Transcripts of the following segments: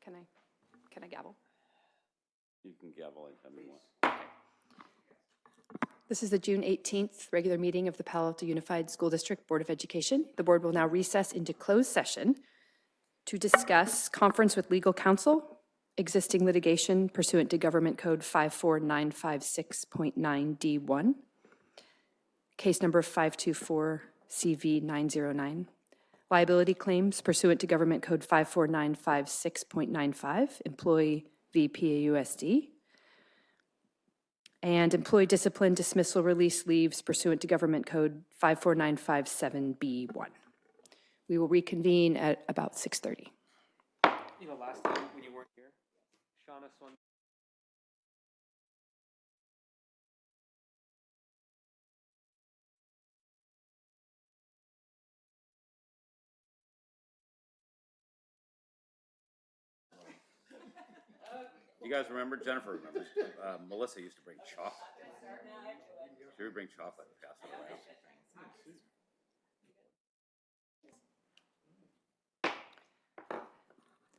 Can I gavel? You can gavel anytime you want. This is the June 18th regular meeting of the Palo Alto Unified School District Board of Education. The board will now recess into closed session to discuss conference with legal counsel, existing litigation pursuant to Government Code 54956.9D1, case number 524CV909, liability claims pursuant to Government Code 54956.95, employee v. PAUSD, and employee discipline, dismissal, release, leaves pursuant to Government Code 54957B1. We will reconvene at about 6:30. You know, last time when you weren't here, Shauna Swan. You guys remember? Jennifer remembers. Melissa used to bring chocolate. She would bring chocolate and pass it around.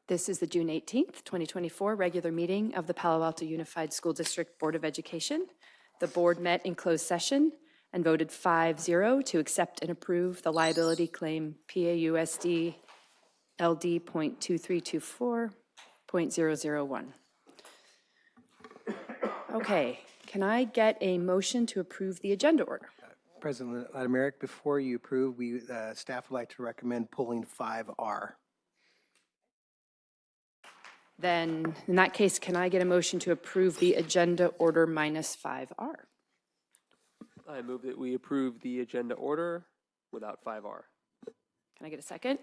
This is the June 18th, 2024 regular meeting of the Palo Alto Unified School District Board of Education. The board met in closed session and voted 5-0 to accept and approve the liability claim PAUSD LD.2324.001. Okay, can I get a motion to approve the agenda order? President Merrick, before you approve, staff would like to recommend pulling 5R. Then, in that case, can I get a motion to approve the agenda order minus 5R? I move that we approve the agenda order without 5R. Can I get a second?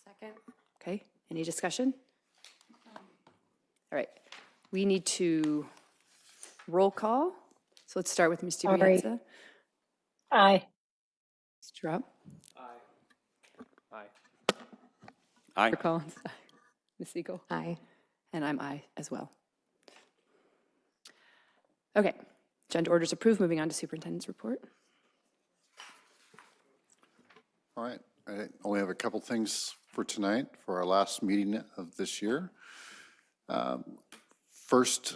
Second. Okay, any discussion? All right, we need to roll call. So let's start with Ms. DiBiase. Aye. Mr. Rob? Aye. Aye. Aye. Mr. Collins? Ms. Siegel? Aye. And I'm aye as well. Okay, agenda orders approved. Moving on to superintendent's report. All right, I only have a couple things for tonight for our last meeting of this year. First,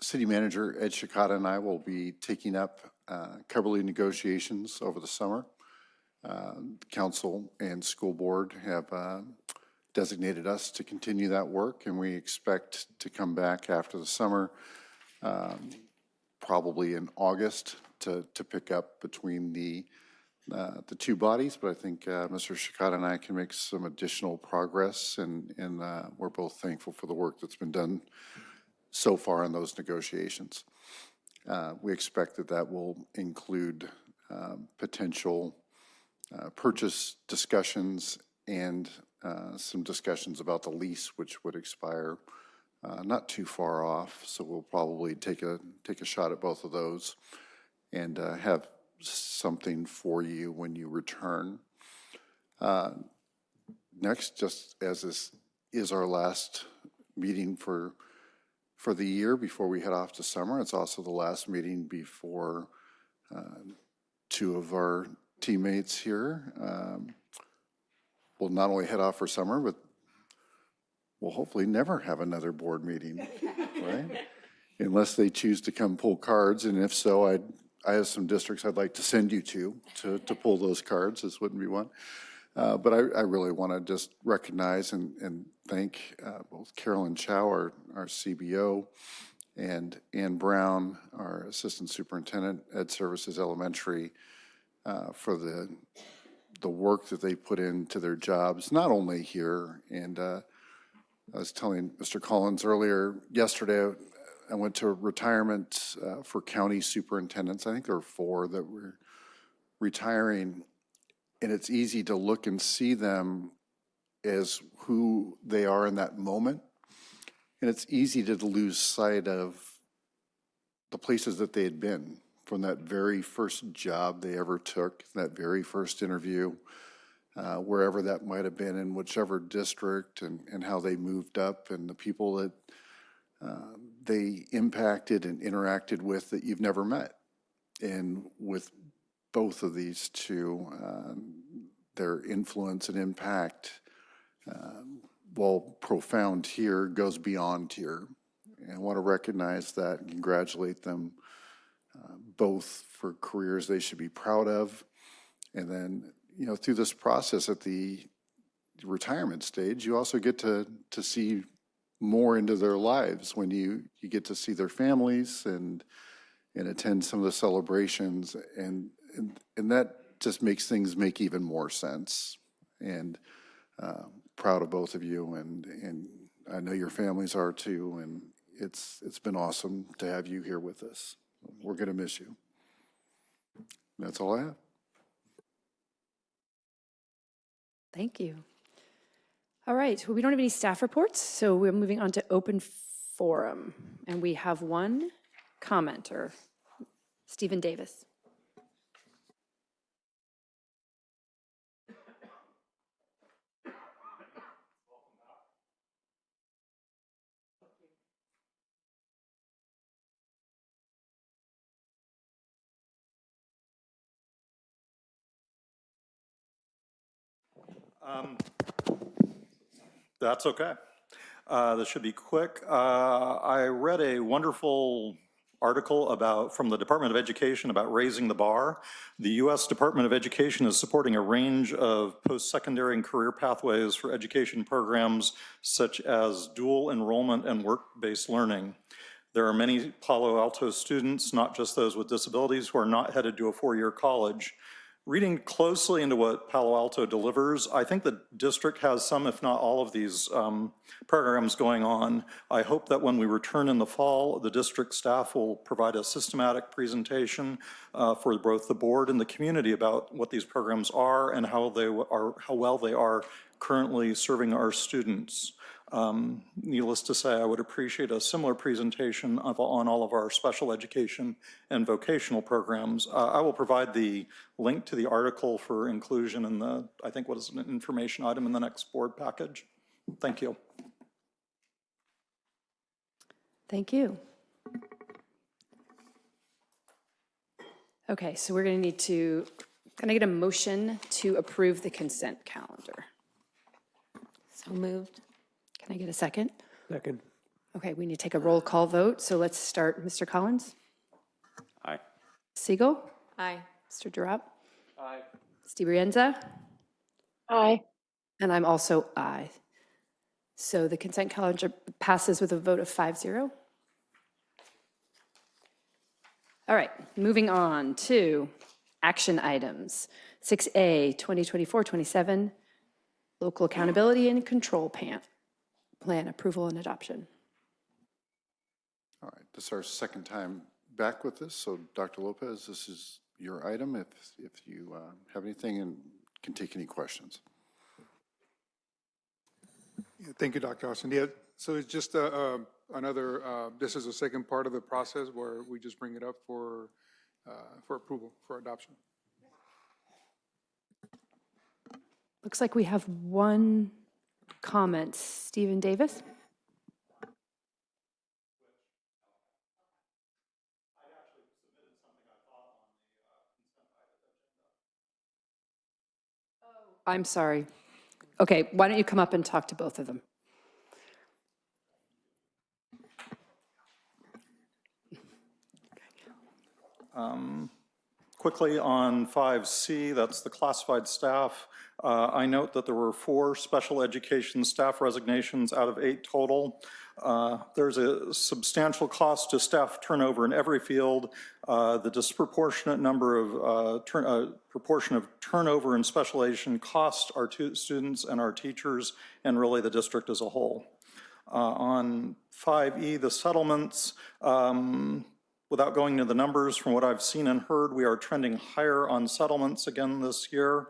City Manager Ed Shikata and I will be taking up Coverly negotiations over the summer. Council and school board have designated us to continue that work, and we expect to come back after the summer, probably in August, to pick up between the two bodies. But I think Mr. Shikata and I can make some additional progress, and we're both thankful for the work that's been done so far in those negotiations. We expect that will include potential purchase discussions and some discussions about the lease, which would expire not too far off. So we'll probably take a shot at both of those and have something for you when you return. Next, just as this is our last meeting for the year before we head off to summer, it's also the last meeting before two of our teammates here will not only head off for summer, but we'll hopefully never have another board meeting, right? Unless they choose to come pull cards, and if so, I have some districts I'd like to send you to pull those cards. This wouldn't be one. But I really want to just recognize and thank both Carolyn Chow, our CBO, and Ann Brown, our Assistant Superintendent, Ed Services Elementary, for the work that they put into their jobs, not only here. And I was telling Mr. Collins earlier, yesterday, I went to retirement for county superintendents. I think there were 4 that were retiring, and it's easy to look and see them as who they are in that moment. And it's easy to lose sight of the places that they had been from that very first job they ever took, that very first interview, wherever that might have been in whichever district, and how they moved up, and the people that they impacted and interacted with that you've never met. And with both of these two, their influence and impact while profound here, goes beyond here. And I want to recognize that and congratulate them both for careers they should be proud of. And then, you know, through this process at the retirement stage, you also get to see more into their lives when you get to see their families and attend some of the celebrations. And that just makes things make even more sense. And proud of both of you, and I know your families are too, and it's been awesome to have you here with us. We're going to miss you. That's all I have. Thank you. All right, well, we don't have any staff reports, so we're moving on to open forum. And we have one commenter, Stephen Davis. That's okay. This should be quick. I read a wonderful article from the Department of Education about raising the bar. The U.S. Department of Education is supporting a range of post-secondary and career pathways for education programs such as dual enrollment and work-based learning. There are many Palo Alto students, not just those with disabilities, who are not headed to a four-year college. Reading closely into what Palo Alto delivers, I think the district has some, if not all of these programs going on. I hope that when we return in the fall, the district staff will provide a systematic presentation for both the board and the community about what these programs are and how well they are currently serving our students. Needless to say, I would appreciate a similar presentation on all of our special education and vocational programs. I will provide the link to the article for inclusion in the, I think, what is an information item in the next board package. Thank you. Thank you. Okay, so we're going to need to, can I get a motion to approve the consent calendar? So moved. Can I get a second? Second. Okay, we need to take a roll call vote, so let's start. Mr. Collins? Aye. Siegel? Aye. Mr. Durap? Aye. Steve Rienza? Aye. And I'm also aye. So the consent calendar passes with a vote of 5-0. All right, moving on to action items. 6A, 2024-27, Local Accountability and Control Plan Approval and Adoption. All right, this is our second time back with this, so Dr. Lopez, this is your item if you have anything and can take any questions. Yeah, thank you, Dr. Austin. Yeah, so it's just another, this is the second part of the process where we just bring it up for approval, for adoption. Looks like we have one comment. Stephen Davis? I'm sorry. Okay, why don't you come up and talk to both of them? Quickly on 5C, that's the classified staff. I note that there were 4 special education staff resignations out of 8 total. There's a substantial cost to staff turnover in every field. The disproportionate number of proportion of turnover in special education cost our students and our teachers, and really the district as a whole. On 5E, the settlements, without going into the numbers, from what I've seen and heard, we are trending higher on settlements again this year.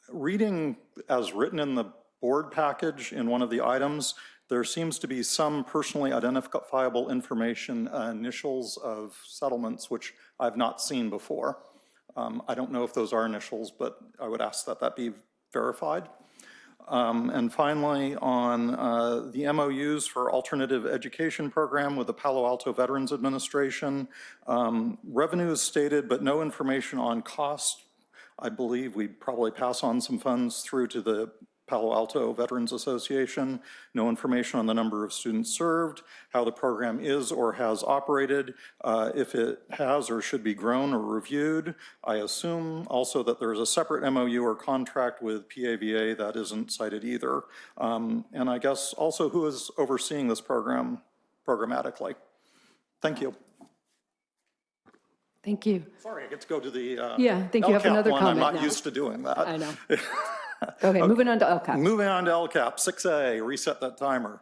Reading as written in the board package in one of the items, there seems to be some personally identifiable information, initials of settlements, which I've not seen before. I don't know if those are initials, but I would ask that that be verified. And finally, on the MOUs for alternative education program with the Palo Alto Veterans Administration, revenue is stated, but no information on cost. I believe we'd probably pass on some funds through to the Palo Alto Veterans Association. No information on the number of students served, how the program is or has operated, if it has or should be grown or reviewed. I assume also that there is a separate MOU or contract with PAVA that isn't cited either. And I guess also who is overseeing this program programmatically. Thank you. Thank you. Sorry, I get to go to the Yeah, I think you have LCAP another one. comment I'm not now. used to doing that. I know. Okay, moving on to LCAP. Moving on to LCAP, 6A, reset that timer.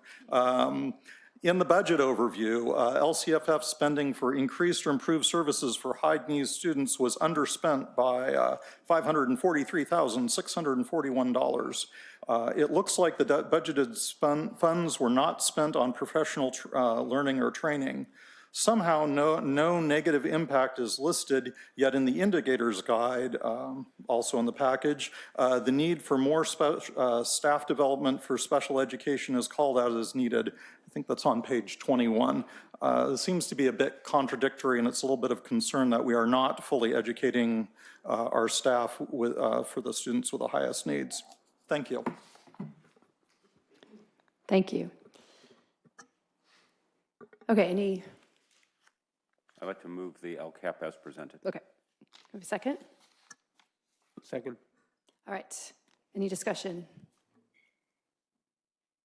In the budget overview, LCFF spending for increased or improved services for high-needs students was underspent by $543,641. It looks like the budgeted funds were not spent on professional learning or training. Somehow, no negative impact is listed, yet in the indicators guide, also in the package, the need for more staff development for special education is called out as needed. I think that's on page 21. It seems to be a bit contradictory, and it's a little bit of concern that we are not fully educating our staff with, for the students with the highest needs. Thank you. Thank you. Okay, any, I'd like to move the LCAP as presented. okay. Have a second? Second. All right. Any discussion?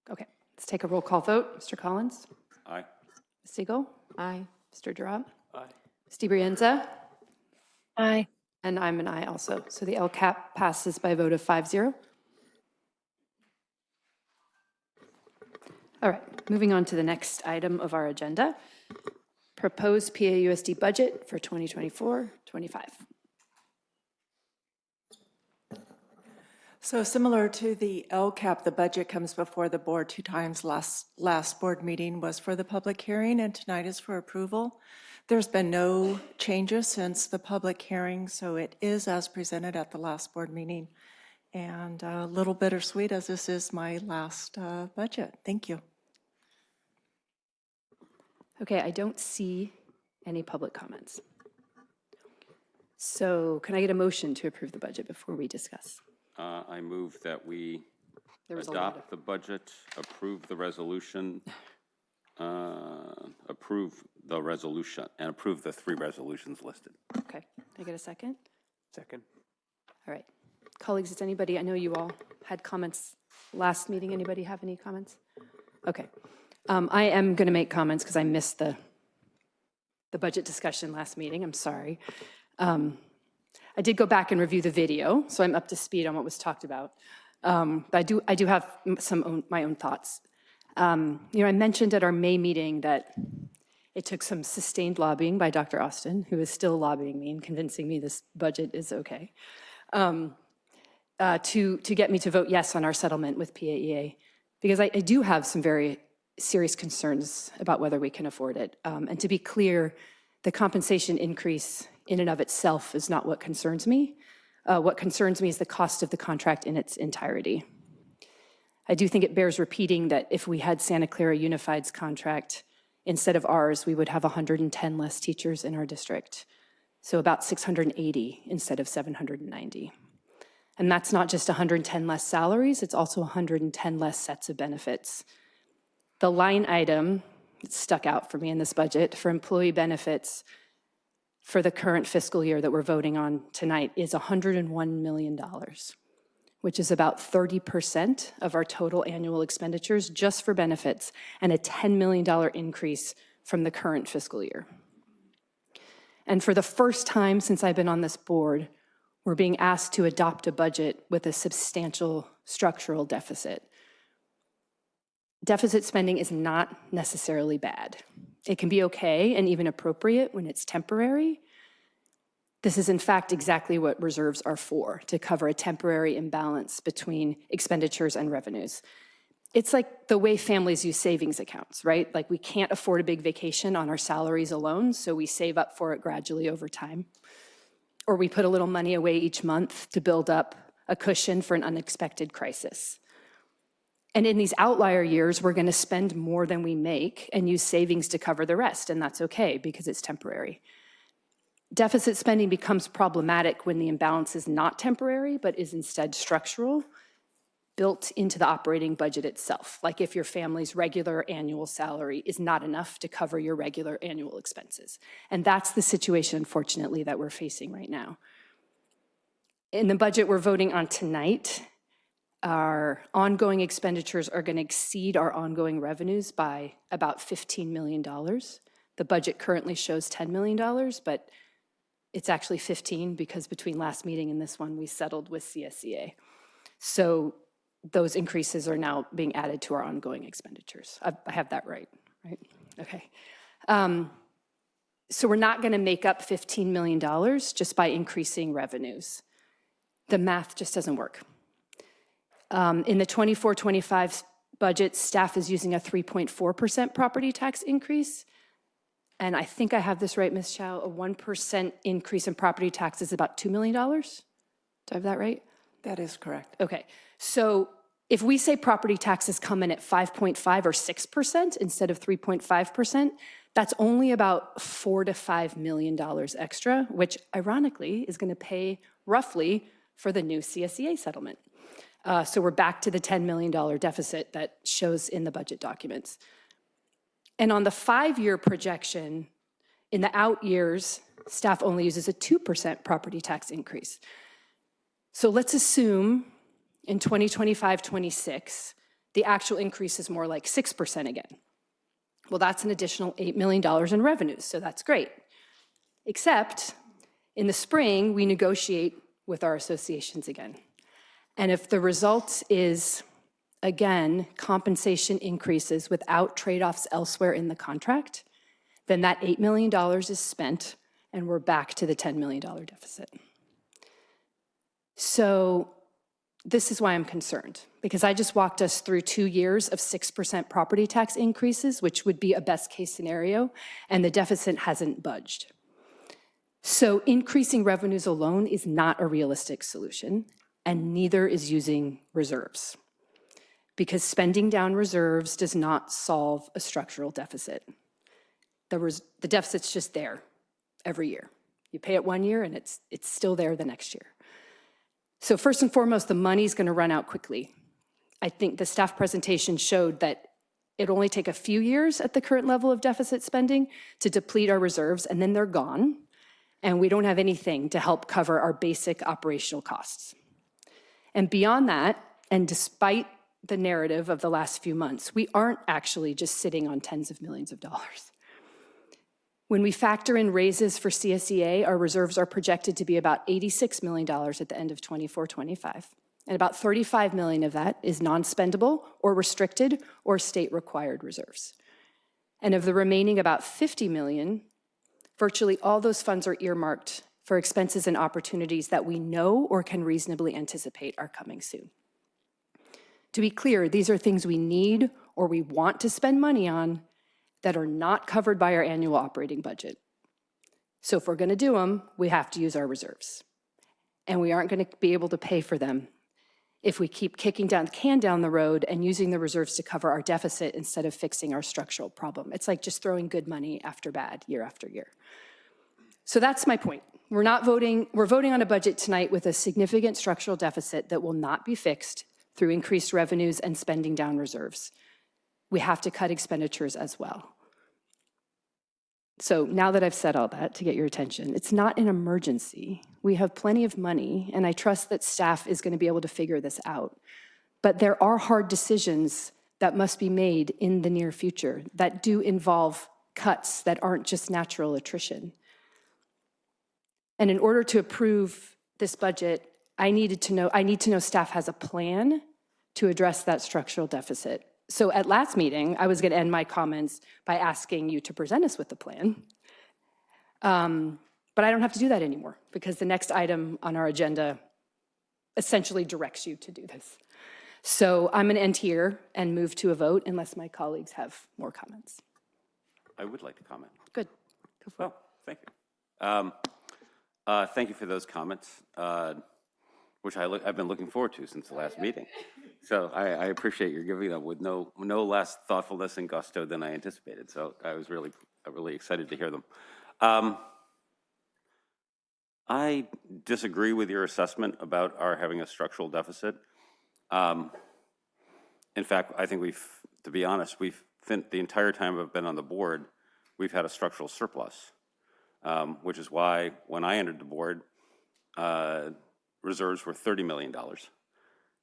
Okay, let's take a roll call vote. Mr. Collins? Aye. Ms. Siegel? Aye. Mr. Durab? Aye. Ms. DiBrienza? Aye. And I'm an aye also. So the LCAP passes by a vote of 5-0. All right, moving on to the next item of our agenda. Proposed PAUSD budget for 2024-25. So similar to the LCAP, the budget comes before the board 2 times. Last board meeting was for the public hearing, and tonight is for approval. There's been no changes since the public hearing, so it is as presented at the last board meeting. And a little bittersweet as this is my last budget. Thank you. Okay, I don't see any public comments. So can I get a motion to approve the budget before we discuss? I move that we There was a lot adopt the budget, approve the resolution, and approve the 3 resolutions listed. Okay, can I get a second? Second. All right. Colleagues, does anybody, I know you all had comments last meeting. Anybody have any comments? Okay. I am going to make comments because I missed the budget discussion last meeting. I'm sorry. I did go back and review the video, so I'm up to speed on what was talked about. But I do have my own thoughts. I mentioned at our May meeting that it took some sustained lobbying by Dr. Austin, who is still lobbying me and convincing me this budget is okay, to get me to vote yes on our settlement with PAEA, because I do have some very serious concerns about whether we can afford it. And to be clear, the compensation increase in and of itself is not what concerns me. What concerns me is the cost of the contract in its entirety. I do think it bears repeating that if we had Santa Clara Unified's contract instead of ours, we would have 110 less teachers in our district. So about 680 instead of 790. And that's not just 110 less salaries, it's also 110 less sets of benefits. The line item that stuck out for me in this budget for employee benefits for the current fiscal year that we're voting on tonight is $101 million, which is about 30% of our total annual expenditures just for benefits, and a $10 million increase from the current fiscal year. And for the first time since I've been on this board, we're being asked to adopt a budget with a substantial structural deficit. Deficit spending is not necessarily bad. It can be okay and even appropriate when it's temporary. This is in fact exactly what reserves are for, to cover a temporary imbalance between expenditures and revenues. It's like the way families use savings accounts, right? Like we can't afford a big vacation on our salaries alone, so we save up for it gradually over time. Or we put a little money away each month to build up a cushion for an unexpected crisis. And in these outlier years, we're going to spend more than we make and use savings to cover the rest, and that's okay because it's temporary. Deficit spending becomes problematic when the imbalance is not temporary, but is instead structural. built into the operating budget itself, like if your family's regular annual salary is not enough to cover your regular annual expenses. And that's the situation, unfortunately, that we're facing right now. In the budget we're voting on tonight, our ongoing expenditures are going to exceed our ongoing revenues by about $15 million. The budget currently shows $10 million, but it's actually 15 because between last meeting and this one, we settled with CSEA. So those increases are now being added to our ongoing expenditures. I have that right? Okay. So we're not going to make up $15 million just by increasing revenues. The math just doesn't work. In the 24-25 budget, staff is using a 3.4% property tax increase. And I think I have this right, Ms. Chow, a 1% increase in property tax is about $2 million? Do I have that right? That is correct. Okay, so if we say property taxes come in at 5.5 or 6% instead of 3.5%, that's only about $4 to $5 million extra, which ironically is going to pay roughly for the new CSEA settlement. So we're back to the $10 million deficit that shows in the budget documents. And on the 5-year projection, in the out years, staff only uses a 2% property tax increase. So let's assume in 2025-26, the actual increase is more like 6% again. Well, that's an additional $8 million in revenues, so that's great. Except in the spring, we negotiate with our associations again. And if the result is, again, compensation increases without trade-offs elsewhere in the contract, then that $8 million is spent and we're back to the $10 million deficit. So this is why I'm concerned, because I just walked us through 2 years of 6% property tax increases, which would be a best case scenario, and the deficit hasn't budged. So increasing revenues alone is not a realistic solution, and neither is using reserves, because spending down reserves does not solve a structural deficit. The deficit's just there every year. You pay it 1 year and it's still there the next year. So first and foremost, the money's going to run out quickly. I think the staff presentation showed that it'll only take a few years at the current level of deficit spending to deplete our reserves, and then they're gone, and we don't have anything to help cover our basic operational costs. And beyond that, and despite the narrative of the last few months, we aren't actually just sitting on tens of millions of dollars. When we factor in raises for CSEA, our reserves are projected to be about $86 million at the end of 24-25. And about $35 million of that is non-spendable or restricted or state-required reserves. And of the remaining about $50 million, virtually all those funds are earmarked for expenses and opportunities that we know or can reasonably anticipate are coming soon. To be clear, these are things we need or we want to spend money on that are not covered by our annual operating budget. So if we're going to do them, we have to use our reserves. And we aren't going to be able to pay for them if we keep kicking down the can down the road and using the reserves to cover our deficit instead of fixing our structural problem. It's like just throwing good money after bad year after year. So that's my point. We're voting on a budget tonight with a significant structural deficit that will not be fixed through increased revenues and spending down reserves. We have to cut expenditures as well. So now that I've said all that to get your attention, it's not an emergency. We have plenty of money, and I trust that staff is going to be able to figure this out. But there are hard decisions that must be made in the near future that do involve cuts that aren't just natural attrition. And in order to approve this budget, I need to know staff has a plan to address that structural deficit. So at last meeting, I was going to end my comments by asking you to present us with the plan. But I don't have to do that anymore because the next item on our agenda essentially directs you to do this. So I'm going to end here and move to a vote unless my colleagues have more comments. I would like to comment. Good. Go for it. Well, thank you. Thank you for those comments, which I've been looking forward to since the last meeting. So I appreciate your giving them with no less thoughtfulness and gusto than I anticipated. So I was really excited to hear them. I disagree with your assessment about our having a structural deficit. in fact, I think to be honest, the entire time I've been on the board, we've had a structural surplus, which is why when I entered the board, reserves were $30 million.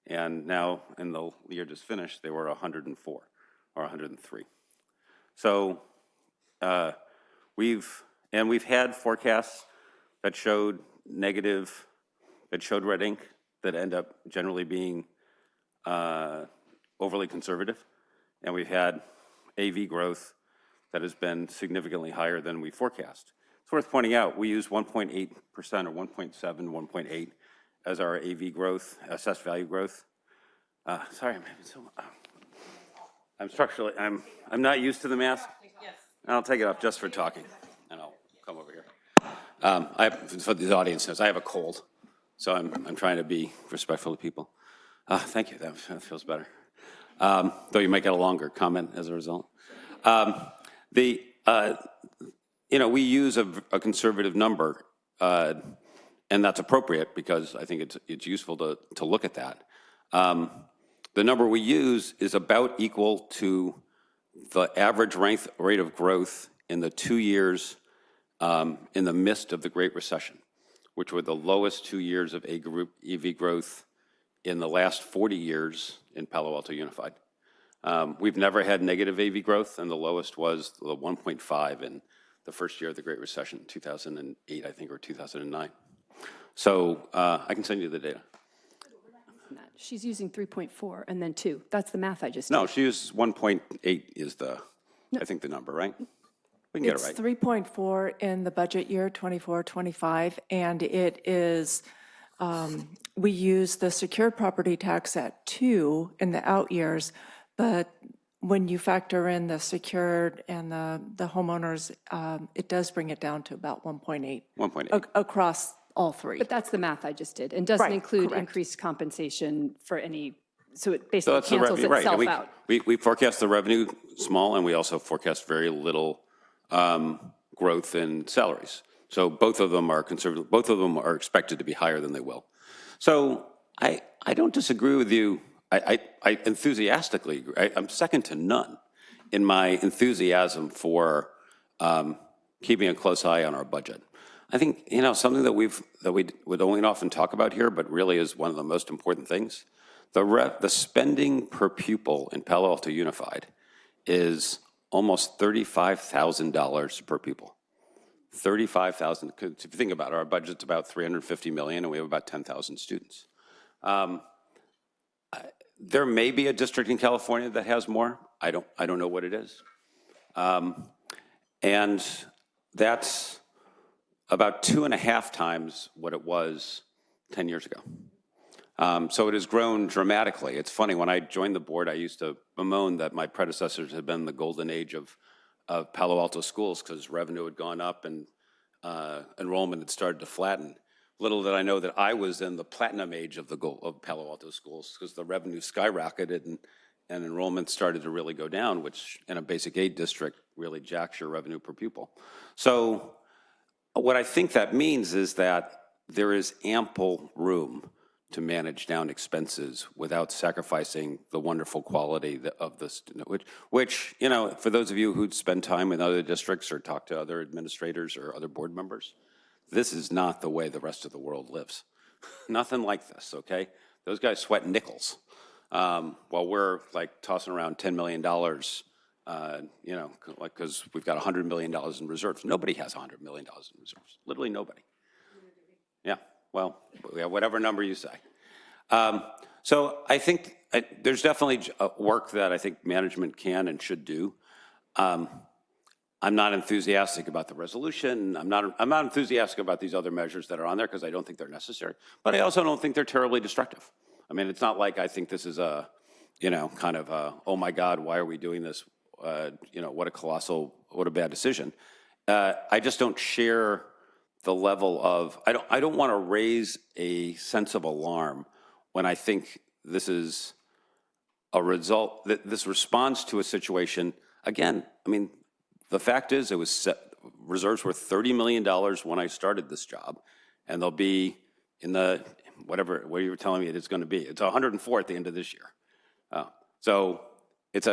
And now, in the year just finished, they were 104 or 103. So we've had forecasts that showed negative, that showed red ink, that end up generally being overly conservative. And we've had AV growth that has been significantly higher than we forecast. It's worth pointing out, we use 1.8% or 1.7, 1.8 as our AV growth, assessed value growth. Sorry, I'm having so much. I'm structurally, I'm not used to the mask. I'll take it off just for talking, and I'll come over here. For the audience knows, I have a cold, so I'm trying to be respectful to people. Thank you, that feels better. Though you might get a longer comment as a result. We use a conservative number, and that's appropriate because I think it's useful to look at that. The number we use is about equal to the average rate of growth in the 2 years in the midst of the Great Recession, which were the lowest 2 years of EV growth in the last 40 years in Palo Alto Unified. We've never had negative AV growth, and the lowest was the 1.5 in the first year of the Great Recession, 2008, I think, or 2009. So I can send you the data. She's using 3.4 and then 2. That's the math I just did. No, she uses 1.8 is I think the number, right? We can get it right. It's 3.4 in the budget year, 24-25, and it is, we use the secured property tax at 2 in the out years, but when you factor in the secured and the homeowners, it does bring it down to about 1.8. 1.8. Across all three. But that's the math I just did, and doesn't Right, include correct. increased compensation for any, so it So basically that's the cancels revenue, right? itself And out. we forecast the revenue small, and we also forecast very little growth in salaries. So both of them are conservative. Both of them are expected to be higher than they will. So I don't disagree with you. I enthusiastically agree. I'm second to none in my enthusiasm for keeping a close eye on our budget. I think, something that we don't often talk about here, but really is one of the most important things. The spending per pupil in Palo Alto Unified is almost $35,000 per pupil. $35,000. If you think about it, our budget's about $350 million, and we have about 10,000 students. There may be a district in California that has more. I don't know what it is, and that's about 2.5 times what it was 10 years ago. So it has grown dramatically. It's funny, when I joined the board, I used to bemoan that my predecessors had been the golden age of Palo Alto schools because revenue had gone up and enrollment had started to flatten. Little did I know that I was in the platinum age of Palo Alto schools because the revenue skyrocketed and enrollment started to really go down, which in a basic aid district really jacks your revenue per pupil. So what I think that means is that there is ample room to manage down expenses without sacrificing the wonderful quality of the student, which, for those of you who spend time in other districts or talk to other administrators or other board members, this is not the way the rest of the world lives. Nothing like this, okay? Those guys sweat nickels while we're like tossing around $10 million, because we've got $100 million in reserves. Nobody has $100 million in reserves, literally nobody. Yeah, well, whatever number you say. So I think there's definitely work that I think management can and should do. I'm not enthusiastic about the resolution. I'm not enthusiastic about these other measures that are on there because I don't think they're necessary. But I also don't think they're terribly destructive. I mean, it's not like I think this is a, kind of a, oh my God, why are we doing this? What a bad decision. I just don't share the level of, I don't want to raise a sense of alarm when I think this is a result, that this responds to a situation. Again, I mean, the fact is reserves were $30 million when I started this job, and they'll be in the, what you were telling me it is going to be. It's 104 at the end of this year. So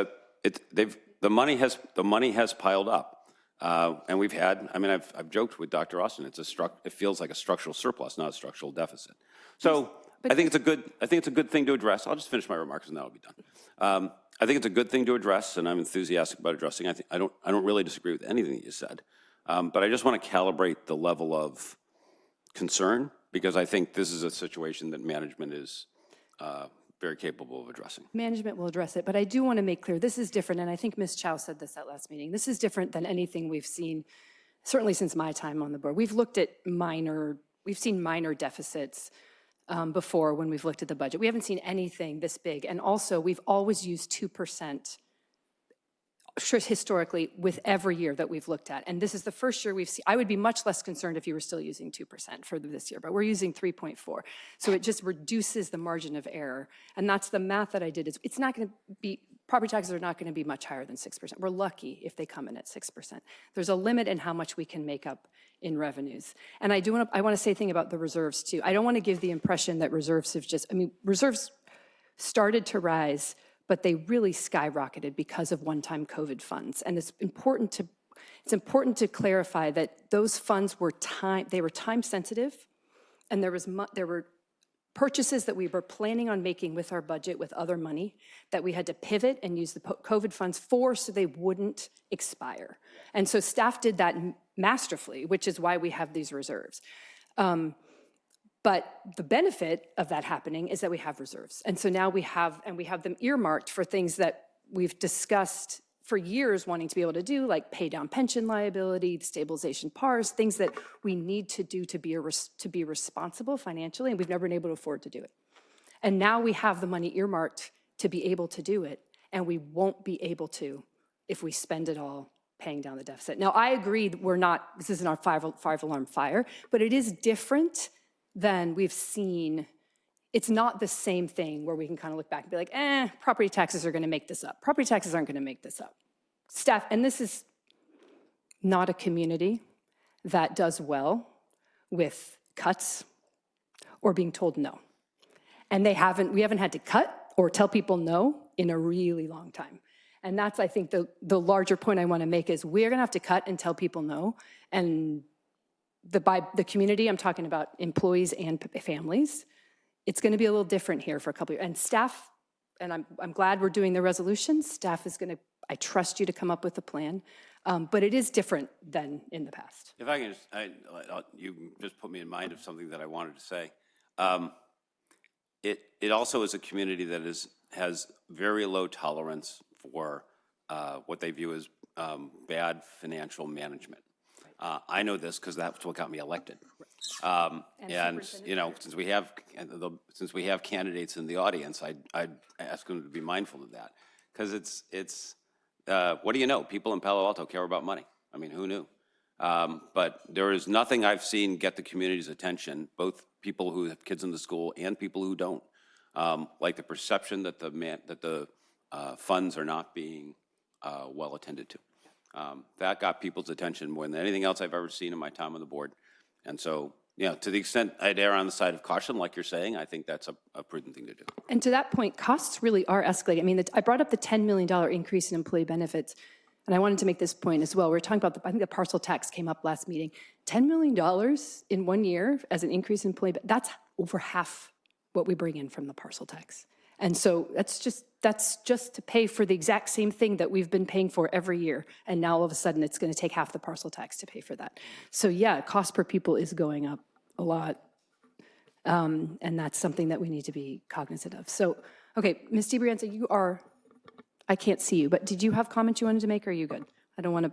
the money has piled up. And we've had, I mean, I've joked with Dr. Austin, it feels like a structural surplus, not a structural deficit. So I think it's a good thing to address. I'll just finish my remarks and then I'll be done. I think it's a good thing to address, and I'm enthusiastic about addressing. I don't really disagree with anything that you said, but I just want to calibrate the level of concern, because I think this is a situation that management is very capable of addressing. Management will address it, but I do want to make clear, this is different, and I think Ms. Chow said this at last meeting. This is different than anything we've seen, certainly since my time on the board. We've seen minor deficits before when we've looked at the budget. We haven't seen anything this big. And also, we've always used 2% historically with every year that we've looked at. And this is the first year we've seen, I would be much less concerned if you were still using 2% for this year, but we're using 3.4. So it just reduces the margin of error. And that's the math that I did. It's not going to be, property taxes are not going to be much higher than 6%. We're lucky if they come in at 6%. There's a limit in how much we can make up in revenues. And I want to say a thing about the reserves too. I don't want to give the impression that reserves have reserves started to rise, but they really skyrocketed because of one-time COVID funds. And it's important to clarify that those funds were time sensitive, and there were purchases that we were planning on making with our budget with other money that we had to pivot and use the COVID funds for so they wouldn't expire. And so staff did that masterfully, which is why we have these reserves. But the benefit of that happening is that we have reserves. And so now we have them earmarked for things that we've discussed for years wanting to be able to do, like pay down pension liability, stabilization PARs, things that we need to do to be responsible financially, and we've never been able to afford to do it. And now we have the money earmarked to be able to do it, and we won't be able to if we spend it all paying down the deficit. Now, I agree that this isn't our five-alarm fire, but it is different than we've seen. It's not the same thing where we can kind of look back and be like, property taxes are going to make this up. Property taxes aren't going to make this up. Staff, and this is not a community that does well with cuts or being told no. And we haven't had to cut or tell people no in a really long time. And that's, I think, the larger point I want to make is we're going to have to cut and tell people no. And by the community, I'm talking about employees and families. It's going to be a little different here for a couple of years. And staff, and I'm glad we're doing the resolutions. Staff is going to, I trust you to come up with a plan. But it is different than in the past. If I can you just put me in mind of something that I wanted to say. It also is a community that has very low tolerance for what they view as bad financial management. I know this because that's what got me elected. And you know, since we have candidates in the audience, I'd ask them to be mindful of that, because it's what do you know? People in Palo Alto care about money. I mean, who knew? But there is nothing I've seen get the community's attention, both people who have kids in the school and people who don't, like the perception that the funds are not being well attended to. That got people's attention more than anything else I've ever seen in my time on the board. And so, you know, to the extent I'd err on the side of caution, like you're saying, I think that's a prudent thing to do. And to that point, costs really are escalating. I mean, I brought up the $10 million increase in employee benefits, and I wanted to make this point as well. We were talking about, I think the parcel tax came up last meeting. $10 million in 1 year as an increase in employee, that's over half what we bring in from the parcel tax. And so that's just to pay for the exact same thing that we've been paying for every year. And now all of a sudden it's going to take half the parcel tax to pay for that. So yeah, cost per pupil is going up a lot. And that's something that we need to be cognizant of. So, okay, Ms. DiBrienza, I can't see you, but did you have comments you wanted to make, or are you good? I don't want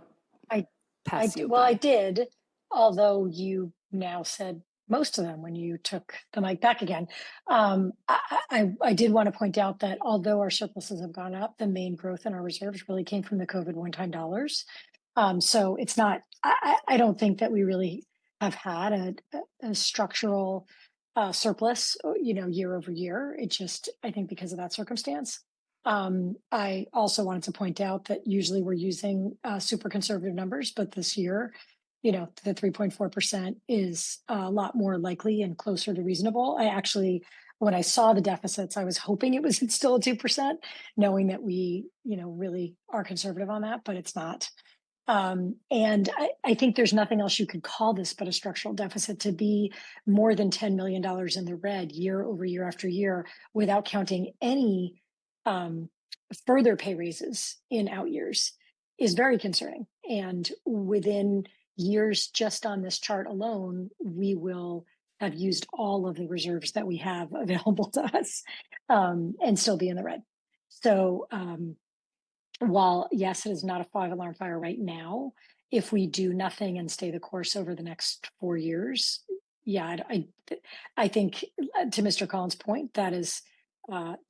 to pass you. Well, I did, although you now said most of them when you took the mic back again. I did want to point out that although our surpluses have gone up, the main growth in our reserves really came from the COVID one-time dollars. So it's not, I don't think that we really have had a structural surplus, year over year. It just, I think because of that circumstance. I also wanted to point out that usually we're using super conservative numbers, but this year, the 3.4% is a lot more likely and closer to reasonable. I actually when I saw the deficits, I was hoping it was still at 2%, knowing that we, really are conservative on that, but it's not. And I think there's nothing else you could call this but a structural deficit to be more than $10 million in the red year over year after year without counting any further pay raises in out years is very concerning. And within years, just on this chart alone, we will have used all of the reserves that we have available to us and still be in the red. So, while yes, it is not a 5-alarm fire right now, if we do nothing and stay the course over the next 4 years, yeah, I think to Mr. Collins' point, that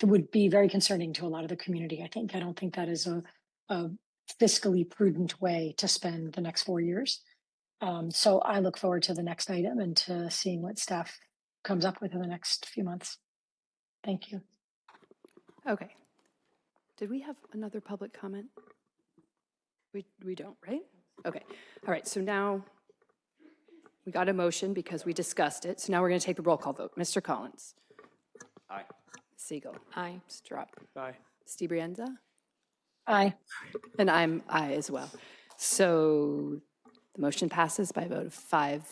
would be very concerning to a lot of the community. I don't think that is a fiscally prudent way to spend the next 4 years. So I look forward to the next item and to seeing what staff comes up with in the next few months. Thank you. Okay. Did we have another public comment? We don't, right? Okay. All right. So now we got a motion because we discussed it. So now we're going to take the roll call vote. Mr. Collins. Aye. Siegel. Aye. Strop. Aye. Stibrienza. Aye. And I'm aye as well. So the motion passes by a vote of 5-0.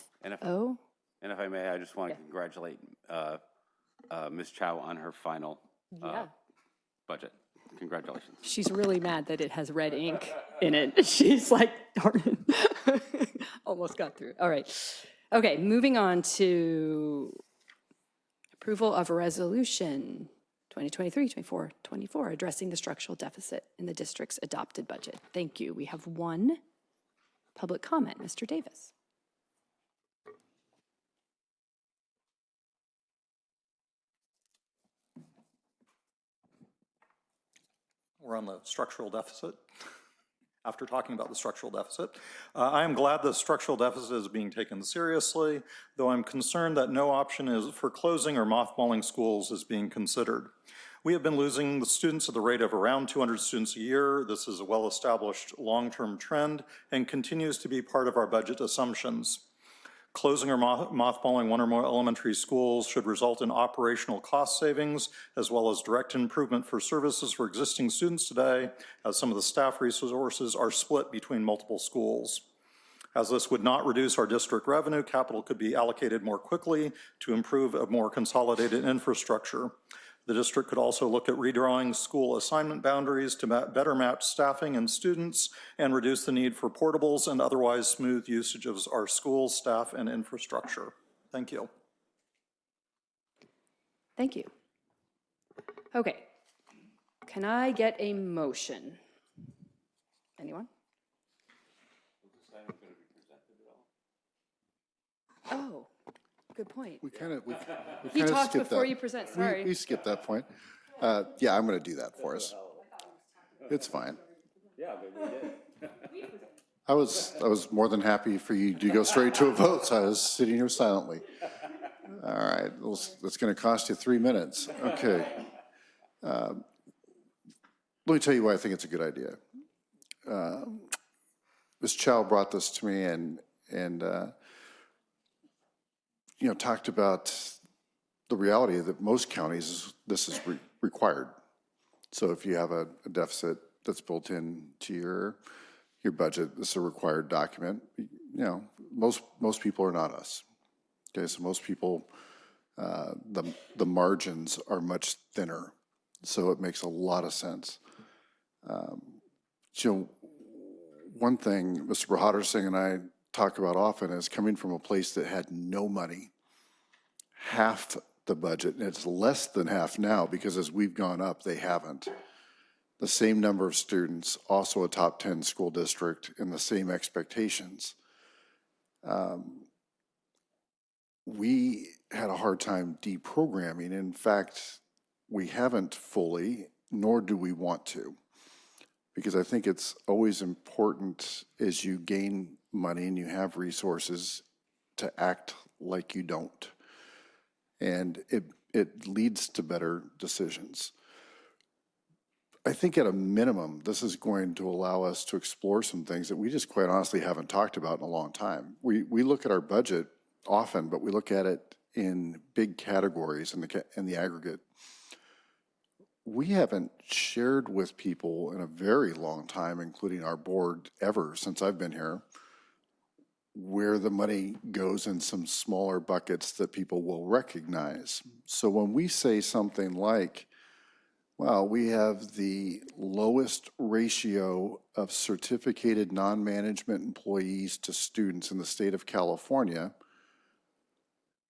And if I may, I just want to congratulate Ms. Chow on her final budget. Congratulations. She's really mad that it has red ink in it. She's like, darn it. Almost got through. All right. Okay, moving on to approval of a resolution 2023-24, addressing the structural deficit in the district's adopted budget. Thank you. We have one public comment. Mr. Davis. We're on the structural deficit. After talking about the structural deficit, I am glad the structural deficit is being taken seriously, though I'm concerned that no option is for closing or mothballing schools is being considered. We have been losing the students at the rate of around 200 students a year. This is a well-established long-term trend and continues to be part of our budget assumptions. Closing or mothballing one or more elementary schools should result in operational cost savings, as well as direct improvement for services for existing students today, as some of the staff resources are split between multiple schools. As this would not reduce our district revenue, capital could be allocated more quickly to improve a more consolidated infrastructure. The district could also look at redrawing school assignment boundaries to better match staffing and students and reduce the need for portables and otherwise smooth usage of our school staff and infrastructure. Thank you. Thank you. Okay. Can I get a motion? Anyone? Oh, good point. We kind of He talked skipped before that. you present, sorry. We skipped that point. Yeah, I'm going to do that for us. It's fine. Yeah, but we did. I was more than happy for you to go straight to a vote, so I was sitting here silently. All right, that's going to cost you 3 minutes. Okay. Let me tell you why I think it's a good idea. Ms. Chow brought this to me and talked about the reality that most counties, this is required. So if you have a deficit that's built into your budget, this is a required document. Most people are not us. Okay, so most people, the margins are much thinner. So it makes a lot of sense. One thing Mr. Bahadur Singh and I talk about often is coming from a place that had no money, half the budget, and it's less than half now because as we've gone up, they haven't. The same number of students, also a top 10 school district, and the same expectations. We had a hard time deprogramming. In fact, we haven't fully, nor do we want to, because I think it's always important as you gain money and you have resources to act like you don't. And it leads to better decisions. I think at a minimum, this is going to allow us to explore some things that we just quite honestly haven't talked about in a long time. We look at our budget often, but we look at it in big categories in the aggregate. We haven't shared with people in a very long time, including our board ever since I've been here, where the money goes in some smaller buckets that people will recognize. So when we say something like, well, we have the lowest ratio of certificated non-management employees to students in the state of California,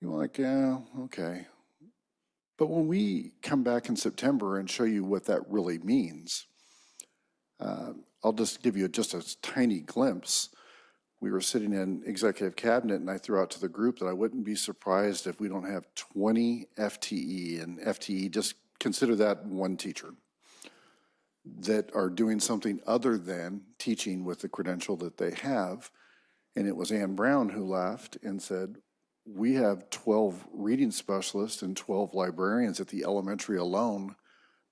you're like, yeah, okay. But when we come back in September and show you what that really means, I'll just give you just a tiny glimpse. We were sitting in executive cabinet and I threw out to the group that I wouldn't be surprised if we don't have 20 FTE, and FTE, just consider that one teacher, that are doing something other than teaching with the credential that they have. And it was Ann Brown who laughed and said, we have 12 reading specialists and 12 librarians at the elementary alone.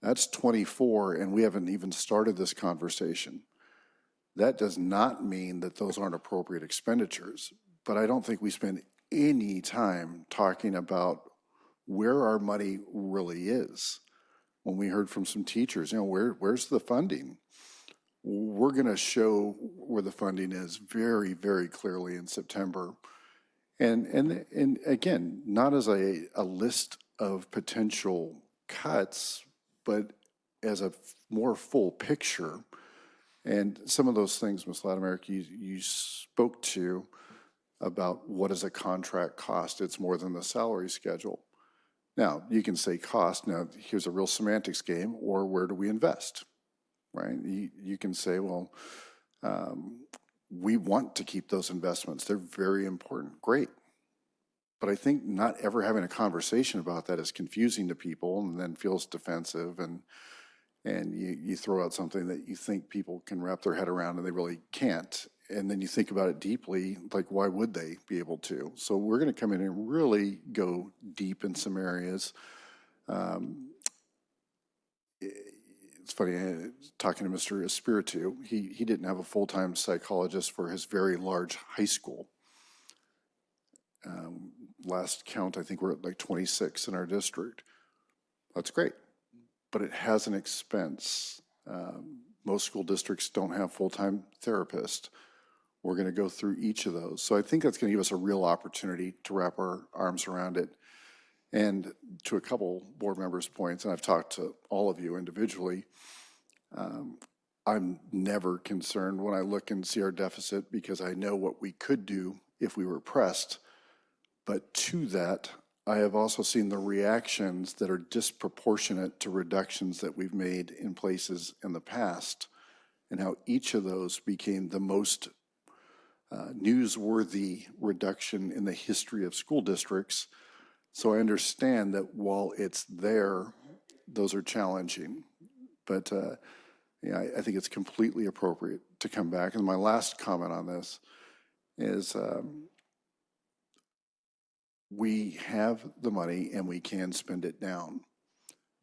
That's 24, and we haven't even started this conversation. That does not mean that those aren't appropriate expenditures, but I don't think we spend any time talking about where our money really is. When we heard from some teachers, where's the funding? We're going to show where the funding is very, very clearly in September. And again, not as a list of potential cuts, but as a more full picture. And some of those things, Ms. Latimer, you spoke to about what does a contract cost. It's more than the salary schedule. Now, you can say cost. Now, here's a real semantics game, or where do we invest, right? You can say, well, we want to keep those investments. They're very important. Great. But I think not ever having a conversation about that is confusing to people and then feels defensive, and you throw out something that you think people can wrap their head around and they really can't. And then you think about it deeply, like why would they be able to? So we're going to come in and really go deep in some areas. It's funny, talking to Mr. Espiritu, he didn't have a full-time psychologist for his very large high school. Last count, I think we're at like 26 in our district. That's great, but it has an expense. Most school districts don't have full-time therapists. We're going to go through each of those. So I think that's going to give us a real opportunity to wrap our arms around it. And to a couple board members' points, and I've talked to all of you individually, I'm never concerned when I look and see our deficit because I know what we could do if we were pressed. But to that, I have also seen the reactions that are disproportionate to reductions that we've made in places in the past, and how each of those became the most newsworthy reduction in the history of school districts. So I understand that while it's there, those are challenging. But yeah, I think it's completely appropriate to come back. And my last comment on this is we have the money and we can spend it down,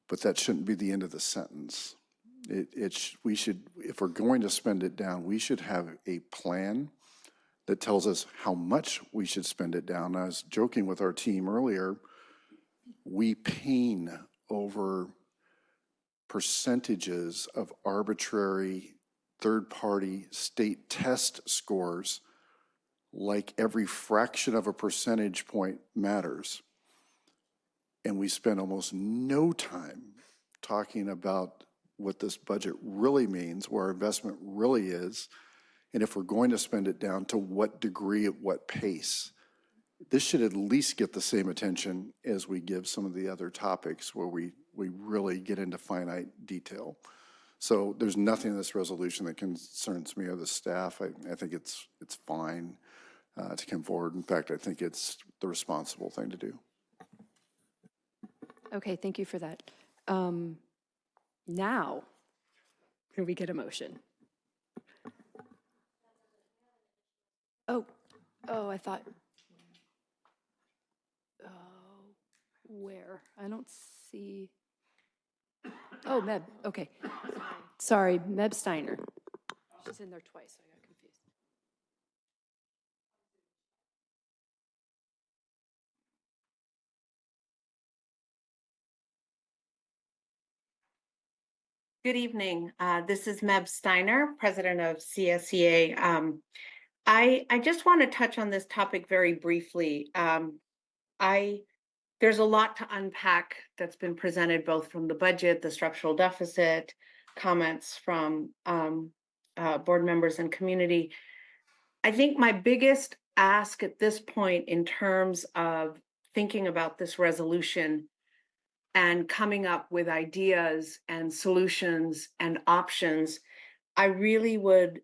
but that shouldn't be the end of the sentence. We should, if we're going to spend it down, we should have a plan that tells us how much we should spend it down. I was joking with our team earlier, we pain over percentages of arbitrary third-party state test scores like every fraction of a percentage point matters. And we spend almost no time talking about what this budget really means, where our investment really is, and if we're going to spend it down, to what degree, at what pace. This should at least get the same attention as we give some of the other topics where we really get into finite detail. So there's nothing in this resolution that concerns me or the staff. I think it's fine to come forward. In fact, I think it's the responsible thing to do. Okay, thank you for that. Now, can we get a motion? Oh, I thought, where? I don't see, oh, Meb, okay. Sorry, Meb Steiner. She's in there twice, so I got confused. Good evening. This is Meb Steiner, president of CSEA. I just want to touch on this topic very briefly. There's a lot to unpack that's been presented both from the budget, the structural deficit, comments from board members and community. I think my biggest ask at this point in terms of thinking about this resolution and coming up with ideas and solutions and options, I really would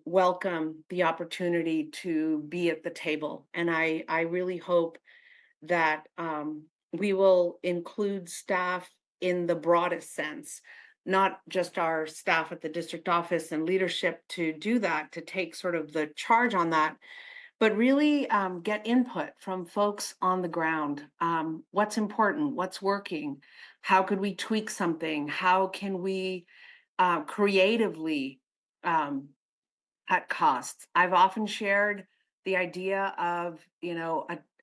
welcome the opportunity to be at the table. And I really hope that we will include staff in the broadest sense, not just our staff at the district office and leadership to do that, to take sort of the charge on that, but really get input from folks on the ground. What's important? What's working? How could we tweak something? How can we creatively cut costs? I've often shared the idea of,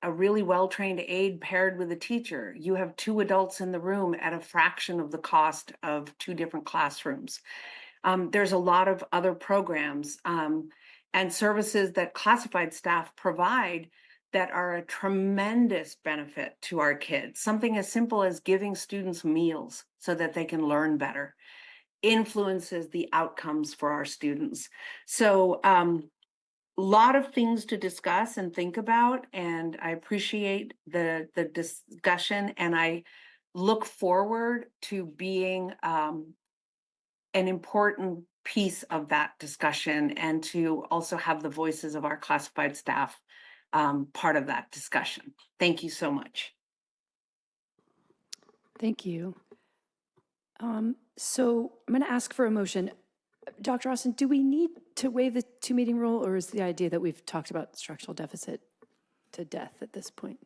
a really well-trained aide paired with a teacher. You have two adults in the room at a fraction of the cost of two different classrooms. There's a lot of other programs and services that classified staff provide that are a tremendous benefit to our kids. Something as simple as giving students meals so that they can learn better influences the outcomes for our students. So lot of things to discuss and think about, and I appreciate the discussion, and I look forward to being an important piece of that discussion, and to also have the voices of our classified staff part of that discussion. Thank you so much. Thank you. So I'm going to ask for a motion. Dr. Austin, do we need to waive the two-meeting rule, or is the idea that we've talked about structural deficit to death at this point?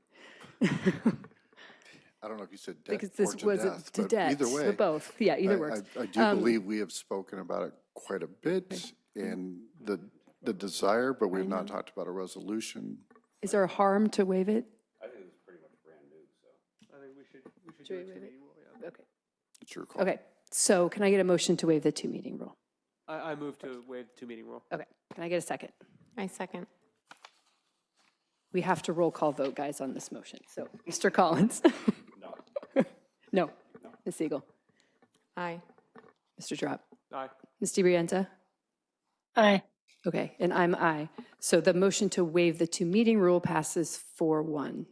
I don't know if you said death Because this or to was death, to but death, either way. both. Yeah, either works. I do believe we have spoken about it quite a bit and the desire, but we have not talked about a resolution. Is there a harm to waive it? I think it's pretty much brand new, so. I think we should do a two-meeting rule, yeah. Okay. It's your call. Okay. So can I get a motion to waive the two-meeting rule? I move to waive the two-meeting rule. Okay. Can I get a second? I second. We have to roll call vote, guys, on this motion. So, Mr. Collins? No. No. Ms. Siegel? Aye. Mr. Drop? Aye. Ms. DiBrienta? Aye. Okay, and I'm aye. So the motion to waive the two-meeting rule passes 4-1.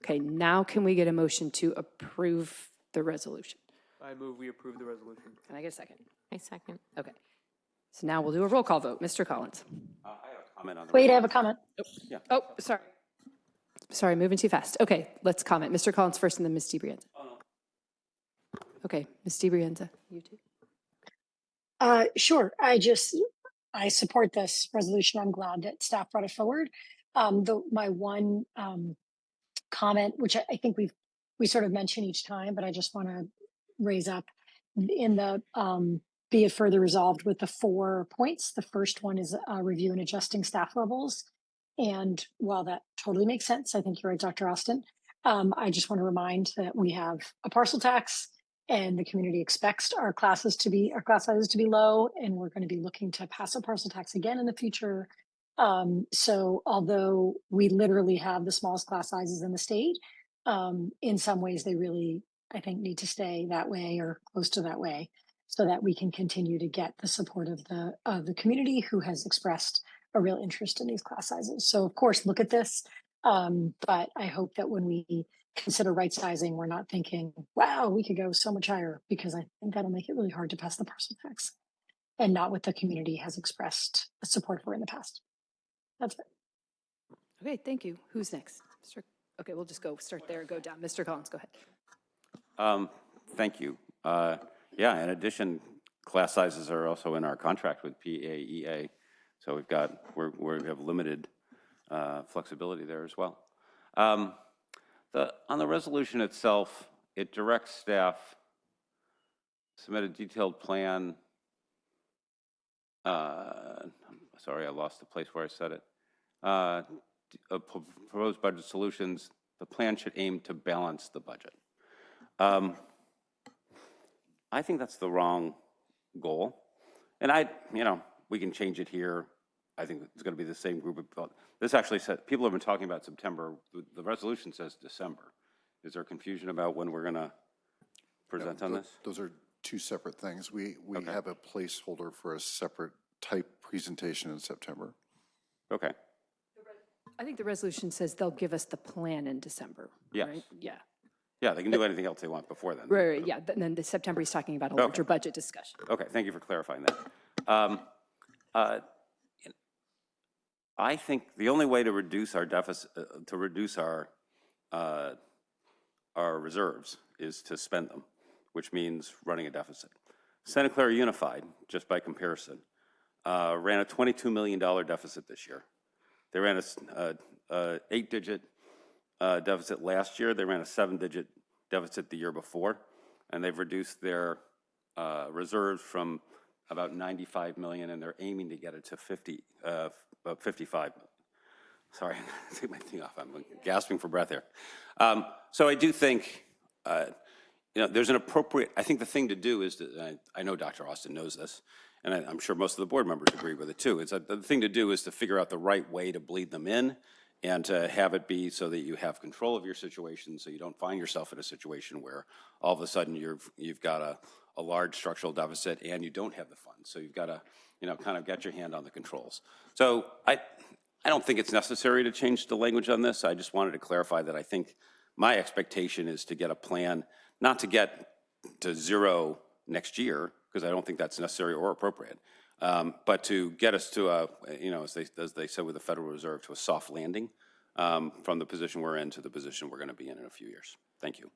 Okay, now can we get a motion to approve the resolution? I move we approve the resolution. Can I get a second? I second. Okay. So now we'll do a roll call vote. Mr. Collins? I have a comment on the. Wait, I have a comment. Oh, sorry. Sorry, moving too fast. Okay, let's comment. Mr. Collins first and then Ms. DiBrienta. Okay, Ms. DiBrienta, you too. Sure. I support this resolution. I'm glad that staff brought it forward. My one comment, which I think we sort of mention each time, but I just want to raise up in the be it further resolved with the 4 points. The first one is review and adjusting staff levels. And while that totally makes sense, I think you're right, Dr. Austin. I just want to remind that we have a parcel tax, and the community expects our class sizes to be low, and we're going to be looking to pass a parcel tax again in the future. So although we literally have the smallest class sizes in the state, in some ways they really, I think, need to stay that way or close to that way, so that we can continue to get the support of the community who has expressed a real interest in these class sizes. So of course, look at this, but I hope that when we consider right sizing, we're not thinking, wow, we could go so much higher, because I think that'll make it really hard to pass the parcel tax, and not what the community has expressed support for in the past. That's it. Okay, thank you. Who's next? Okay, we'll just start there and go down. Mr. Collins, go ahead. Thank you. Yeah, in addition, class sizes are also in our contract with PAEA. So we have limited flexibility there as well. On the resolution itself, it directs staff submit a detailed plan. Sorry, I lost the place where I said it. Proposed budget solutions. The plan should aim to balance the budget. I think that's the wrong goal. And we can change it here. I think it's going to be the same group of, this actually said, people have been talking about September. The resolution says December. Is there confusion about when we're going to present on this? Those are two separate things. We Okay. have a placeholder for a separate type presentation in September. Okay. I think the resolution says they'll give us the plan in December, Yes. right? Yeah. Yeah, they can do anything else they want before then. Right, yeah. And then the September, he's talking about a larger budget discussion. Okay, thank you for clarifying that. I think the only way to reduce our deficit, to reduce our reserves is to spend them, which means running a deficit. Santa Clara Unified, just by comparison, ran a $22 million deficit this year. They ran a 8-digit deficit last year. They ran a 7-digit deficit the year before, and they've reduced their reserves from about 95 million, and they're aiming to get it to 55 million. Sorry, take my thing off. I'm gasping for breath here. So I do think, there's an appropriate, I think the thing to do is, I know Dr. Austin knows this, and I'm sure most of the board members agree with it too, the thing to do is to figure out the right way to bleed them in and to have it be so that you have control of your situation, so you don't find yourself in a situation where all of a sudden you've got a large structural deficit and you don't have the funds. So you've got to, kind of get your hand on the controls. So I don't think it's necessary to change the language on this. I just wanted to clarify that I think my expectation is to get a plan, not to get to zero next year, because I don't think that's necessary or appropriate, but to get us to as they said with the Federal Reserve, to a soft landing from the position we're in to the position we're going to be in a few years. Thank you.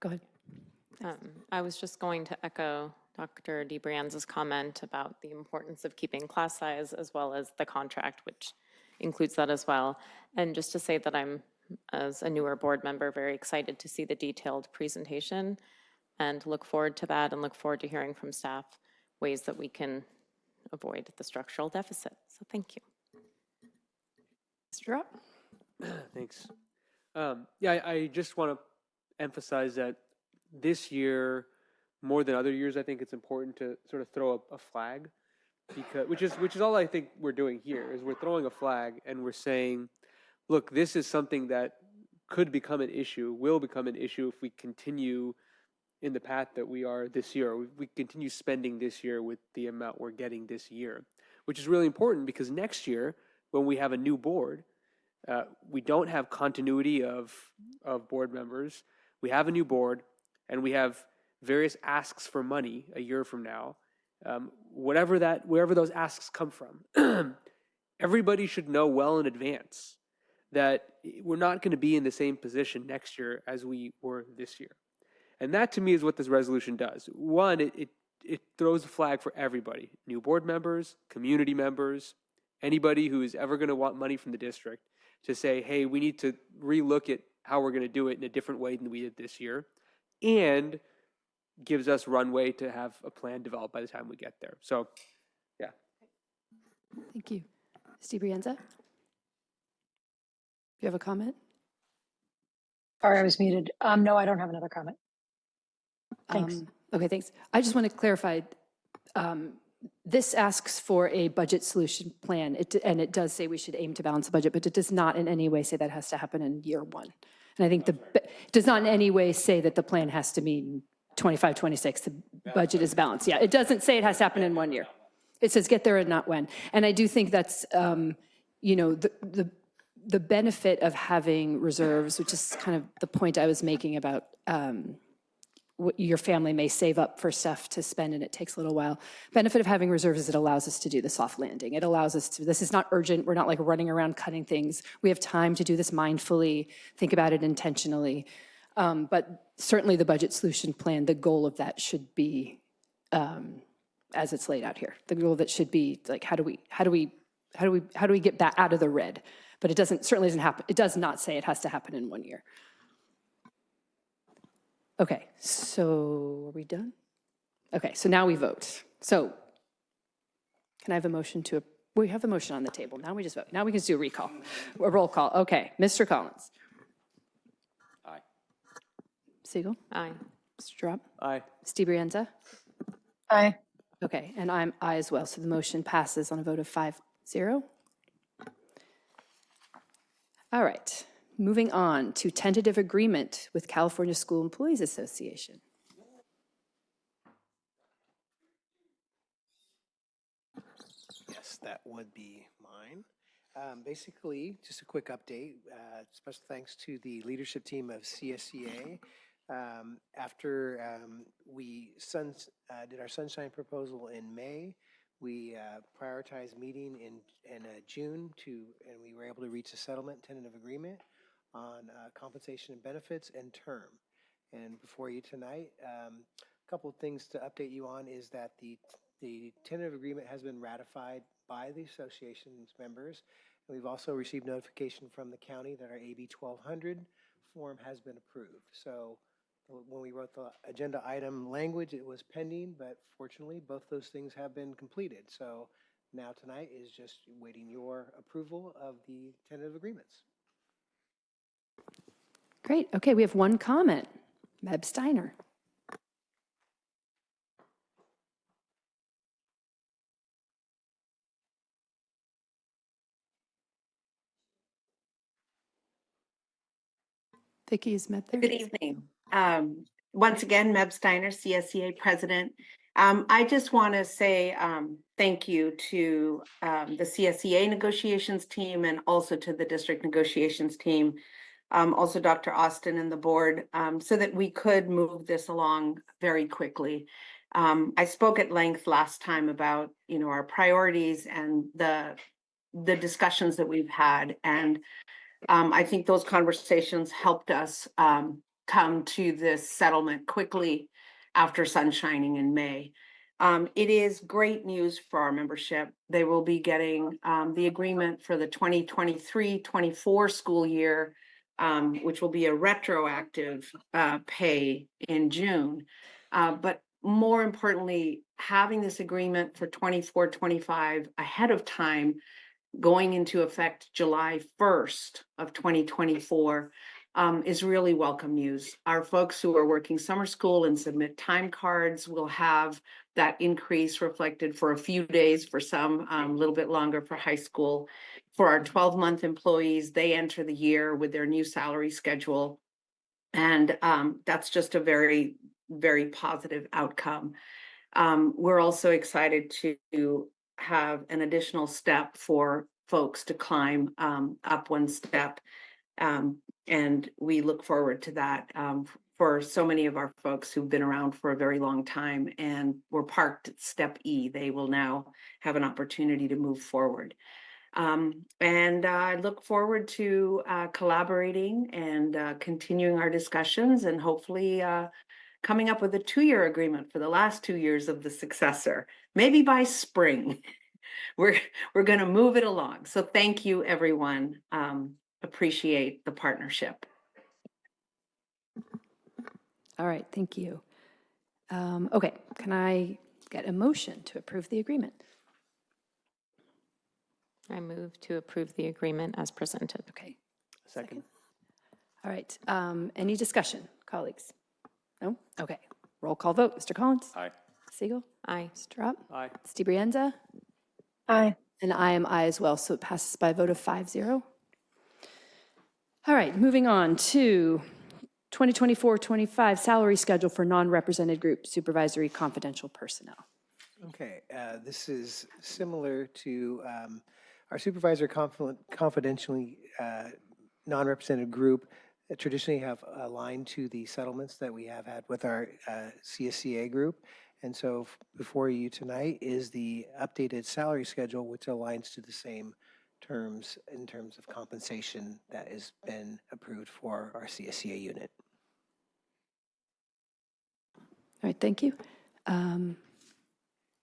Go ahead. I was just going to echo Dr. DeBrian's comment about the importance of keeping class size as well as the contract, which includes that as well. And just to say that I'm, as a newer board member, very excited to see the detailed presentation and look forward to that and look forward to hearing from staff ways that we can avoid the structural deficit. So thank you. Mr. Rapp? Thanks. I just want to emphasize that this year, more than other years, I think it's important to sort of throw a flag, because which is all I think we're doing here, is we're throwing a flag and we're saying, look, this is something that could become an issue, will become an issue if we continue in the path that we are this year. We continue spending this year with the amount we're getting this year, which is really important because next year, when we have a new board, we don't have continuity of board members. We have a new board, and we have various asks for money a year from now. Wherever those asks come from, everybody should know well in advance that we're not going to be in the same position next year as we were this year. And that, to me, is what this resolution does. One, it throws a flag for everybody, new board members, community members, anybody who is ever going to want money from the district, to say, hey, we need to relook at how we're going to do it in a different way than we did this year, and gives us runway to have a plan developed by the time we get there. So, yeah. Thank you. Steve Brienza? You have a comment? Sorry, I was muted. No, I don't have another comment. Thanks. Okay, thanks. I just want to clarify, this asks for a budget solution plan, and it does say we should aim to balance the budget, but it does not in any way say that has to happen in year one. And I think it does not in any way say that the plan has to mean 25, 26, the budget is balanced. Yeah, it doesn't say it has to happen in 1 year. It says get there and not when. And I do think that's, the benefit of having reserves, which is kind of the point I was making about what your family may save up for stuff to spend and it takes a little while. Benefit of having reserves is it allows us to do the soft landing. It allows us to, this is not urgent. We're not like running around cutting things. We have time to do this mindfully, think about it intentionally. But certainly the budget solution plan, the goal of that should be, as it's laid out here, the goal of it should be like, how do we get back out of the red? But it certainly doesn't happen. It does not say it has to happen in 1 year. Okay, so are we done? Okay, so now we vote. So can I have a motion to, we have a motion on the table. Now we just vote. Now we can do a roll call. Okay, Mr. Collins. Aye. Siegel? Aye. Mr. Drop? Aye. Ms. DiBrienza? Aye. Okay, and I'm aye as well, so the motion passes on a vote of 5-0. All right, moving on to tentative agreement with California School Employees Association. Yes, that would be mine. Basically, just a quick update. Special thanks to the leadership team of CSCA. After we did our sunshine proposal in May, we prioritized meeting in June and we were able to reach a settlement tentative agreement on compensation and benefits and term. And before you tonight, a couple of things to update you on is that the tentative agreement has been ratified by the association's members. And we've also received notification from the county that our AB 1200 form has been approved. So when we wrote the agenda item language, it was pending, but fortunately, both those things have been completed. So now tonight is just waiting your approval of the tentative agreements. Great, okay, we have one comment. Meb Steiner. Vicki, is Meb there? Good evening. Once again, Meb Steiner, CSCA President. I just want to say thank you to the CSCA negotiations team and also to the district negotiations team, also Dr. Austin and the board, so that we could move this along very quickly. I spoke at length last time about, our priorities and the discussions that we've had, and I think those conversations helped us come to this settlement quickly after sunshining in May. It is great news for our membership. They will be getting the agreement for the 2023-24 school year, which will be a retroactive pay in June. But more importantly, having this agreement for 24-25 ahead of time, going into effect July 1st of 2024 is really welcome news. Our folks who are working summer school and submit time cards will have that increase reflected for a few days, for some a little bit longer for high school. For our 12-month employees, they enter the year with their new salary schedule. And that's just a very, very positive outcome. We're also excited to have an additional step for folks to climb up one step. And we look forward to that for so many of our folks who've been around for a very long time and were parked at step E. They will now have an opportunity to move forward. And I look forward to collaborating and continuing our discussions and hopefully coming up with a 2-year agreement for the last 2 years of the successor, maybe by spring. We're going to move it along. So thank you, everyone. Appreciate the partnership. All right, thank you. Okay, can I get a motion to approve the agreement? I move to approve the agreement as presented. Okay, Second. all right. Any discussion, colleagues? No? Okay, roll call vote. Mr. Collins? Aye. Siegel? Aye. Mr. Drop? Aye. Ms. DiBrienza? Aye. And I am aye as well, so it passes by a vote of 5-0. All right, moving on to 2024-25 salary schedule for non-represented group supervisory confidential personnel. Okay, this is similar to our supervisor confidentially non-represented group that traditionally have aligned to the settlements that we have had with our CSCA group. And so before you tonight is the updated salary schedule, which aligns to the same terms in terms of compensation that has been approved for our CSCA unit. All right, thank you.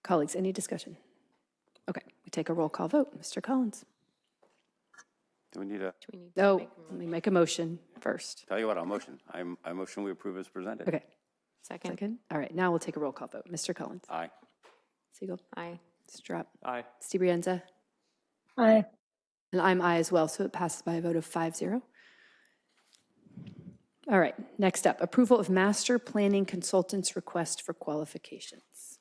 Colleagues, any discussion? Okay, we take a roll call vote. Mr. Collins? Do we need a, Do we need to No, make a let me make a motion first. tell you what, I'll motion. I motion we approve as presented. Okay, second? second. All right, now we'll take a roll call vote. Mr. Collins? Aye. Siegel? Aye. Mr. Drop? Aye. Ms. DiBrienza? Aye. And I'm aye as well, so it passes by a vote of 5-0. All right, next up, approval of master planning consultant's request for qualifications.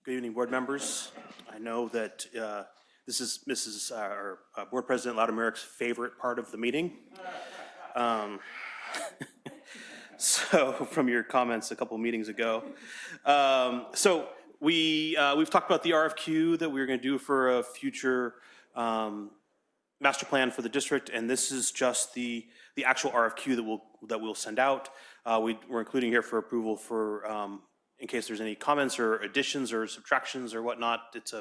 Good evening, board members. I know that this is Mrs. or Board President Loudermilk's favorite part of the meeting. So from your comments a couple meetings ago. So we've talked about the RFQ that we were going to do for a future master plan for the district, and this is just the actual RFQ that we'll send out. We're including here for approval for in case there's any comments or additions or subtractions or whatnot. It's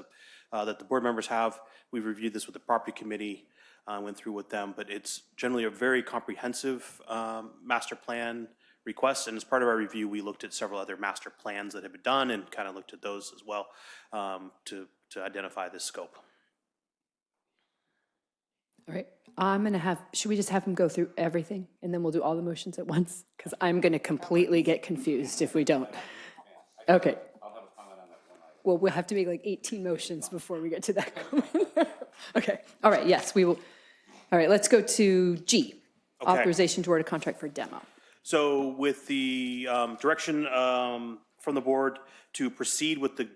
that the board members have. We've reviewed this with the property committee, went through with them, but it's generally a very comprehensive master plan request. And as part of our review, we looked at several other master plans that have been done and kind of looked at those as well to identify this scope. All right, I'm going to have, should we just have him go through everything and then we'll do all the motions at once? Because I'm going to completely get confused if we don't. Okay. Well, we'll have to make like 18 motions before we get to that. Okay, all right, yes, we will. All right, let's go to G, Okay. authorization to award a contract for demo. So with the direction from the board to proceed with the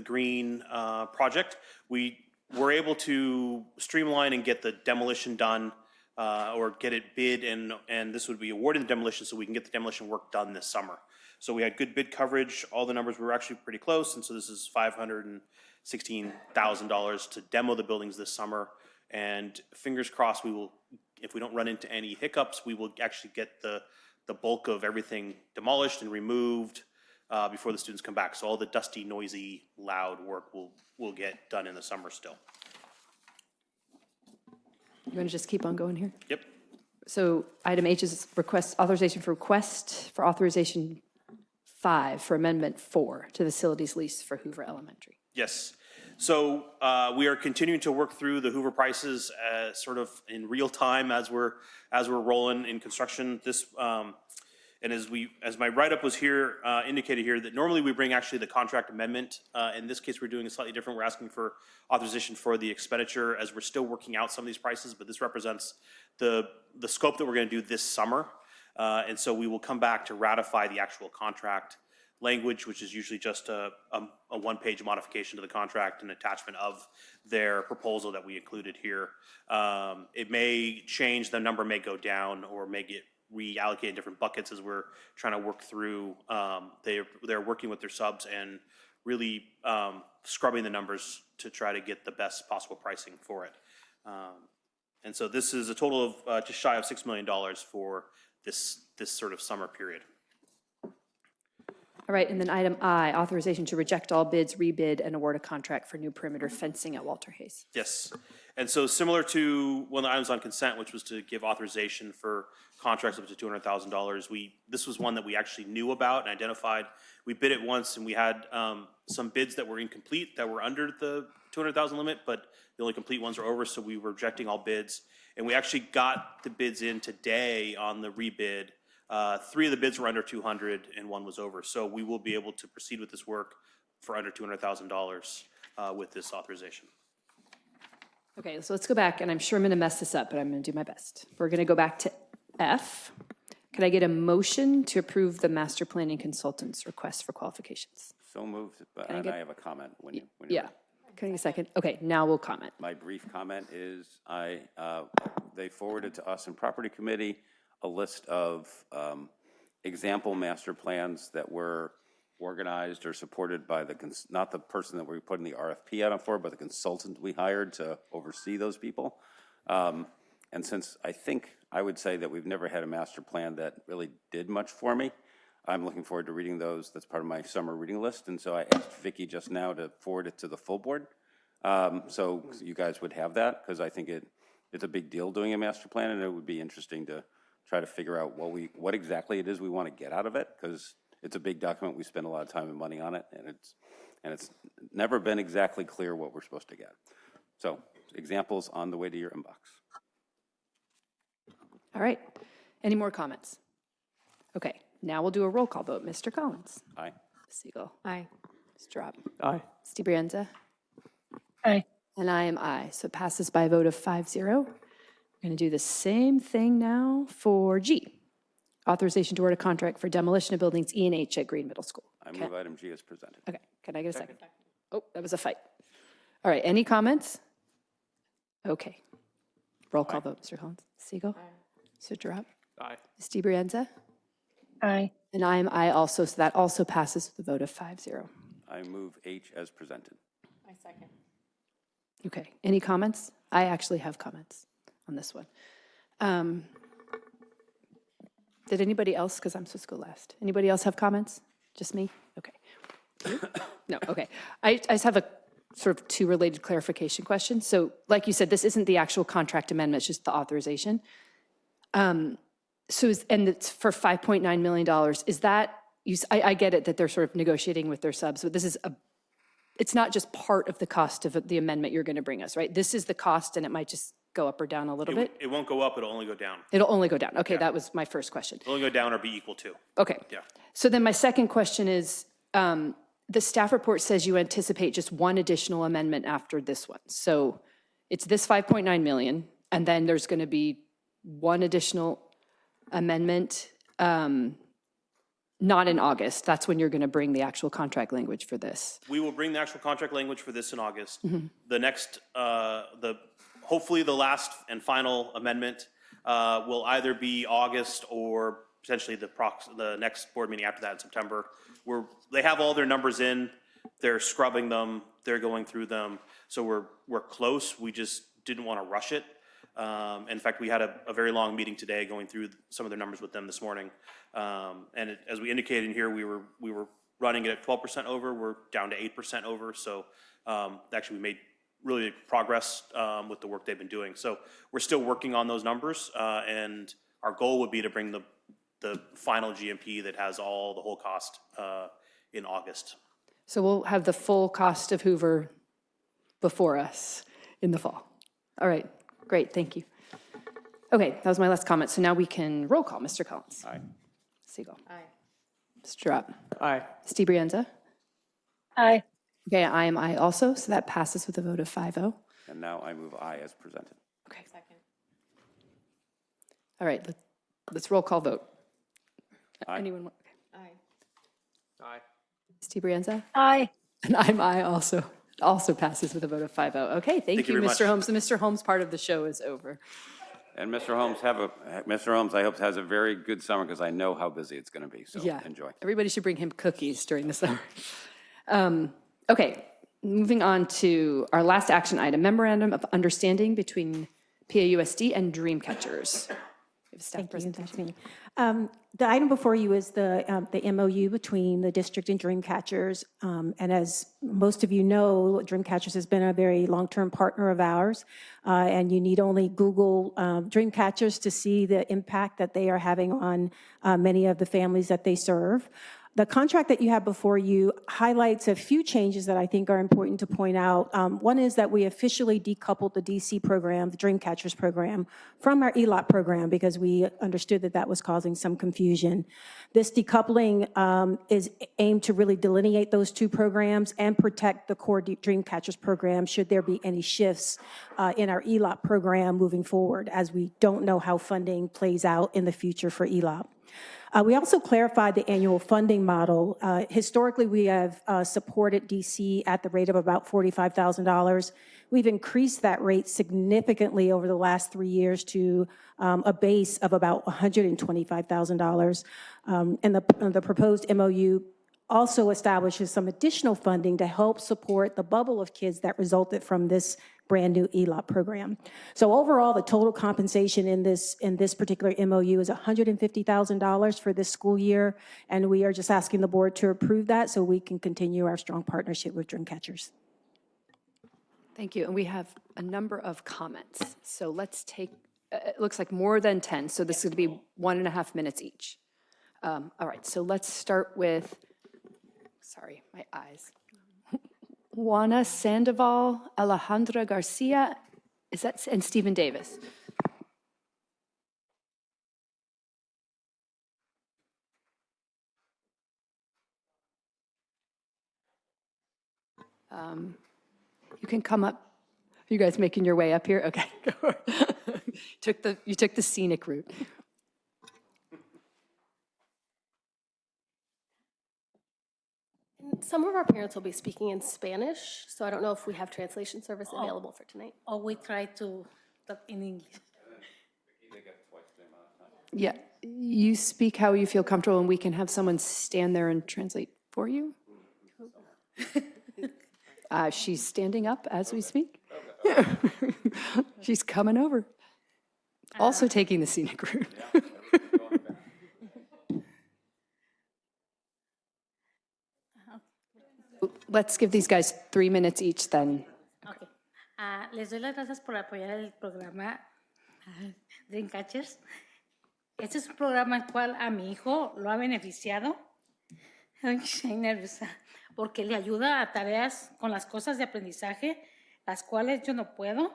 green project, we were able to streamline and get the demolition done or get it bid, and this would be awarded the demolition so we can get the demolition work done this summer. So we had good bid coverage. All the numbers were actually pretty close, and so this is $516,000 to demo the buildings this summer. And fingers crossed, we will, if we don't run into any hiccups, we will actually get the bulk of everything demolished and removed before the students come back. So all the dusty, noisy, loud work will get done in the summer still. You want to just keep on going here? Yep. So item H is request, authorization for authorization 5 for amendment 4 to the facilities lease for Hoover Elementary. Yes. So we are continuing to work through the Hoover prices sort of in real time as we're rolling in construction. This and as my write-up was here indicated here, that normally we bring actually the contract amendment. In this case, we're doing it slightly different. We're asking for authorization for the expenditure as we're still working out some of these prices, but this represents the scope that we're going to do this summer. And so we will come back to ratify the actual contract language, which is usually just a one-page modification to the contract and attachment of their proposal that we included here. It may change, the number may go down or may get reallocated in different buckets as we're trying to work through. They're working with their subs and really scrubbing the numbers to try to get the best possible pricing for it. And so this is a total of just shy of $6 million for this sort of summer period. All right, and then item I, authorization to reject all bids, rebid, and award a contract for new perimeter fencing at Walter Hayes. Yes, and so similar to one of the items on consent, which was to give authorization for contracts up to $200,000, this was one that we actually knew about and identified. We bid it once, and we had some bids that were incomplete, that were under the $200,000 limit, but the only complete ones are over, so we were rejecting all bids. And we actually got the bids in today on the rebid. 3 of the bids were under 200 and 1 was over. So we will be able to proceed with this work for under $200,000 with this authorization. Okay, so let's go back, and I'm sure I'm going to mess this up, but I'm going to do my best. We're going to go back to F. Could I get a motion to approve the master planning consultant's request for qualifications? So moved, but I and get- I have a comment when you. Yeah. Can I get a second? Okay, now we'll comment. My brief comment is they forwarded to us in property committee a list of example master plans that were organized or supported by not the person that we put in the RFP out for, but the consultant we hired to oversee those people. And since I would say that we've never had a master plan that really did much for me, I'm looking forward to reading those. That's part of my summer reading list. And so I asked Vicki just now to forward it to the full board. So you guys would have that, because I think it's a big deal doing a master plan, and it would be interesting to try to figure out what exactly it is we want to get out of it, because it's a big document. We spend a lot of time and money on it, and it's never been exactly clear what we're supposed to get. So examples on the way to your inbox. All right. Any more comments? Okay, now we'll do a roll call vote. Mr. Collins? Aye. Siegel? Aye. Mr. Drop. Aye. Ms. DiBrienza. Aye. And I am aye, so it passes by a vote of 5-0. We're going to do the same thing now for G. Authorization to award a contract for demolition of buildings E and H at Green Middle School. I move item G as presented. Okay, can I get a second? Oh, that was a fight. All right, any comments? Okay. Roll call vote, Mr. Collins. Siegel? Mr. Drop? Aye. Ms. DiBrienza? Aye. And I am aye also, so that also passes with a vote of 5-0. I move H as presented. I second. Okay, any comments? I actually have comments on this one. Did anybody else, because I'm supposed to go last, anybody else have comments? Just me? Okay. No, okay. I just have a sort of two related clarification questions. So like you said, this isn't the actual contract amendment, it's just the authorization. So and it's for $5.9 million. Is that, I get it that they're sort of negotiating with their subs, but this is it's not just part of the cost of the amendment you're going to bring us, right? This is the cost and it might just go up or down a little bit? It won't go up, it'll only go down. It'll only go down. Okay, that was my first question. It'll only go down or be equal to. Okay. Yeah. So then my second question is, the staff report says you anticipate just one additional amendment after this one. So it's this 5.9 million, and then there's going to be one additional amendment, not in August. That's when you're going to bring the actual contract language for this. We will bring the actual contract language for this in August. The next, hopefully the last and final amendment will either be August or potentially the next board meeting after that in September. They have all their numbers in, they're scrubbing them, they're going through them. So we're close, we just didn't want to rush it. In fact, we had a very long meeting today going through some of their numbers with them this morning. As we indicated in here, we were running it at 12% over, we're down to 8% over. So actually we made really good progress with the work they've been doing. So we're still working on those numbers, and our goal would be to bring the final GMP that has the whole cost in August. So we'll have the full cost of Hoover before us in the fall. All right, great, thank you. Okay, that was my last comment. So now we can roll call. Mr. Collins. Aye. Siegel. Aye. Mr. Drop. Aye. Steve Brienza. Aye. Okay, I am aye also, so that passes with a vote of 5-0. And now I move I as presented. Okay. Second. All right, let's roll call vote. Aye. Anyone want? Aye. Aye. Steve Brienza? Aye. And I'm aye also. Also passes with a vote of 5-0. Okay, thank you, very Mr. much. Holmes. The Mr. Holmes part of the show is over. And Mr. Holmes, I hope has a very good summer because I know how busy it's going to be. So Yeah. enjoy. Everybody should bring him cookies during the summer. Okay, moving on to our last action item, memorandum of understanding between PAUSD and Dreamcatchers. We have a staff Thank you, presentation. that's me. The item before you is the MOU between the district and Dreamcatchers. And as most of you know, Dreamcatchers has been a very long-term partner of ours. And you need only Google Dreamcatchers to see the impact that they are having on many of the families that they serve. The contract that you have before you highlights a few changes that I think are important to point out. One is that we officially decoupled the DC program, the Dreamcatchers program, from our ELOP program because we understood that that was causing some confusion. This decoupling is aimed to really delineate those two programs and protect the core Dreamcatchers program should there be any shifts in our ELOP program moving forward, as we don't know how funding plays out in the future for ELOP. We also clarified the annual funding model. Historically, we have supported DC at the rate of about $45,000. We've increased that rate significantly over the last 3 years to a base of about $125,000. And the proposed MOU also establishes some additional funding to help support the bubble of kids that resulted from this brand new ELOP program. So overall, the total compensation in this particular MOU is $150,000 for this school year, and we are just asking the board to approve that so we can continue our strong partnership with Dreamcatchers. Thank you. And we have a number of comments. So let's take, it looks like more than 10. So this is going to be 1.5 minutes each. All right, so let's start with, sorry, my eyes. Juana Sandoval, Alejandra Garcia, and Stephen Davis. You can come up. You guys making your way up here? Okay. You took the scenic route. Some of our parents will be speaking in Spanish, so I don't know if we have translation service available for tonight. Or we try to talk in English. Yeah, you speak how you feel comfortable, and we can have someone stand there and translate for you. She's standing up as we speak. She's coming over. Also taking the scenic route. Let's give these guys 3 minutes each then. Okay. Les doy las gracias por apoyar el programa Dreamcatchers. Este es un programa el cual a mi hijo lo ha beneficiado. Ay, estoy nerviosa. Porque le ayuda a tareas con las cosas de aprendizaje, las cuales yo no puedo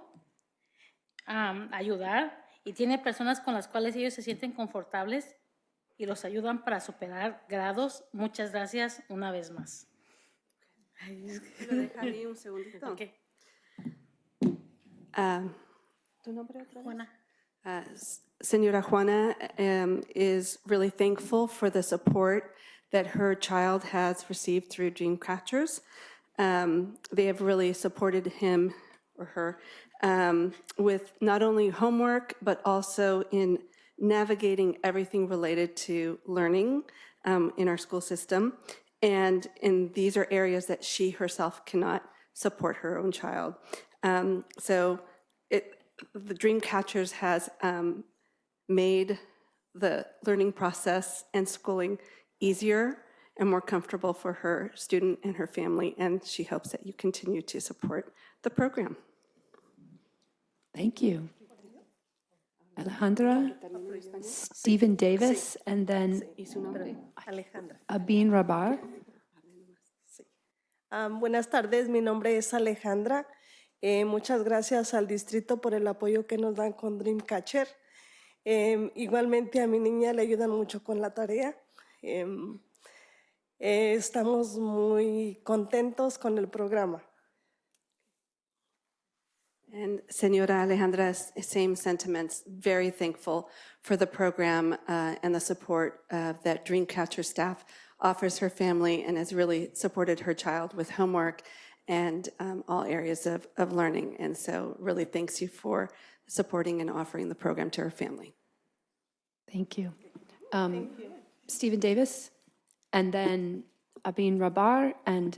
ayudar. Y tiene personas con las cuales ellos se sienten confortables y los ayudan para superar grados. Muchas gracias una vez más. Déjame un segundito. Okay. ¿Tu nombre otra vez? Juana. Señora Juana is really thankful for the support that her child has received through Dreamcatchers. They have really supported him or her with not only homework, but also in navigating everything related to learning in our school system. And these are areas that she herself cannot support her own child. So the Dreamcatchers has made the learning process and schooling easier and more comfortable for her student and her family, and she hopes that you continue to support the program. Thank you. Alejandra, Stephen Davis, and then Abin Rabar. Buenas tardes, mi nombre es Alejandra. Muchas gracias al distrito por el apoyo que nos dan con Dreamcatcher. Igualmente a mi niña le ayudan mucho con la tarea. Estamos muy contentos con el programa. And Senora Alejandra, same sentiments, very thankful for the program and the support that Dreamcatcher staff offers her family and has really supported her child with homework and all areas of learning. And so really thanks you for supporting and offering the program to her family. Thank you. Stephen Davis, and then Abin Rabar and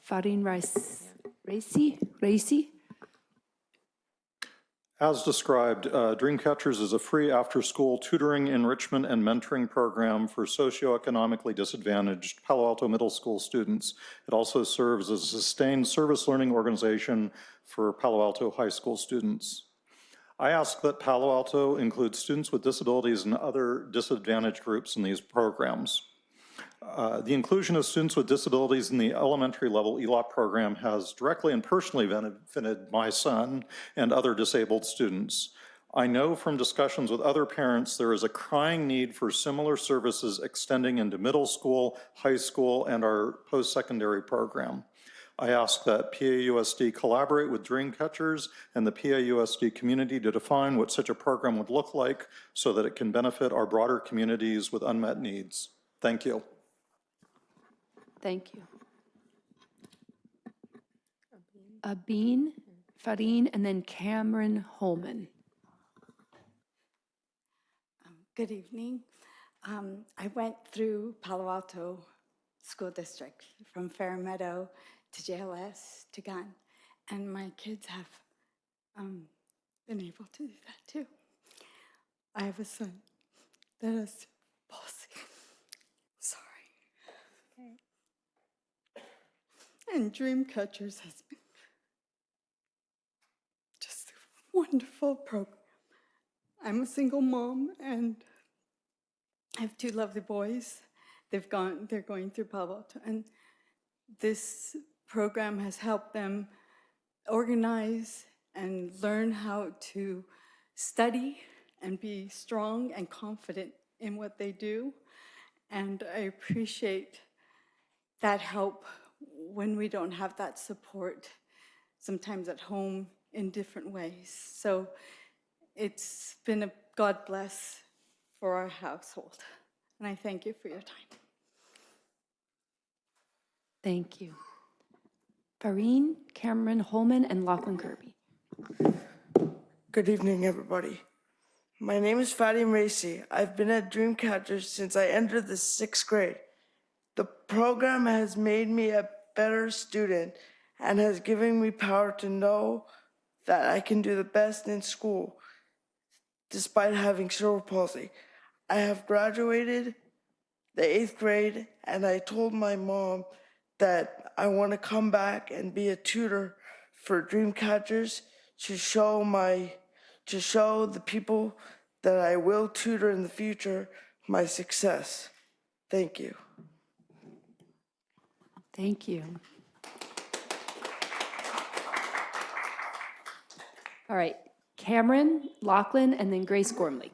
Farin Raisi. As described, Dreamcatchers is a free after-school tutoring, enrichment, and mentoring program for socioeconomically disadvantaged Palo Alto Middle School students. It also serves as a sustained service learning organization for Palo Alto High School students. I ask that Palo Alto include students with disabilities and other disadvantaged groups in these programs. The inclusion of students with disabilities in the elementary level ELOP program has directly and personally benefited my son and other disabled students. I know from discussions with other parents there is a crying need for similar services extending into middle school, high school, and our post-secondary program. I ask that PAUSD collaborate with Dreamcatchers and the PAUSD community to define what such a program would look like so that it can benefit our broader communities with unmet needs. Thank you. Thank you. Abin, Farin, and then Cameron Holman. Good evening. I went through Palo Alto School District from Fairmeadow to JLS to Gunn, and my kids have been able to do that too. I have a son that has palsy. Sorry. Okay. And Dreamcatchers has been just a wonderful program. I'm a single mom and I have two lovely boys. They're going through Palo Alto, and this program has helped them organize and learn how to study and be strong and confident in what they do. And I appreciate that help when we don't have that support, sometimes at home in different ways. So it's been a God bless for our household. And I thank you for your time. Thank you. Farine, Cameron Holman, and Lachlan Kirby. Good evening, everybody. My name is Fadim Racy. I've been at Dreamcatchers since I entered the 6th grade. The program has made me a better student and has given me power to know that I can do the best in school despite having cerebral palsy. I have graduated the 8th grade and I told my mom that I want to come back and be a tutor for Dreamcatchers to show the people that I will tutor in the future my success. Thank you. Thank you. All right, Cameron, Lachlan, and then Grace Gormley.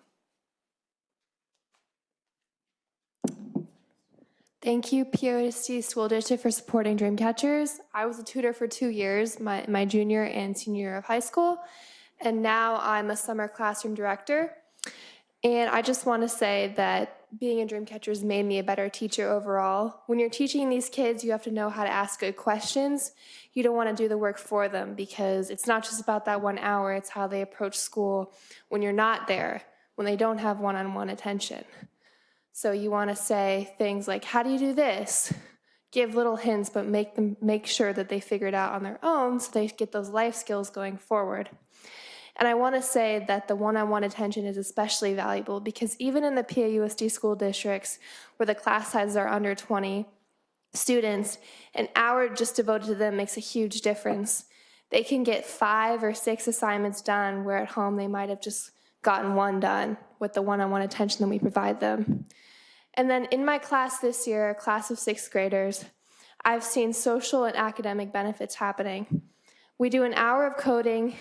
Thank you, PAUSD School District, for supporting Dreamcatchers. I was a tutor for 2 years, my junior and senior year of high school, and now I'm a summer classroom director. And I just want to say that being in Dreamcatchers made me a better teacher overall. When you're teaching these kids, you have to know how to ask good questions. You don't want to do the work for them because it's not just about that 1 hour, it's how they approach school when you're not there, when they don't have one-on-one attention. So you want to say things like, how do you do this? Give little hints, but make sure that they figure it out on their own so they get those life skills going forward. And I want to say that the one-on-one attention is especially valuable because even in the PAUSD school districts where the class sizes are under 20 students, an hour just devoted to them makes a huge difference. They can get 5 or 6 assignments done where at home they might have just gotten 1 done with the one-on-one attention that we provide them. And then in my class this year, a class of 6th graders, I've seen social and academic benefits happening. We do an hour of coding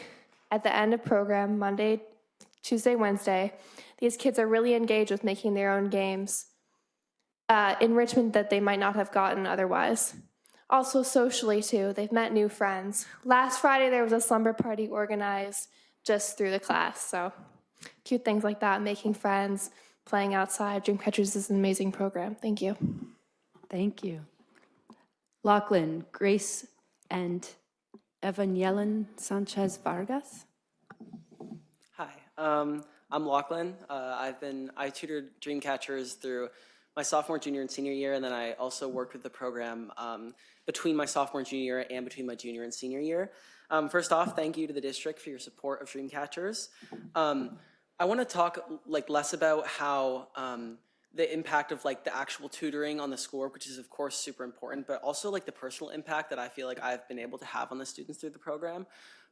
at the end of program, Monday, Tuesday, Wednesday. These kids are really engaged with making their own games, enrichment that they might not have gotten otherwise. Also socially too, they've met new friends. Last Friday there was a slumber party organized just through the class, so cute things like that, making friends, playing outside. Dreamcatchers is an amazing program. Thank you. Thank you. Lachlan, Grace, and Evanyelen Sanchez Vargas. Hi, I'm Lachlan. I tutored Dreamcatchers through my sophomore, junior, and senior year, and then I also worked with the program between my sophomore and junior year and between my junior and senior year. First off, thank you to the district for your support of Dreamcatchers. I want to talk less about how the impact of the actual tutoring on the schoolwork, which is of course super important, but also the personal impact that I feel like I've been able to have on the students through the program.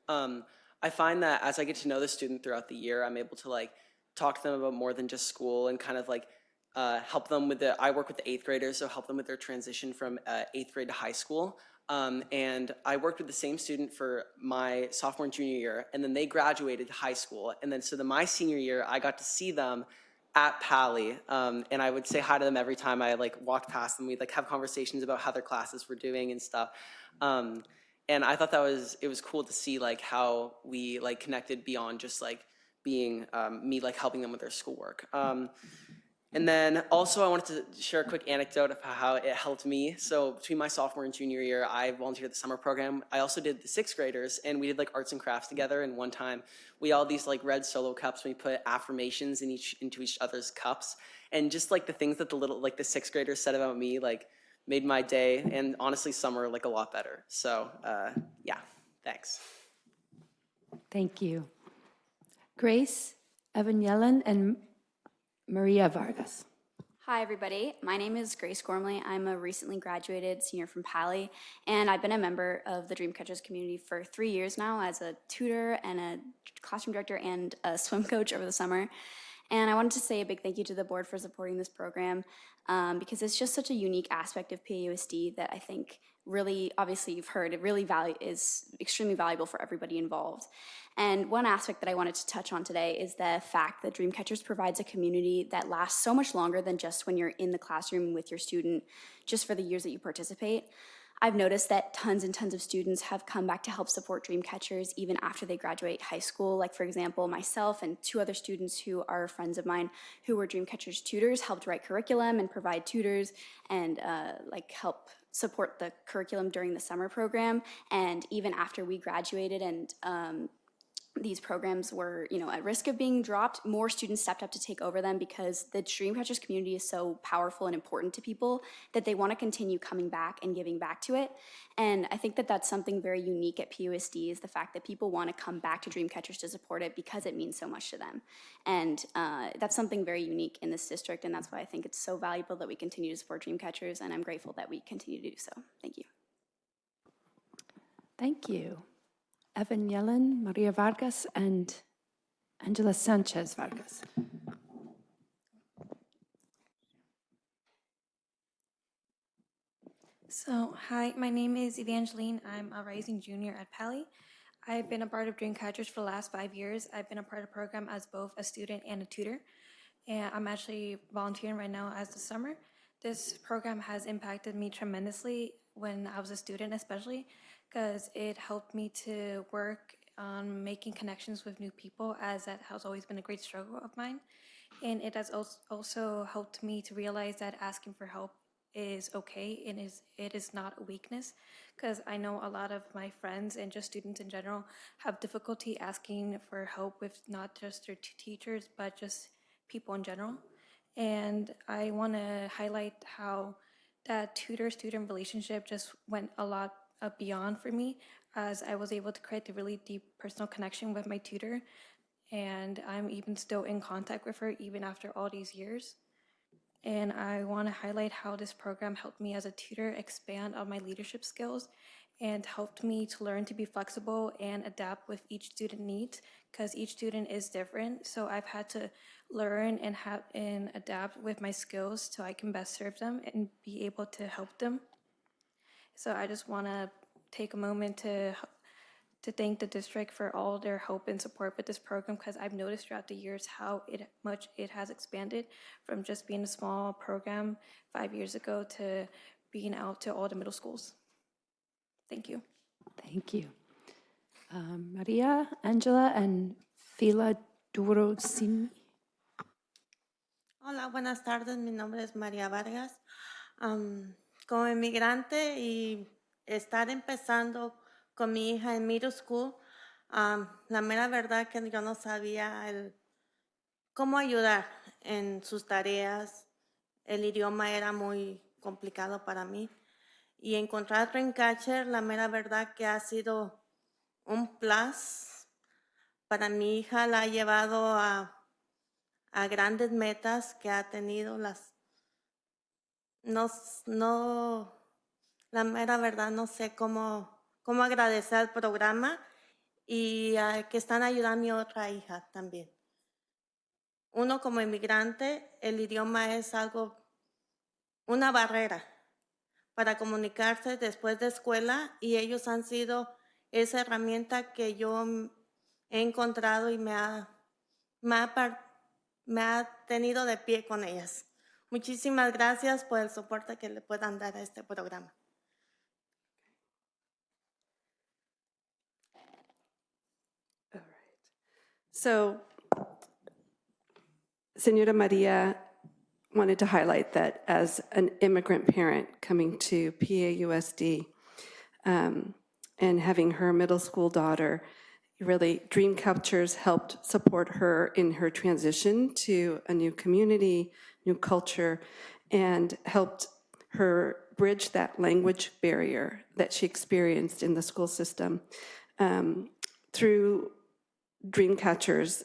I find that as I get to know the student throughout the year, I'm able to talk to them about more than just school and kind of help them with I work with the 8th graders, so help them with their transition from 8th grade to high school. And I worked with the same student for my sophomore and junior year, and then they graduated high school. And then my senior year, I got to see them at Pally, and I would say hi to them every time I walked past them. We'd have conversations about how their classes were doing and stuff. And I thought it was cool to see how we connected beyond just being me helping them with their schoolwork. And then also I wanted to share a quick anecdote of how it helped me. So between my sophomore and junior year, I volunteered at the summer program. I also did the 6th graders, and we did arts and crafts together. And one time we all had these red solo cups, and we put affirmations into each other's cups. And just the things that the 6th graders said about me made my day, and honestly summer a lot better. So yeah, thanks. Thank you. Grace, Evanyelen, and Maria Vargas. Hi, everybody. My name is Grace Gormley. I'm a recently graduated senior from Pally, and I've been a member of the Dreamcatchers community for 3 years now as a tutor and a classroom director and a swim coach over the summer. And I wanted to say a big thank you to the board for supporting this program because it's just such a unique aspect of PAUSD that I think really, obviously you've heard, it really is extremely valuable for everybody involved. And one aspect that I wanted to touch on today is the fact that Dreamcatchers provides a community that lasts so much longer than just when you're in the classroom with your student, just for the years that you participate. I've noticed that tons and tons of students have come back to help support Dreamcatchers even after they graduate high school. Like, for example, myself and 2 other students who are friends of mine who were Dreamcatchers tutors helped write curriculum and provide tutors and like help support the curriculum during the summer program. And even after we graduated and these programs were, at risk of being dropped, more students stepped up to take over them because the Dreamcatchers community is so powerful and important to people that they want to continue coming back and giving back to it. And I think that that's something very unique at PAUSD is the fact that people want to come back to Dreamcatchers to support it because it means so much to them. And that's something very unique in this district, and that's why I think it's so valuable that we continue to support Dreamcatchers, and I'm grateful that we continue to do so. Thank you. Thank you. Evan Yellen, Maria Vargas, and Angela Sanchez Vargas. So, hi, my name is Evangeline. I'm a rising junior at Pali. I've been a part of Dreamcatchers for the last 5 years. I've been a part of the program as both a student and a tutor, and I'm actually volunteering right now as the summer. This program has impacted me tremendously when I was a student, especially because it helped me to work on making connections with new people, as that has always been a great struggle of mine. And it has also helped me to realize that asking for help is okay and it is not a weakness, because I know a lot of my friends and just students in general have difficulty asking for help with not just their teachers but just people in general. And I want to highlight how that tutor-student relationship just went a lot beyond for me, as I was able to create a really deep personal connection with my tutor, and I'm even still in contact with her even after all these years. And I want to highlight how this program helped me as a tutor expand on my leadership skills and helped me to learn to be flexible and adapt with each student needs, because each student is different. So I've had to learn and adapt with my skills so I can best serve them and be able to help them. So I just want to take a moment to thank the district for all their help and support with this program, because I've noticed throughout the years how much it has expanded from just being a small program 5 years ago to being out to all the middle schools. Thank you. Thank you. Maria, Angela, and Fila Durosimi. Hola, buenas tardes. Mi nombre es María Vargas. Como inmigrante y estar empezando con mi hija en middle school, la mera verdad que yo no sabía cómo ayudar en sus tareas. El idioma era muy complicado para mí. Y encontrar Dreamcatcher, la mera verdad que ha sido un plus para mi hija. La ha llevado a grandes metas que ha tenido. La mera verdad no sé cómo agradecer el programa y que están ayudando a mi otra hija también. Uno como inmigrante, el idioma es una barrera para comunicarse después de escuela, y ellos han sido esa herramienta que yo he encontrado y me ha tenido de pie con ellas. Muchísimas gracias por el soporte que le puedan dar a este programa. So, Senora Maria wanted to highlight that as an immigrant parent coming to PAUSD and having her middle school daughter, really Dreamcatchers helped support her in her transition to a new community, new culture, and helped her bridge that language barrier that she experienced in the school system. Through Dreamcatchers,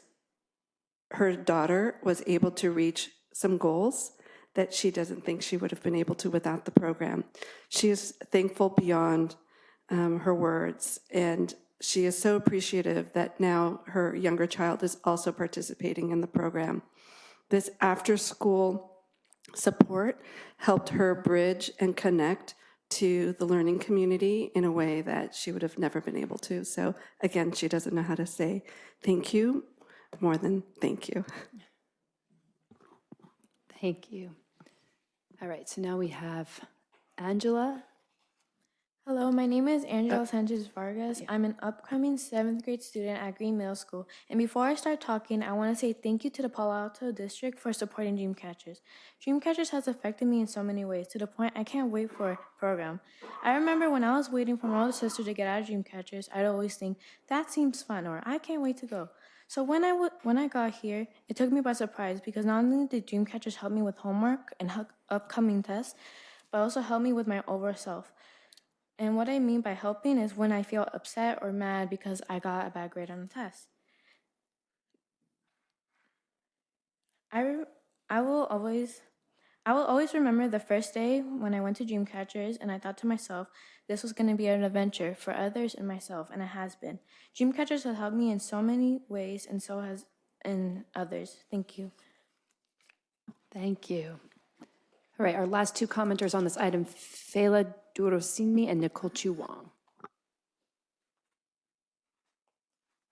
her daughter was able to reach some goals that she doesn't think she would have been able to without the program. She is thankful beyond her words, and she is so appreciative that now her younger child is also participating in the program. This after-school support helped her bridge and connect to the learning community in a way that she would have never been able to. So again, she doesn't know how to say thank you more than thank you. Thank you. All right, so now we have Angela Hello, my name is Angela Sanchez Vargas. I'm an upcoming 7th grade student at Green Middle School. And before I start talking, I want to say thank you to the Palo Alto District for supporting Dreamcatchers. Dreamcatchers has affected me in so many ways, to the point I can't wait for a program. I remember when I was waiting for my older sister to get out of Dreamcatchers, I'd always think, that seems fun, or I can't wait to go. So when I got here, it took me by surprise because not only did Dreamcatchers help me with homework and upcoming tests, but also help me with my overall self. And what I mean by helping is when I feel upset or mad because I got a bad grade on a test. I will always remember the first day when I went to Dreamcatchers and I thought to myself, this was going to be an adventure for others and myself, and it has been. Dreamcatchers has helped me in so many ways, and so has in others. Thank you. Thank you. All right, our last two commenters on this item, Fela Durosini and Nicole Chu Wong.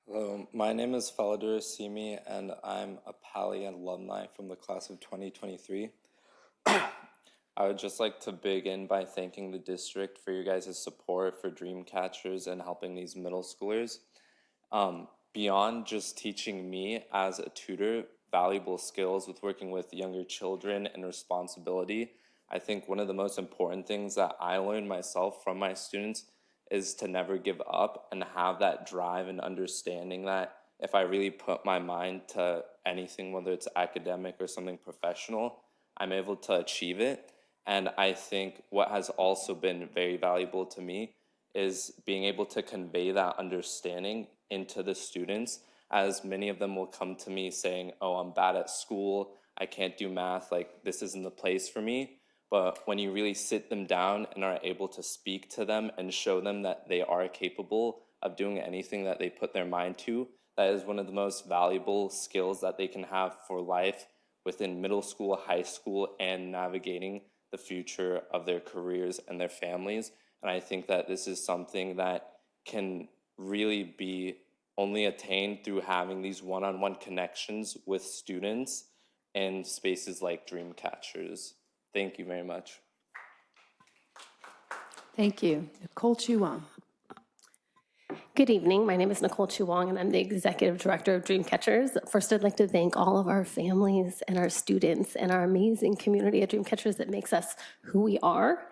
Hello, my name is Faladur Simi, and I'm a Pali alumni from the class of 2023. I would just like to begin by thanking the district for your guys' support for Dreamcatchers and helping these middle schoolers. Beyond just teaching me as a tutor valuable skills with working with younger children and responsibility, I think one of the most important things that I learned myself from my students is to never give up and have that drive and understanding that if I really put my mind to anything, whether it's academic or something professional, I'm able to achieve it. And I think what has also been very valuable to me is being able to convey that understanding into the students, as many of them will come to me saying, oh, I'm bad at school, I can't do math, like this isn't the place for me. But when you really sit them down and are able to speak to them and show them that they are capable of doing anything that they put their mind to, that is one of the most valuable skills that they can have for life within middle school, high school, and navigating the future of their careers and their families. And I think that this is something that can really be only attained through having these one-on-one connections with students in spaces like Dreamcatchers. Thank you very much. Thank you. Nicole Chu Wong. Good evening. My name is Nicole Chu Wong, and I'm the Executive Director of Dreamcatchers. First, I'd like to thank all of our families and our students and our amazing community at Dreamcatchers that makes us who we are.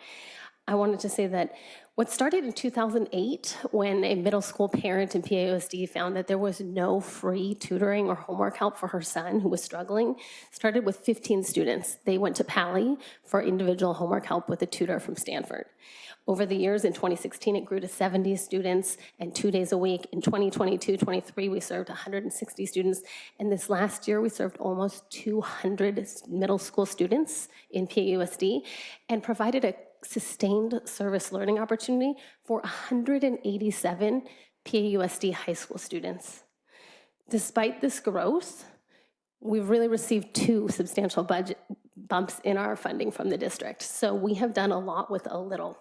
I wanted to say that what started in 2008, when a middle school parent in PAUSD found that there was no free tutoring or homework help for her son who was struggling, started with 15 students. They went to Pali for individual homework help with a tutor from Stanford. Over the years, in 2016, it grew to 70 students and 2 days a week. In 2022-23, we served 160 students. And this last year, we served almost 200 middle school students in PAUSD and provided a sustained service learning opportunity for 187 PAUSD high school students. Despite this growth, we've really received 2 substantial budget bumps in our funding from the district. So we have done a lot with a little.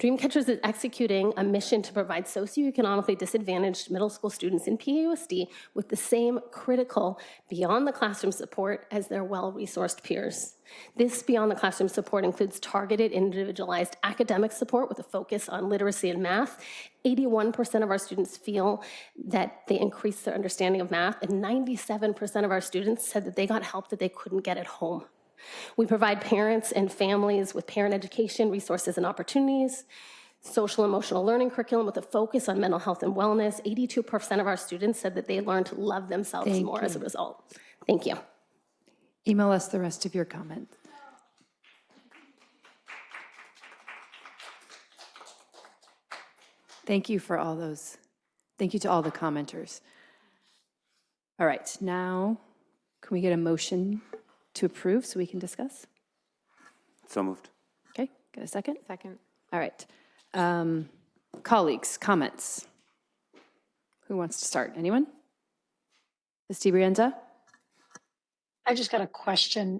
Dreamcatchers is executing a mission to provide socioeconomically disadvantaged middle school students in PAUSD with the same critical beyond the classroom support as their well-resourced peers. This beyond the classroom support includes targeted individualized academic support with a focus on literacy and math. 81% of our students feel that they increased their understanding of math, and 97% of our students said that they got help that they couldn't get at home. We provide parents and families with parent education, resources, and opportunities, social emotional learning curriculum with a focus on mental health and wellness. 82% of our students said that they learned to love themselves more as a result. Thank you. Email us the rest of your comment. Thank you for all those. Thank you to all the commenters. All right, now can we get a motion to approve so we can discuss? So moved. Okay, got a second? Second. All right. Colleagues, comments? Who wants to start? Anyone? Ms. DiBrienza? I just got a question.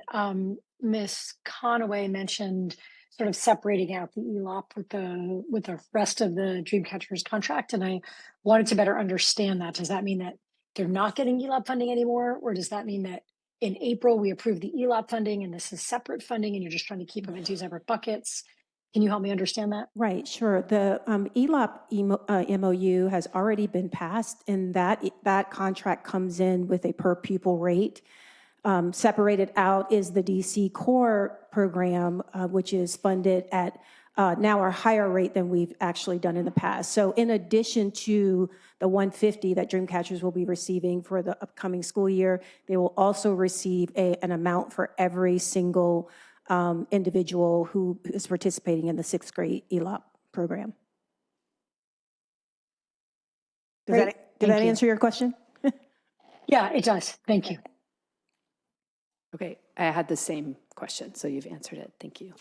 Ms. Conaway mentioned sort of separating out the ELOP with the rest of the Dreamcatchers contract, and I wanted to better understand that. Does that mean that they're not getting ELOP funding anymore, or does that mean that in April we approved the ELOP funding and this is separate funding and you're just trying to keep them in 2 separate buckets? Can you help me understand that? Right, sure. The ELOP MOU has already been passed, and that contract comes in with a per pupil rate. Separated out is the DC Core program, which is funded at now a higher rate than we've actually done in the past. So in addition to the $150 that Dreamcatchers will be receiving for the upcoming school year, they will also receive an amount for every single individual who is participating in the 6th grade ELOP program. Did that answer your question? Yeah, it does. Thank you. Okay, I had the same question, so you've answered it. Thank you.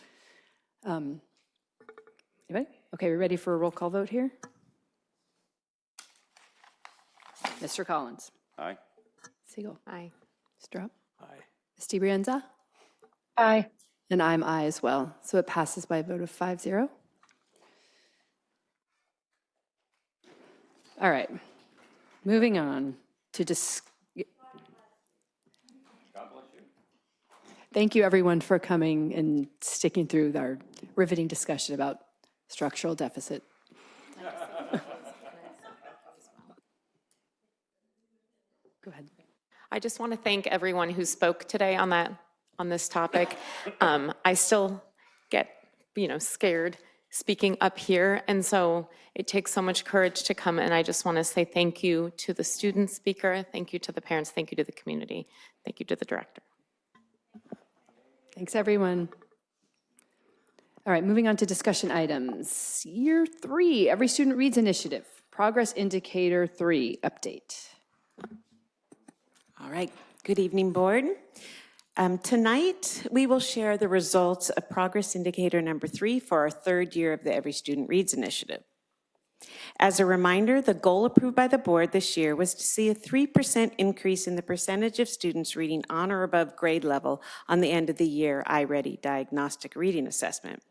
Anybody? Okay, we're ready for a roll call vote here. Mr. Collins. Aye. Siegel. Aye. Strupp. Aye. Ms. DiBrienza. Aye. And I'm aye as well. So it passes by a vote of 5-0. All right, moving on to Thank you, everyone, for coming and sticking through our riveting discussion about structural deficit. Go ahead. I just want to thank everyone who spoke today on this topic. I still get, scared speaking up here, and so it takes so much courage to come, and I just want to say thank you to the student speaker, thank you to the parents, thank you to the community, thank you to the director. Thanks, everyone. All right, moving on to discussion items. Year 3, Every Student Reads Initiative, Progress Indicator 3, update. All right, good evening, board. Tonight, we will share the results of Progress Indicator number 3 for our 3rd year of the Every Student Reads Initiative. As a reminder, the goal approved by the board this year was to see a 3% increase in the percentage of students reading on or above grade level on the end of the year iReady diagnostic reading assessment.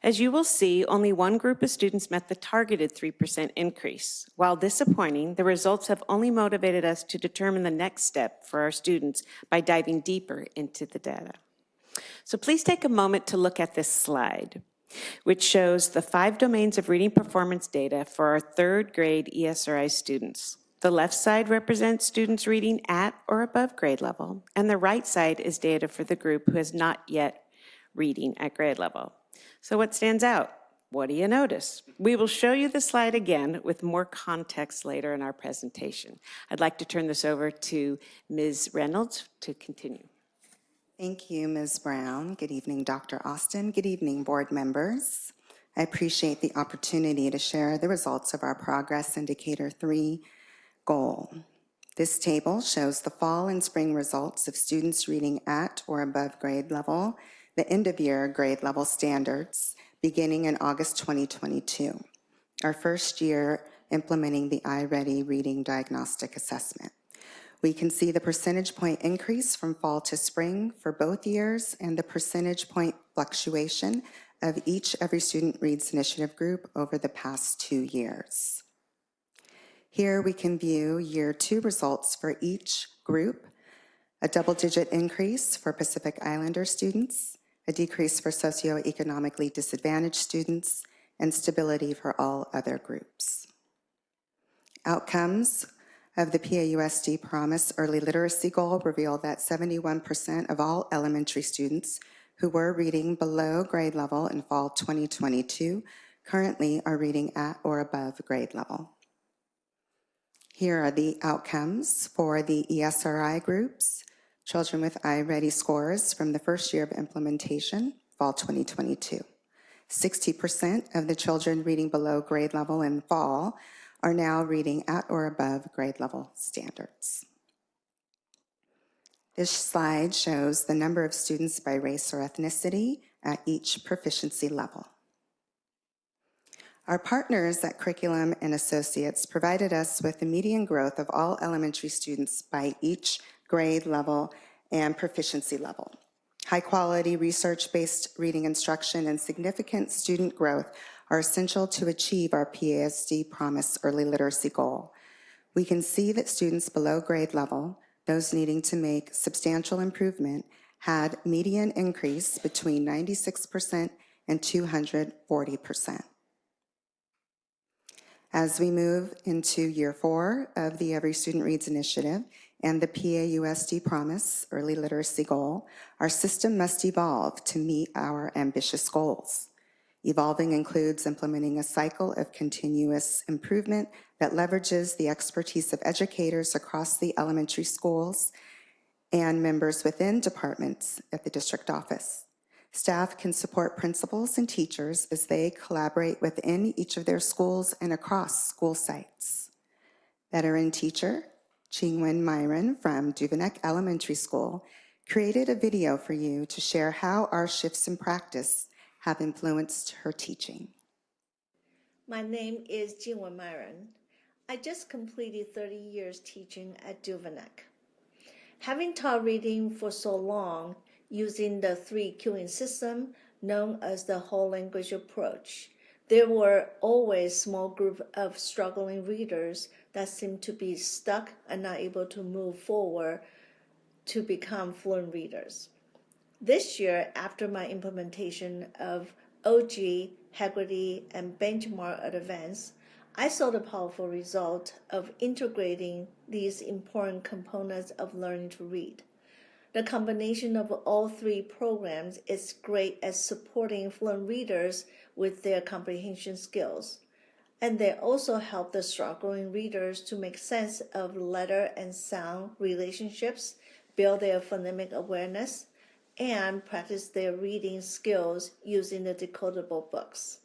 As you will see, only one group of students met the targeted 3% increase. While disappointing, the results have only motivated us to determine the next step for our students by diving deeper into the data. So please take a moment to look at this slide, which shows the 5 domains of reading performance data for our 3rd grade ESRI students. The left side represents students reading at or above grade level, and the right side is data for the group who is not yet reading at grade level. So what stands out? What do you notice? We will show you the slide again with more context later in our presentation. I'd like to turn this over to Ms. Reynolds to continue. Thank you, Ms. Brown. Good evening, Dr. Austin. Good evening, board members. I appreciate the opportunity to share the results of our Progress Indicator 3 goal. This table shows the fall and spring results of students reading at or above grade level, the end-of-year grade level standards, beginning in August 2022, our first year implementing the iReady reading diagnostic assessment. We can see the percentage point increase from fall to spring for both years and the percentage point fluctuation of each Every Student Reads Initiative group over the past 2 years. Here we can view year 2 results for each group, a double-digit increase for Pacific Islander students, a decrease for socioeconomically disadvantaged students, and stability for all other groups. Outcomes of the PAUSD Promise Early Literacy Goal reveal that 71% of all elementary students who were reading below grade level in fall 2022 currently are reading at or above grade level. Here are the outcomes for the ESRI groups, children with iReady scores from the first year of implementation, fall 2022. 60% of the children reading below grade level in fall are now reading at or above grade level standards. This slide shows the number of students by race or ethnicity at each proficiency level. Our partners at Curriculum and Associates provided us with the median growth of all elementary students by each grade level and proficiency level. High-quality research-based reading instruction and significant student growth are essential to achieve our PAUSD Promise Early Literacy Goal. We can see that students below grade level, those needing to make substantial improvement, had median increase between 96% and 240%. As we move into year 4 of the Every Student Reads initiative and the PAUSD promise, early literacy goal, our system must evolve to meet our ambitious goals. Evolving includes implementing a cycle of continuous improvement that leverages the expertise of educators across the elementary schools and members within departments at the district office. Staff can support principals and teachers as they collaborate within each of their schools and across school sites. Veteran teacher Chingwen Myron from Duveneck Elementary School created a video for you to share how our shifts in practice have influenced her teaching. My name is Jingwen Myron. I just completed 30 years teaching at Duveneck. Having taught reading for so long, using the 3 cueing system known as the whole language approach, there were always a small group of struggling readers that seemed to be stuck and not able to move forward to become fluent readers. This year, after my implementation of OG, Haggerty, and Benchmark Advance, I saw the powerful result of integrating these important components of learning to read. The combination of all 3 programs is great at supporting fluent readers with their comprehension skills. And they also help the struggling readers to make sense of letter and sound relationships, build their phonemic awareness, and practice their reading skills using the decodable books.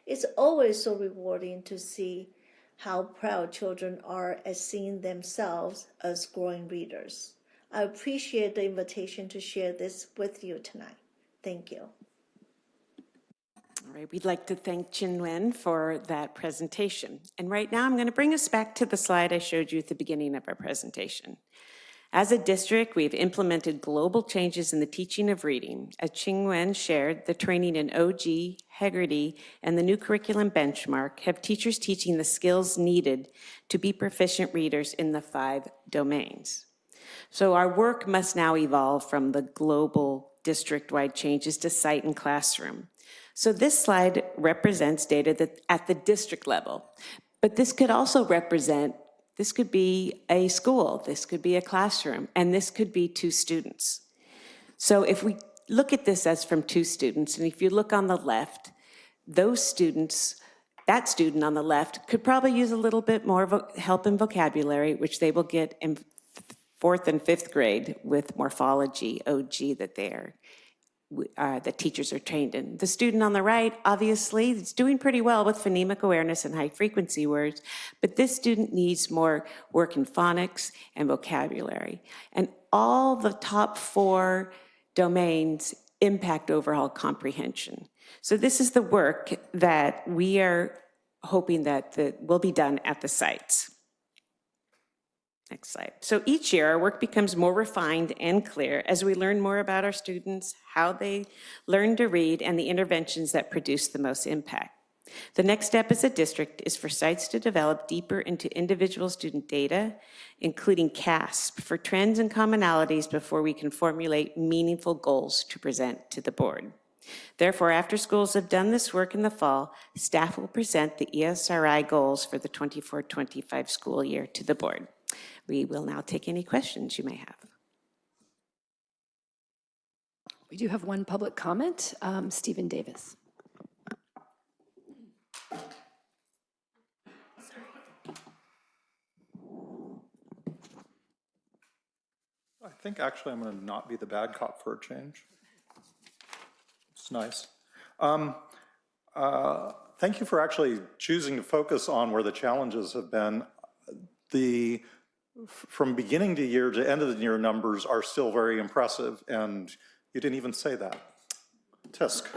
It's always so rewarding to see how proud children are at seeing themselves as growing readers. I appreciate the invitation to share this with you tonight. Thank you. All right, we'd like to thank Chinwen for that presentation. And right now I'm going to bring us back to the slide I showed you at the beginning of our presentation. As a district, we've implemented global changes in the teaching of reading. As Chingwen shared, the training in OG, Haggerty, and the new curriculum benchmark have teachers teaching the skills needed to be proficient readers in the 5 domains. So our work must now evolve from the global district-wide changes to site and classroom. So this slide represents data that at the district level, but this could also represent, this could be a school, this could be a classroom, and this could be 2 students. So if we look at this as from 2 students, and if you look on the left, those students, that student on the left could probably use a little bit more help in vocabulary, which they will get in 4th and 5th grade with morphology, OG, that teachers are trained in. The student on the right, obviously, is doing pretty well with phonemic awareness and high frequency words, but this student needs more work in phonics and vocabulary. And all the top 4 domains impact overall comprehension. So this is the work that we are hoping that will be done at the sites. Next slide. So each year, our work becomes more refined and clear as we learn more about our students, how they learn to read, and the interventions that produce the most impact. The next step as a district is for sites to develop deeper into individual student data, including CASP, for trends and commonalities before we can formulate meaningful goals to present to the board. Therefore, after schools have done this work in the fall, staff will present the ESRI goals for the 24-25 school year to the board. We will now take any questions you may have. We do have one public comment, Stephen Davis. I think actually I'm going to not be the bad cop for a change. It's nice. Thank you for actually choosing to focus on where the challenges have been. From beginning to year to end of the year numbers are still very impressive, and you didn't even say that. Tisk.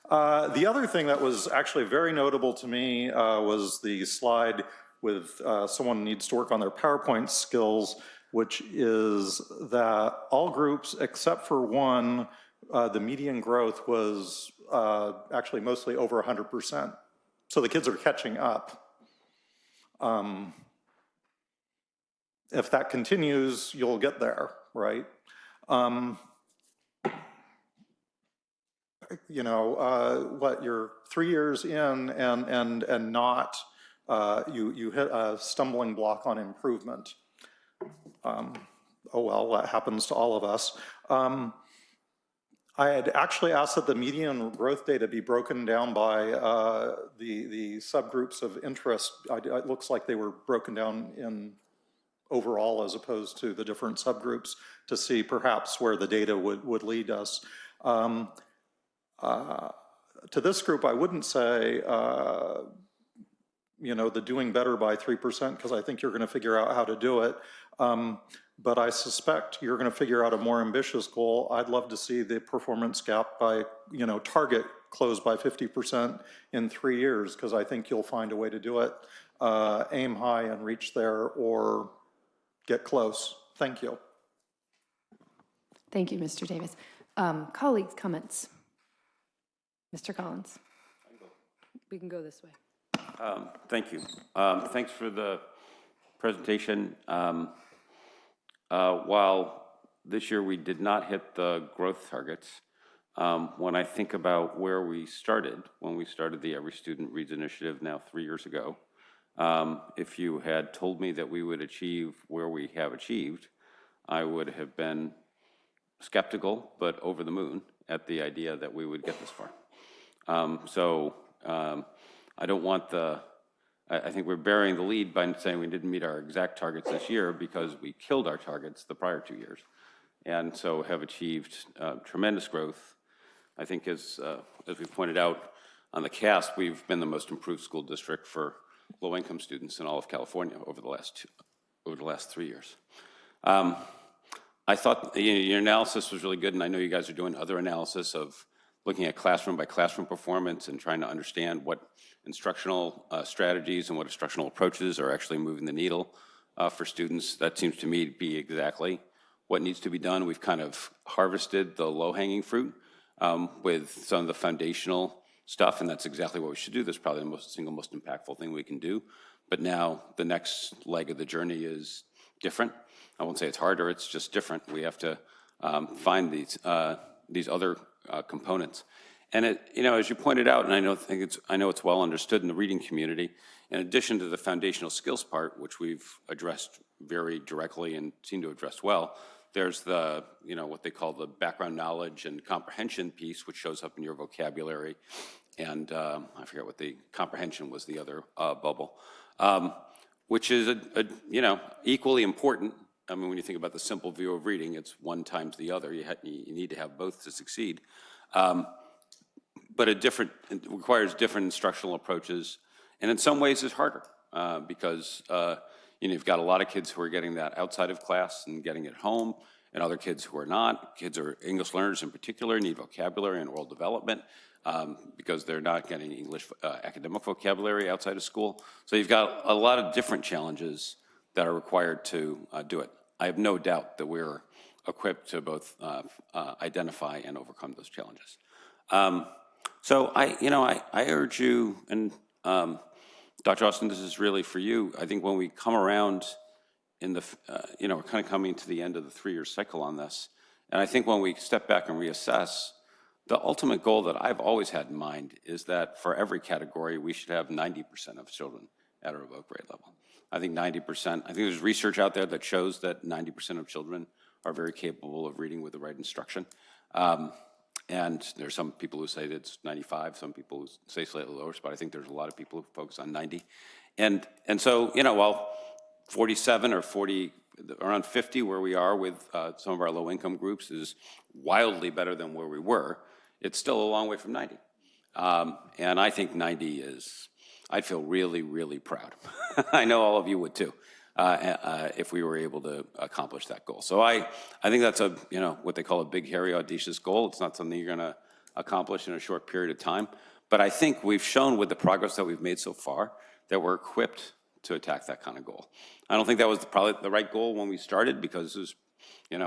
The other thing that was actually very notable to me was the slide with someone needs to work on their PowerPoint skills, which is that all groups except for one, the median growth was actually mostly over 100%. So the kids are catching up. If that continues, you'll get there, right? you know, what, you're 3 years in and not, you hit a stumbling block on improvement. Oh well, that happens to all of us. I had actually asked that the median growth data be broken down by the subgroups of interest. It looks like they were broken down in overall as opposed to the different subgroups to see perhaps where the data would lead us. To this group, I wouldn't say, you know, the doing better by 3%, because I think you're going to figure out how to do it. But I suspect you're going to figure out a more ambitious goal. I'd love to see the performance gap by, you know, target closed by 50% in 3 years, because I think you'll find a way to do it. Aim high and reach there, or get close. Thank you. Thank you, Mr. Davis. Colleagues' comments. Mr. Collins. We can go this way. Thank you. Thanks for the presentation. While this year we did not hit the growth targets, when I think about where we started, when we started the Every Student Reads initiative now 3 years ago, if you had told me that we would achieve where we have achieved, I would have been skeptical, but over the moon at the idea that we would get this far. I don't want I think we're burying the lead by saying we didn't meet our exact targets this year because we killed our targets the prior 2 years, and so have achieved tremendous growth. I think as we pointed out on the cast, we've been the most improved school district for low-income students in all of California over the last 3 years. I thought your analysis was really good, and I know you guys are doing other analysis of looking at classroom by classroom performance and trying to understand what instructional strategies and what instructional approaches are actually moving the needle for students. That seems to me to be exactly what needs to be done. We've kind of harvested the low-hanging fruit with some of the foundational stuff, and that's exactly what we should do. That's probably the single most impactful thing we can do. But now the next leg of the journey is different. I won't say it's harder, it's just different. We have to find these other components. And as you pointed out, and I know it's well understood in the reading community, in addition to the foundational skills part, which we've addressed very directly and seem to address well, there's the, what they call the background knowledge and comprehension piece, which shows up in your vocabulary. And I forget what the comprehension was, the other bubble, which is, equally important. I mean, when you think about the simple view of reading, it's one times the other. You need to have both to succeed. But it requires different instructional approaches, and in some ways it's harder because you've got a lot of kids who are getting that outside of class and getting it home, and other kids who are not. Kids are English learners in particular need vocabulary and oral development because they're not getting English academic vocabulary outside of school. So you've got a lot of different challenges that are required to do it. I have no doubt that we're equipped to both identify and overcome those challenges. So I urge you, and Dr. Austin, this is really for you. I think when we come around in the, we're kind of coming to the end of the 3-year cycle on this, and I think when we step back and reassess, the ultimate goal that I've always had in mind is that for every category, we should have 90% of children at or above grade level. I think 90%, I think there's research out there that shows that 90% of children are very capable of reading with the right instruction. And there's some people who say that it's 95, some people who say slightly lower, but I think there's a lot of people who focus on 90. And so, while 47 or 40, around 50 where we are with some of our low income groups is wildly better than where we were, it's still a long way from 90. And I think 90 is, I'd feel really, really proud. I know all of you would too, if we were able to accomplish that goal. So I think that's what they call a big, hairy, audacious goal. It's not something you're gonna accomplish in a short period of time. But I think we've shown with the progress that we've made so far that we're equipped to attack that kind of goal. I don't think that was probably the right goal when we started because it was,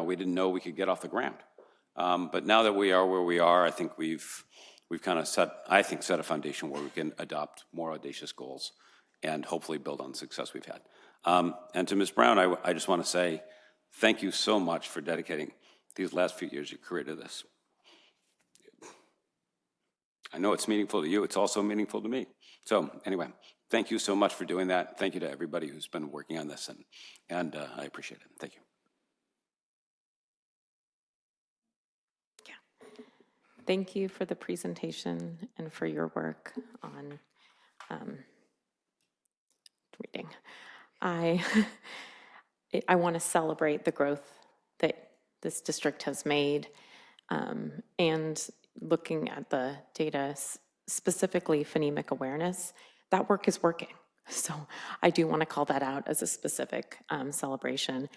we didn't know we could get off the ground. But now that we are where we are, I think we've kind of set a foundation where we can adopt more audacious goals and hopefully build on the success we've had. And to Ms. Brown, I just want to say thank you so much for dedicating these last few years of your career to this. I know it's meaningful to you. It's also meaningful to me. So anyway, thank you so much for doing that. Thank you to everybody who's been working on this, and I appreciate it. Thank you. Thank you for the presentation and for your work on reading. I want to celebrate the growth that this district has made, and looking at the data, specifically phonemic awareness, that work is working. So I do want to call that out as a specific celebration.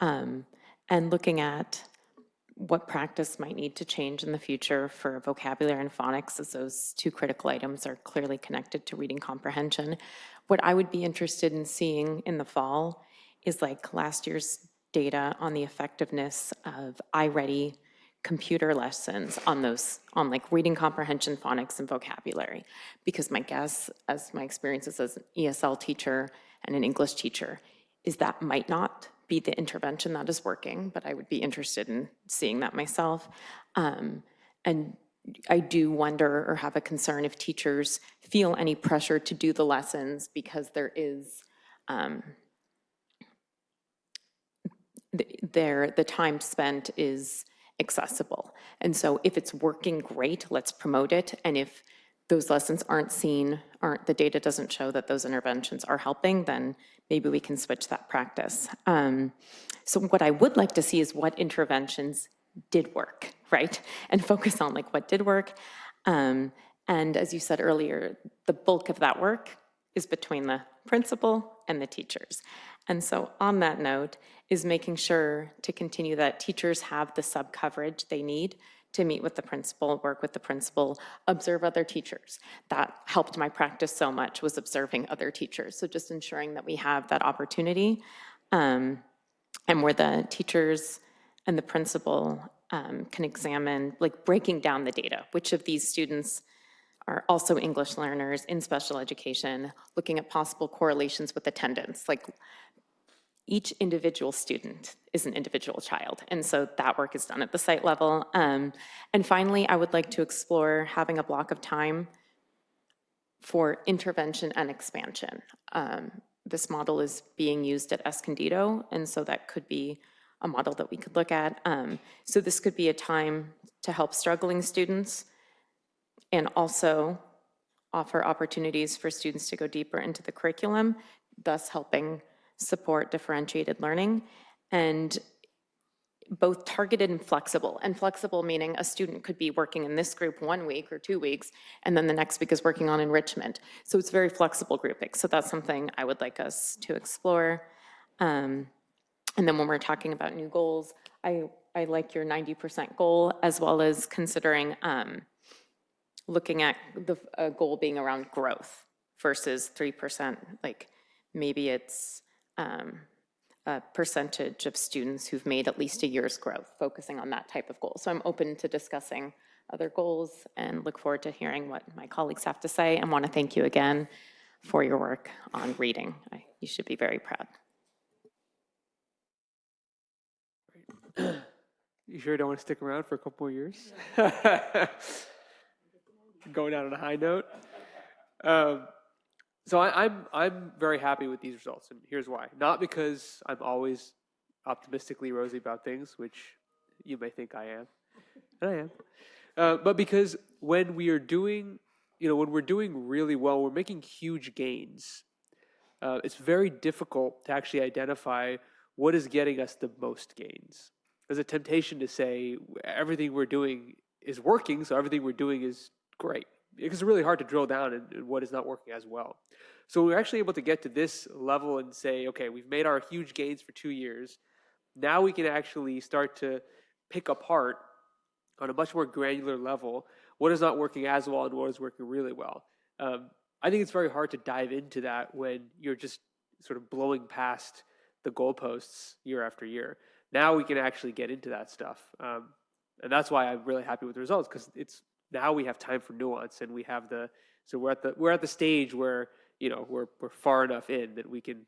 And looking at what practice might need to change in the future for vocabulary and phonics, as those two critical items are clearly connected to reading comprehension. What I would be interested in seeing in the fall is like last year's data on the effectiveness of iReady computer lessons on those, on like reading comprehension, phonics, and vocabulary. Because my guess, as my experiences as an ESL teacher and an English teacher, is that might not be the intervention that is working, but I would be interested in seeing that myself. And I do wonder or have a concern if teachers feel any pressure to do the lessons because there is the time spent is accessible. And so if it's working, great, let's promote it. And if those lessons aren't seen, the data doesn't show that those interventions are helping, then maybe we can switch that practice. So what I would like to see is what interventions did work, right? And focus on like what did work. And as you said earlier, the bulk of that work is between the principal and the teachers. And so on that note is making sure to continue that teachers have the sub-coverage they need to meet with the principal, work with the principal, observe other teachers. That helped my practice so much, was observing other teachers. So just ensuring that we have that opportunity, and where the teachers and the principal can examine, like breaking down the data, which of these students are also English learners in special education, looking at possible correlations with attendance. Like each individual student is an individual child. And so that work is done at the site level. And finally, I would like to explore having a block of time for intervention and expansion. This model is being used at Escondido, and so that could be a model that we could look at. So this could be a time to help struggling students and also offer opportunities for students to go deeper into the curriculum, thus helping support differentiated learning, and both targeted and flexible. And flexible meaning a student could be working in this group 1 week or 2 weeks, and then the next week is working on enrichment. So it's very flexible grouping. So that's something I would like us to explore. And then when we're talking about new goals, I like your 90% goal, as well as considering looking at the goal being around growth versus 3%. Like maybe it's a percentage of students who've made at least a year's growth, focusing on that type of goal. So I'm open to discussing other goals and look forward to hearing what my colleagues have to say, and want to thank you again for your work on reading. You should be very proud. You sure don't want to stick around for a couple more years? Going out on a high note. So I'm very happy with these results, and here's why. Not because I'm always optimistically rosy about things, which you may think I am, and I am, but because when we are doing, when we're doing really well, we're making huge gains. It's very difficult to actually identify what is getting us the most gains. There's a temptation to say everything we're doing is working, so everything we're doing is great. Because it's really hard to drill down in what is not working as well. So we're actually able to get to this level and say, okay, we've made our huge gains for 2 years. Now we can actually start to pick apart on a much more granular level what is not working as well and what is working really well. I think it's very hard to dive into that when you're just sort of blowing past the goalposts year after year. Now we can actually get into that stuff. And that's why I'm really happy with the results, because now we have time for nuance, and we have so we're at the stage where we're far enough in that we can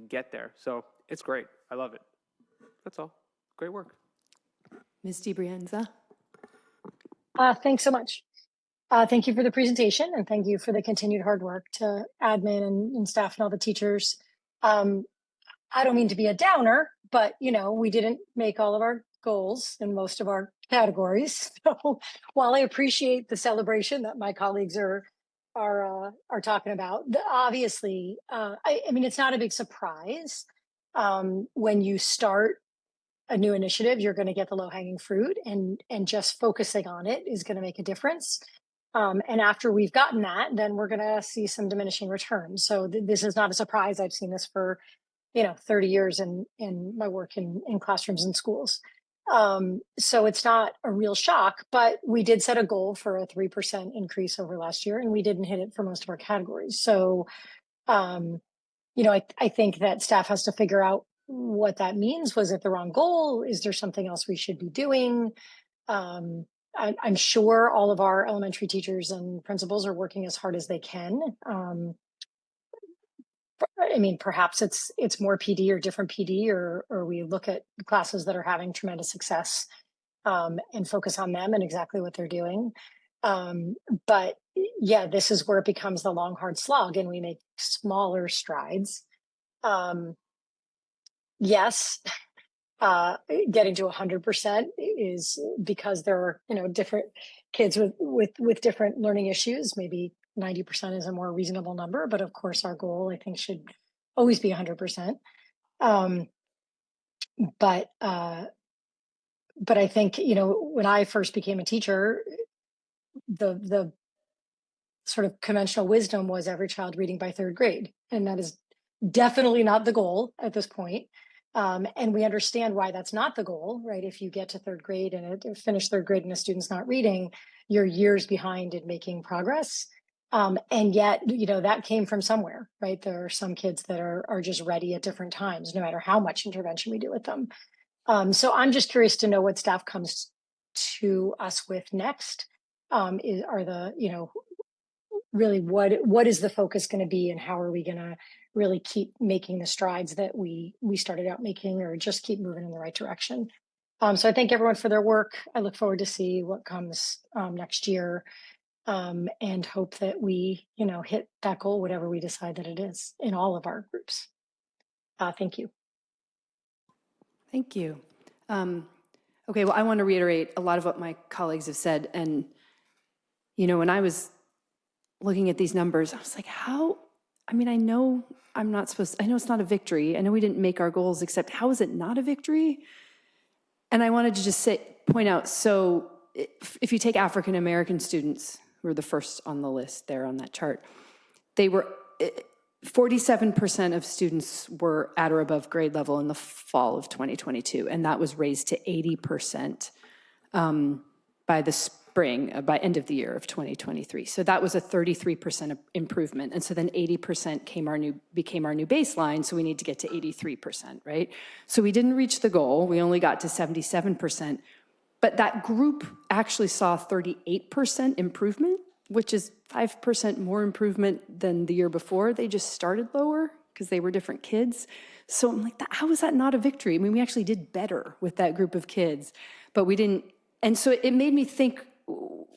get there. So it's great. I love it. That's all. Great work. Ms. DiBrienza. Thanks so much. Thank you for the presentation, and thank you for the continued hard work to admin and staff and all the teachers. I don't mean to be a downer, but we didn't make all of our goals in most of our categories. So while I appreciate the celebration that my colleagues are talking about, obviously, I mean, it's not a big surprise when you start a new initiative. You're going to get the low hanging fruit, and just focusing on it is going to make a difference. And after we've gotten that, then we're going to see some diminishing returns. So this is not a surprise. I've seen this for 30 years in my work in classrooms and schools. So it's not a real shock, but we did set a goal for a 3% increase over last year, and we didn't hit it for most of our categories. So, I think that staff has to figure out what that means. Was it the wrong goal? Is there something else we should be doing? I'm sure all of our elementary teachers and principals are working as hard as they can. I mean, perhaps it's more PD or different PD, or we look at classes that are having tremendous success and focus on them and exactly what they're doing. But yeah, this is where it becomes the long, hard slog, and we make smaller strides. Yes, getting to 100% is because there are different kids with different learning issues. Maybe 90% is a more reasonable number, but of course our goal, I think, should always be 100%. But I think when I first became a teacher, the sort of conventional wisdom was every child reading by third grade, and that is definitely not the goal at this point. And we understand why that's not the goal, right? If you get to third grade and finish third grade and a student's not reading, you're years behind in making progress. And yet, that came from somewhere, right? There are some kids that are just ready at different times, no matter how much intervention we do with them. So I'm just curious to know what staff comes to us with next. Really what is the focus going to be, and how are we going to really keep making the strides that we started out making, or just keep moving in the right direction. So I thank everyone for their work. I look forward to see what comes next year, and hope that we hit that goal, whatever we decide that it is, in all of our groups. Thank you. Thank you. Okay, well, I want to reiterate a lot of what my colleagues have said. And, when I was looking at these numbers, I was like, I know I know it's not a victory. I know we didn't make our goals, except how is it not a victory? And I wanted to just point out, so if you take African-American students, who are the first on the list there on that chart, 47% of students were at or above grade level in the fall of 2022, and that was raised to 80% by the spring, by end of the year of 2023. So that was a 33% improvement. And so then 80% became our new baseline, so we need to get to 83%, right? So we didn't reach the goal, we only got to 77%, but that group actually saw 38% improvement, which is 5% more improvement than the year before. They just started lower because they were different kids. So I'm like, how is that not a victory? I mean, we actually did better with that group of kids, but we didn't. And so it made me think,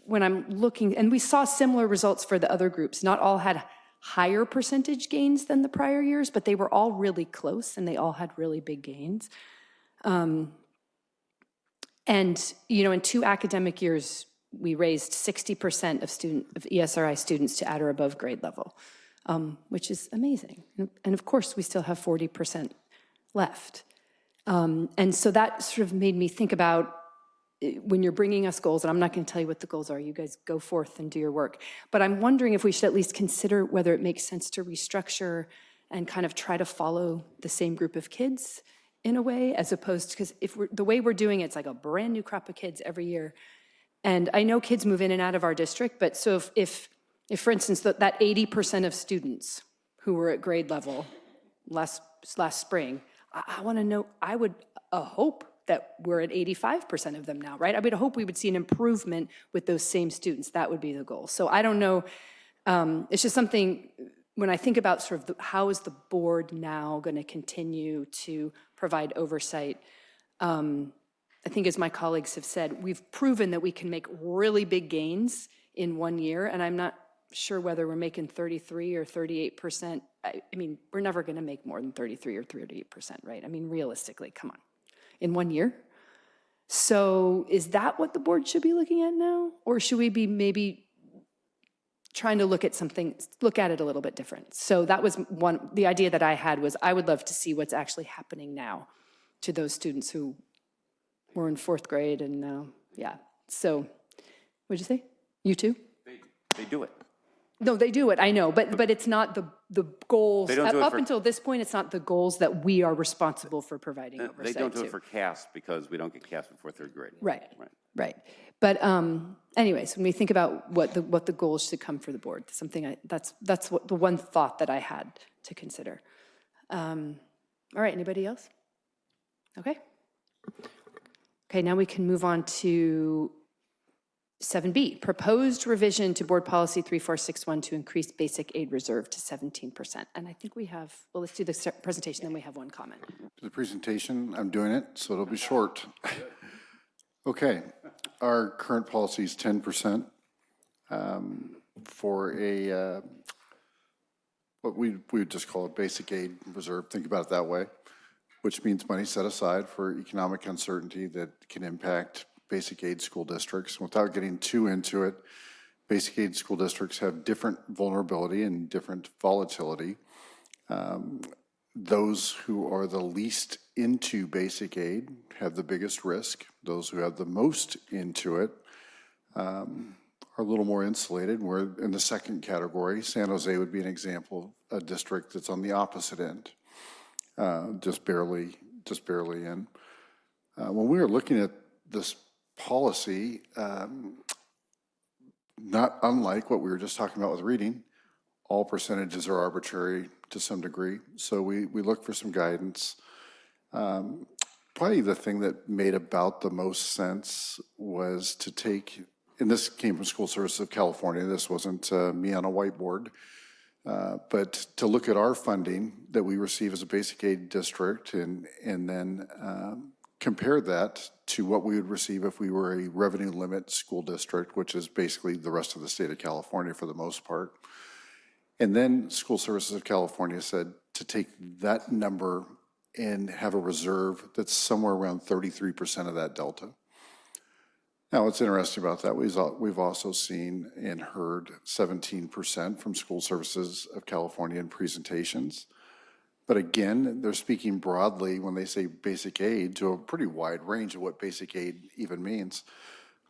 when I'm looking, and we saw similar results for the other groups. Not all had higher percentage gains than the prior years, but they were all really close, and they all had really big gains. And, in 2 academic years, we raised 60% of ESRI students to at or above grade level, which is amazing. And of course, we still have 40% left. And so that sort of made me think about, when you're bringing us goals, and I'm not going to tell you what the goals are, you guys go forth and do your work, but I'm wondering if we should at least consider whether it makes sense to restructure and kind of try to follow the same group of kids in a way, as opposed to, because the way we're doing it's like a brand new crop of kids every year. And I know kids move in and out of our district, but so if for instance, that 80% of students who were at grade level last spring, I want to know, I would hope that we're at 85% of them now, right? I would hope we would see an improvement with those same students. That would be the goal. So I don't know. It's just something, when I think about sort of how is the board now going to continue to provide oversight, I think, as my colleagues have said, we've proven that we can make really big gains in 1 year, and I'm not sure whether we're making 33 or 38%. I mean, we're never going to make more than 33 or 38%, right? I mean, realistically, come on, in 1 year. So is that what the board should be looking at now? Or should we be maybe trying to look at it a little bit different? So that was the idea that I had was I would love to see what's actually happening now to those students who were in 4th grade and now, yeah. So, what'd you say? You too? They do it. No, they do it, I know, but it's not the goals. They don't do it Up for- until this point, it's not the goals that we are responsible for providing oversight They don't do to. it for CAS because we don't get CAS before 3rd grade. Right. But anyways, when we think about what the goals should come for the board, that's what the one thought that I had to consider. All right, anybody else? Okay. Okay, now we can move on to 7B, proposed revision to board policy 3461 to increase basic aid reserve to 17%. And I think we have, well, let's do the presentation, then we have one comment. The presentation, I'm doing it, so it'll be short. Okay, our current policy is 10% for a, what we would just call a basic aid reserve, think about it that way, which means money set aside for economic uncertainty that can impact basic aid school districts. Without getting too into it, basic aid school districts have different vulnerability and different volatility. Those who are the least into basic aid have the biggest risk. Those who have the most into it are a little more insulated. We're in the second category. San Jose would be an example of a district that's on the opposite end, just barely in. When we were looking at this policy, not unlike what we were just talking about with reading, all percentages are arbitrary to some degree. So we look for some guidance. Probably the thing that made about the most sense was to take, and this came from School Services of California, this wasn't me on a whiteboard, but to look at our funding that we receive as a basic aid district and then compare that to what we would receive if we were a revenue limit school district, which is basically the rest of the state of California for the most part. And then School Services of California said to take that number and have a reserve that's somewhere around 33% of that delta. Now, what's interesting about that, we've also seen and heard 17% from School Services of California in presentations. But again, they're speaking broadly when they say basic aid to a pretty wide range of what basic aid even means.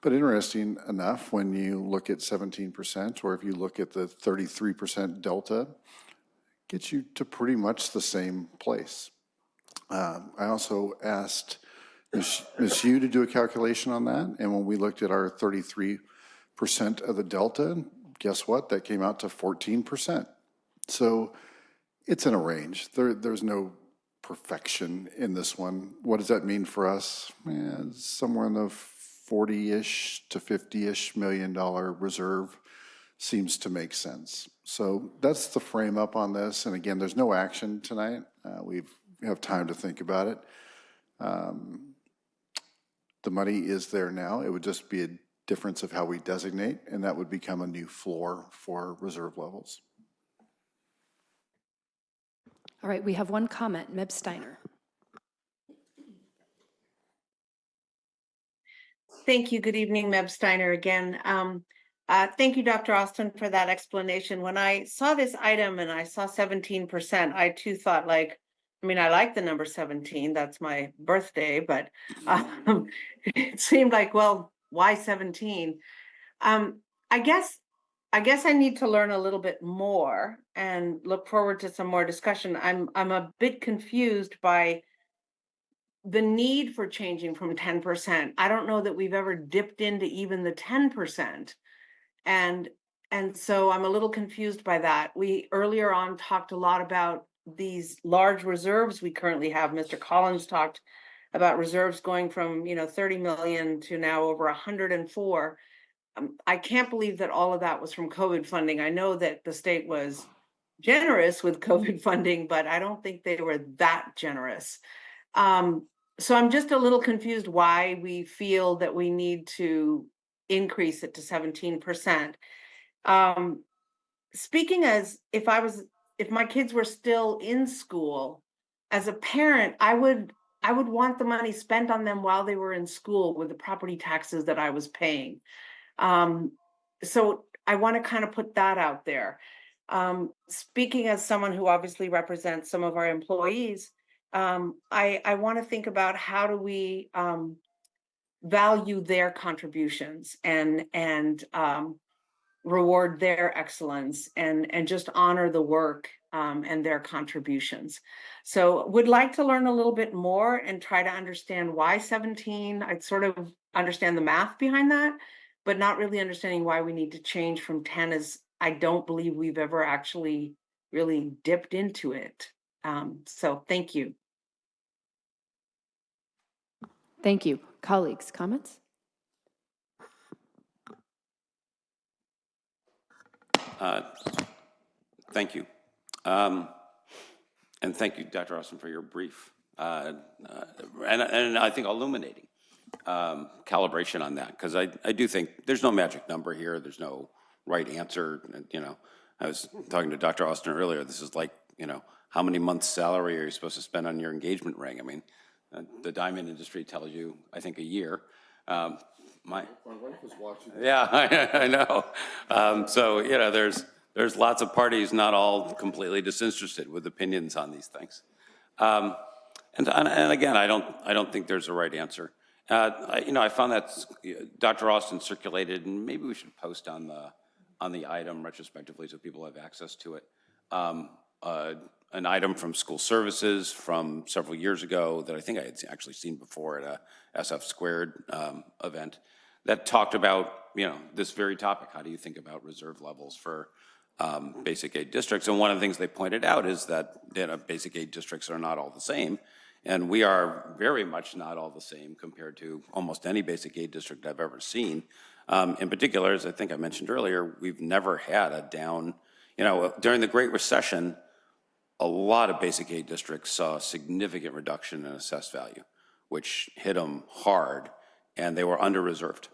But interesting enough, when you look at 17%, or if you look at the 33% delta, gets you to pretty much the same place. I also asked Ms. Yu to do a calculation on that, and when we looked at our 33% of the delta, guess what? That came out to 14%. So it's in a range. There's no perfection in this one. What does that mean for us? Somewhere in the 40-ish to 50-ish million dollar reserve seems to make sense. So that's the frame up on this. And again, there's no action tonight. We have time to think about it. The money is there now. It would just be a difference of how we designate, and that would become a new floor for reserve levels. All right, we have one comment, Meb Steiner. Thank you. Good evening, Meb Steiner again. Thank you, Dr. Austin, for that explanation. When I saw this item and I saw 17%, I too thought I like the number 17, that's my birthday, but it seemed like, well, why 17? I guess I need to learn a little bit more and look forward to some more discussion. I'm a bit confused by the need for changing from 10%. I don't know that we've ever dipped into even the 10%. And so I'm a little confused by that. We earlier on talked a lot about these large reserves we currently have. Mr. Collins talked about reserves going from 30 million to now over 104. I can't believe that all of that was from COVID funding. I know that the state was generous with COVID funding, but I don't think they were that generous. So I'm just a little confused why we feel that we need to increase it to 17%. Speaking as if my kids were still in school, as a parent, I would want the money spent on them while they were in school with the property taxes that I was paying. So I want to kind of put that out there. Speaking as someone who obviously represents some of our employees, I want to think about how do we value their contributions and reward their excellence and just honor the work and their contributions. So would like to learn a little bit more and try to understand why 17. I'd sort of understand the math behind that, but not really understanding why we need to change from 10, as I don't believe we've ever actually really dipped into it. So thank you. Thank you. Colleagues, comments? Thank you. And thank you, Dr. Austin, for your brief and I think illuminating calibration on that, because I do think there's no magic number here. There's no right answer. You know, I was talking to Dr. Austin earlier. This is like, you know, how many months' salary are you supposed to spend on your engagement ring? I mean, the diamond industry tells you, I think, a year. My wife was watching. Yeah, I know. So, you know, there's lots of parties, not all completely disinterested, with opinions on these things. And again, I don't think there's a right answer. You know, I found that Dr. Austin circulated, and maybe we should post on the item retrospectively so people have access to it. An item from school services from several years ago that I think I had actually seen before at a SF Squared event that talked about, you know, this very topic. How do you think about reserve levels for basic aid districts? And one of the things they pointed out is that, you know, basic aid districts are not all the same. And we are very much not all the same compared to almost any basic aid district I've ever seen. In particular, as I think I mentioned earlier, we've never had a down, you know, during the Great Recession, a lot of basic aid districts saw a significant reduction in assessed value, which hit them hard, and they were under-reserved.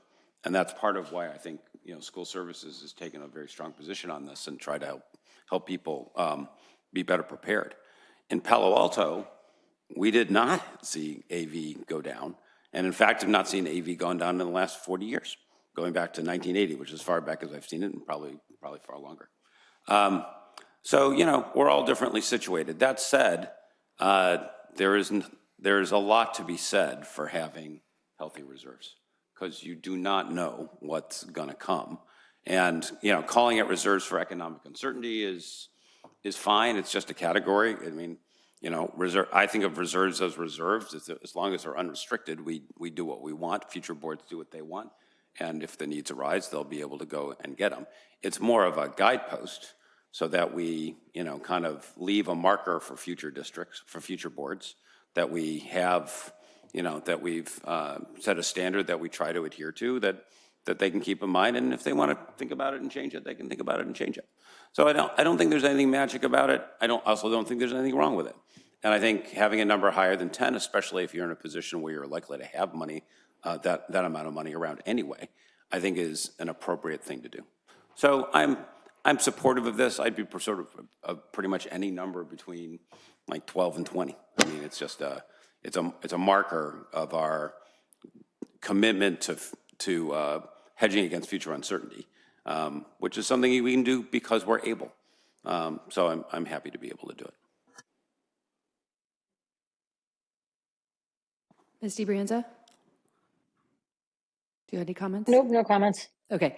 And that's part of why I think, you know, school services has taken a very strong position on this and try to help people be better prepared. In Palo Alto, we did not see AV go down, and in fact have not seen AV gone down in the last 40 years, going back to 1980, which is as far back as I've seen it, and probably far longer. So, you know, we're all differently situated. That said, there is a lot to be said for having healthy reserves, because you do not know what's going to come. And, you know, calling it reserves for economic uncertainty is fine. It's just a category. I mean, you know, I think of reserves as reserves. As long as they're unrestricted, we do what we want. Future boards do what they want. And if the needs arise, they'll be able to go and get them. It's more of a guidepost so that we, you know, kind of leave a marker for future districts, for future boards, that we have, you know, that we've set a standard that we try to adhere to, that they can keep in mind, and if they want to think about it and change it, they can think about it and change it. So I don't think there's anything magic about it. I also don't think there's anything wrong with it. And I think having a number higher than 10, especially if you're in a position where you're likely to have money, that amount of money around anyway, I think is an appropriate thing to do. So I'm supportive of this. I'd be sort of pretty much any number between like 12 and 20. I mean, it's just it's a marker of our commitment to hedging against future uncertainty, which is something we can do because we're able. So I'm happy to be able to do it. Ms. DiBrienza? Do you have any comments? Nope, no comments. Okay.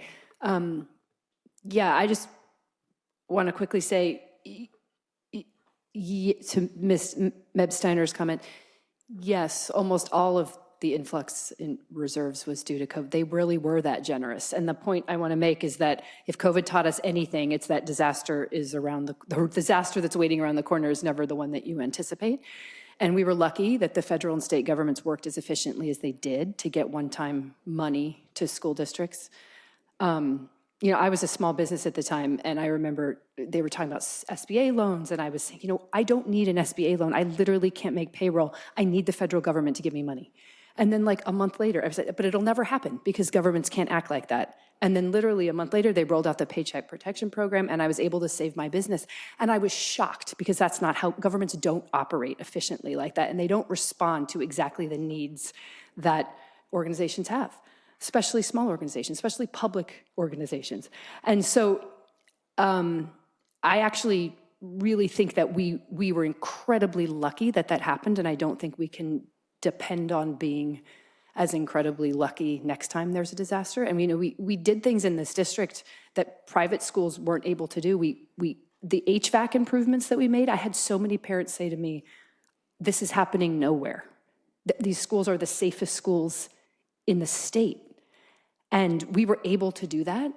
Yeah, I just want to quickly say to Ms. Mebsteiner's comment, yes, almost all of the influx in reserves was due to COVID. They really were that generous. And the point I want to make is that if COVID taught us anything, it's that disaster is around the disaster that's waiting around the corner is never the one that you anticipate. And we were lucky that the federal and state governments worked as efficiently as they did to get one-time money to school districts. You know, I was a small business at the time, and I remember they were talking about SBA loans, and I was saying, you know, I don't need an SBA loan. I literally can't make payroll. I need the federal government to give me money. And then like a month later, I said, but it'll never happen because governments can't act like that. And then literally a month later, they rolled out the Paycheck Protection Program and I was able to save my business. And I was shocked because that's not how governments don't operate efficiently like that. And they don't respond to exactly the needs that organizations have, especially small organizations, especially public organizations. And so I actually really think that we were incredibly lucky that that happened. And I don't think we can depend on being as incredibly lucky next time there's a disaster. And we did things in this district that private schools weren't able to do. The HVAC improvements that we made, I had so many parents say to me, this is happening nowhere. These schools are the safest schools in the state. And we were able to do that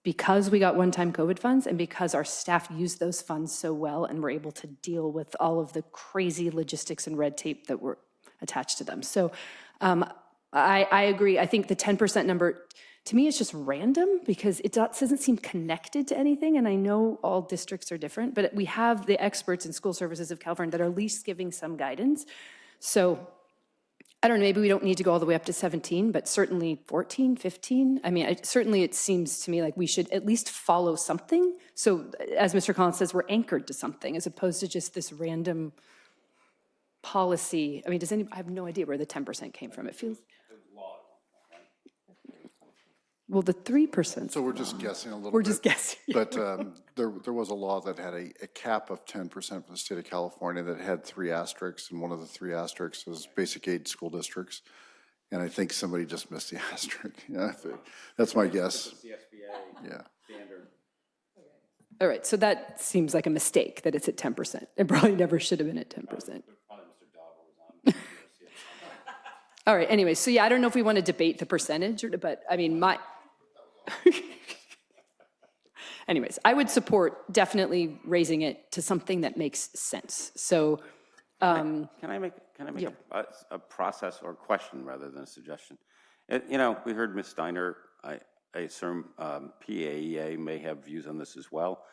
because we got one-time COVID funds and because our staff used those funds so well and were able to deal with all of the crazy logistics and red tape that were attached to them. So I agree. I think the 10% number, to me, is just random because it doesn't seem connected to anything. And I know all districts are different, but we have the experts in School Services of California that are at least giving some guidance. So I don't know, maybe we don't need to go all the way up to 17, but certainly 14, 15. I mean, certainly it seems to me like we should at least follow something. So as Mr. Collins says, we're anchored to something as opposed to just this random policy. I mean, I have no idea where the 10% came from. It feels, well, the 3%. So we're just guessing a little bit. We're just guessing. But there was a law that had a cap of 10% for the state of California that had 3 asterisks, and one of the 3 asterisks was basic aid school districts. And I think somebody just missed the asterisk. Yeah, that's my guess. Yeah. All right, so that seems like a mistake that it's at 10%. It probably never should have been at 10%. All right, anyway, so yeah, I don't know if we want to debate the percentage, but I mean, anyways, I would support definitely raising it to something that makes sense. So, Can I make a process or question rather than a suggestion? We heard Ms. Steiner. I assume PAEA may have views on this as well.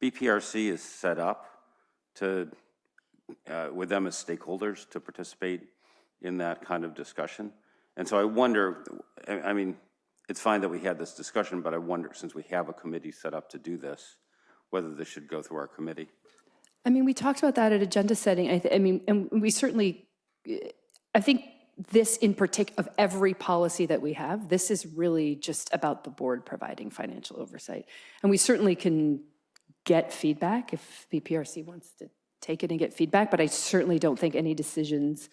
BPRC is set up to, with them as stakeholders, to participate in that kind of discussion. And so I wonder, I mean, it's fine that we had this discussion, but I wonder, since we have a committee set up to do this, whether this should go through our committee. I mean, we talked about that at agenda setting. I mean, and we certainly, I think this in particular, of every policy that we have, this is really just about the board providing financial oversight. And we certainly can get feedback if BPRC wants to take it and get feedback, but I certainly don't think any decisions,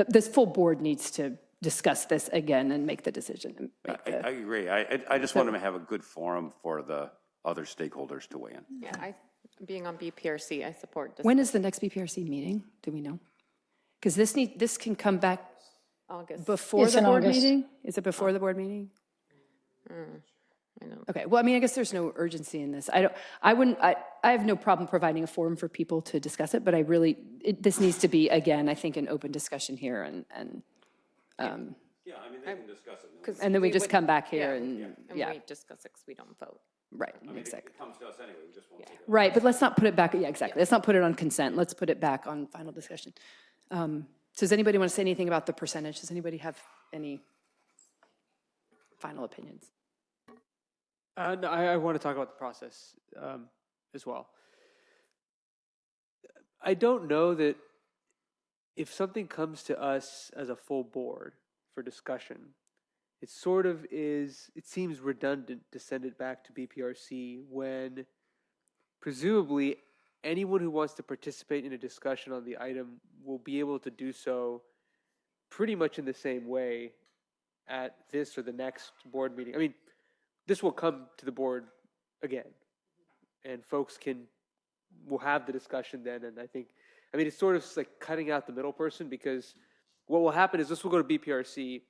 this full board needs to discuss this again and make the decision. I agree. I just want to have a good forum for the other stakeholders to weigh in. Yeah, being on BPRC, I support this. When is the next BPRC meeting? Do we know? Because this can come back August. before It's the in board August. meeting? Is it before the board meeting? I know. Okay, well, I mean, I guess there's no urgency in this. I have no problem providing a forum for people to discuss it, but this needs to be, again, I think, an open discussion here and Yeah, I mean, they can discuss it. and then we just come back here And we discuss it because we don't vote. Right, I mean, exactly. it comes to us anyway, we just won't take it. Right, but let's not put it back, yeah, exactly. Let's not put it on consent. Let's put it back on final discussion. So does anybody want to say anything about the percentage? Does anybody have any final opinions? No, I want to talk about the process as well. I don't know that if something comes to us as a full board for discussion, it sort of is, it seems redundant to send it back to BPRC when presumably anyone who wants to participate in a discussion on the item will be able to do so pretty much in the same way at this or the next board meeting. I mean, this will come to the board again, and folks will have the discussion then. And I mean, it's sort of like cutting out the middle person, because what will happen is this will go to BPRC.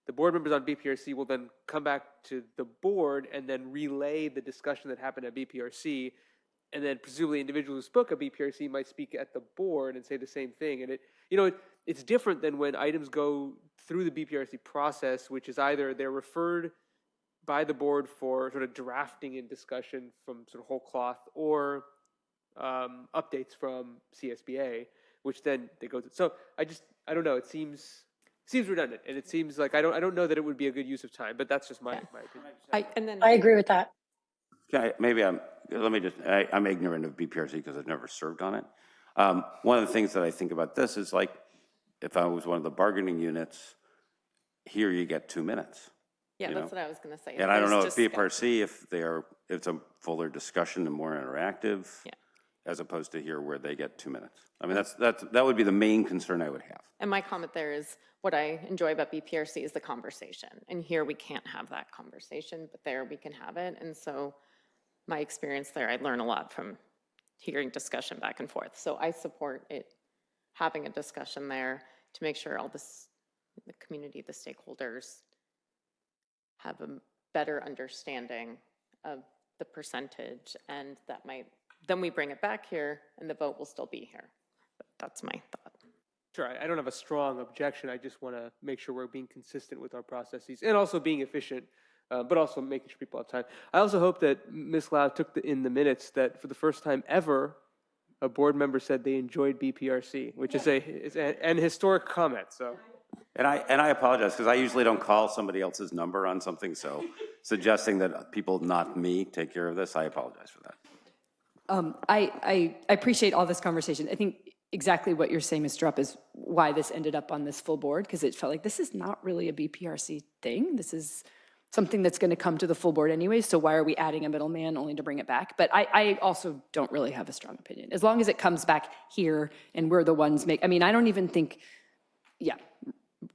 The board members on BPRC will then come back to the board and then relay the discussion that happened at BPRC. And then presumably individuals who spoke at BPRC might speak at the board and say the same thing. And it's different than when items go through the BPRC process, which is either they're referred by the board for sort of drafting and discussion from sort of whole cloth, or updates from CSBA, which then they go to. So I don't know, it seems seems redundant, and it seems like I don't know that it would be a good use of time, but that's just my opinion. I agree with that. I'm ignorant of BPRC because I've never served on it. One of the things that I think about this is like, if I was one of the bargaining units, here you get 2 minutes. Yeah, you that's know? what I was going to say. And I don't know if BPRC, if it's a fuller discussion and more interactive, as opposed to here where they get 2 minutes. I mean, that would be the main concern I would have. And my comment there is, what I enjoy about BPRC is the conversation. And here we can't have that conversation, but there we can have it. And so my experience there, I learn a lot from hearing discussion back and forth. So I support it, having a discussion there to make sure all this, the community, the stakeholders have a better understanding of the percentage, and that might, then we bring it back here and the vote will still be here. But that's my thought. Sure, I don't have a strong objection. I just want to make sure we're being consistent with our processes and also being efficient, but also making sure people have time. I also hope that Ms. Lau took in the minutes that for the first time ever, a board member said they enjoyed BPRC, which is an historic comment. So. And I apologize because I usually don't call somebody else's number on something, so suggesting that people, not me, take care of this, I apologize for that. I appreciate all this conversation. I think exactly what you're saying, Ms. Drupp, is why this ended up on this full board, because it felt like this is not really a BPRC thing. This is something that's going to come to the full board anyway, so why are we adding a middleman only to bring it back? But I also don't really have a strong opinion. As long as it comes back here and we're the ones I mean, I don't even think,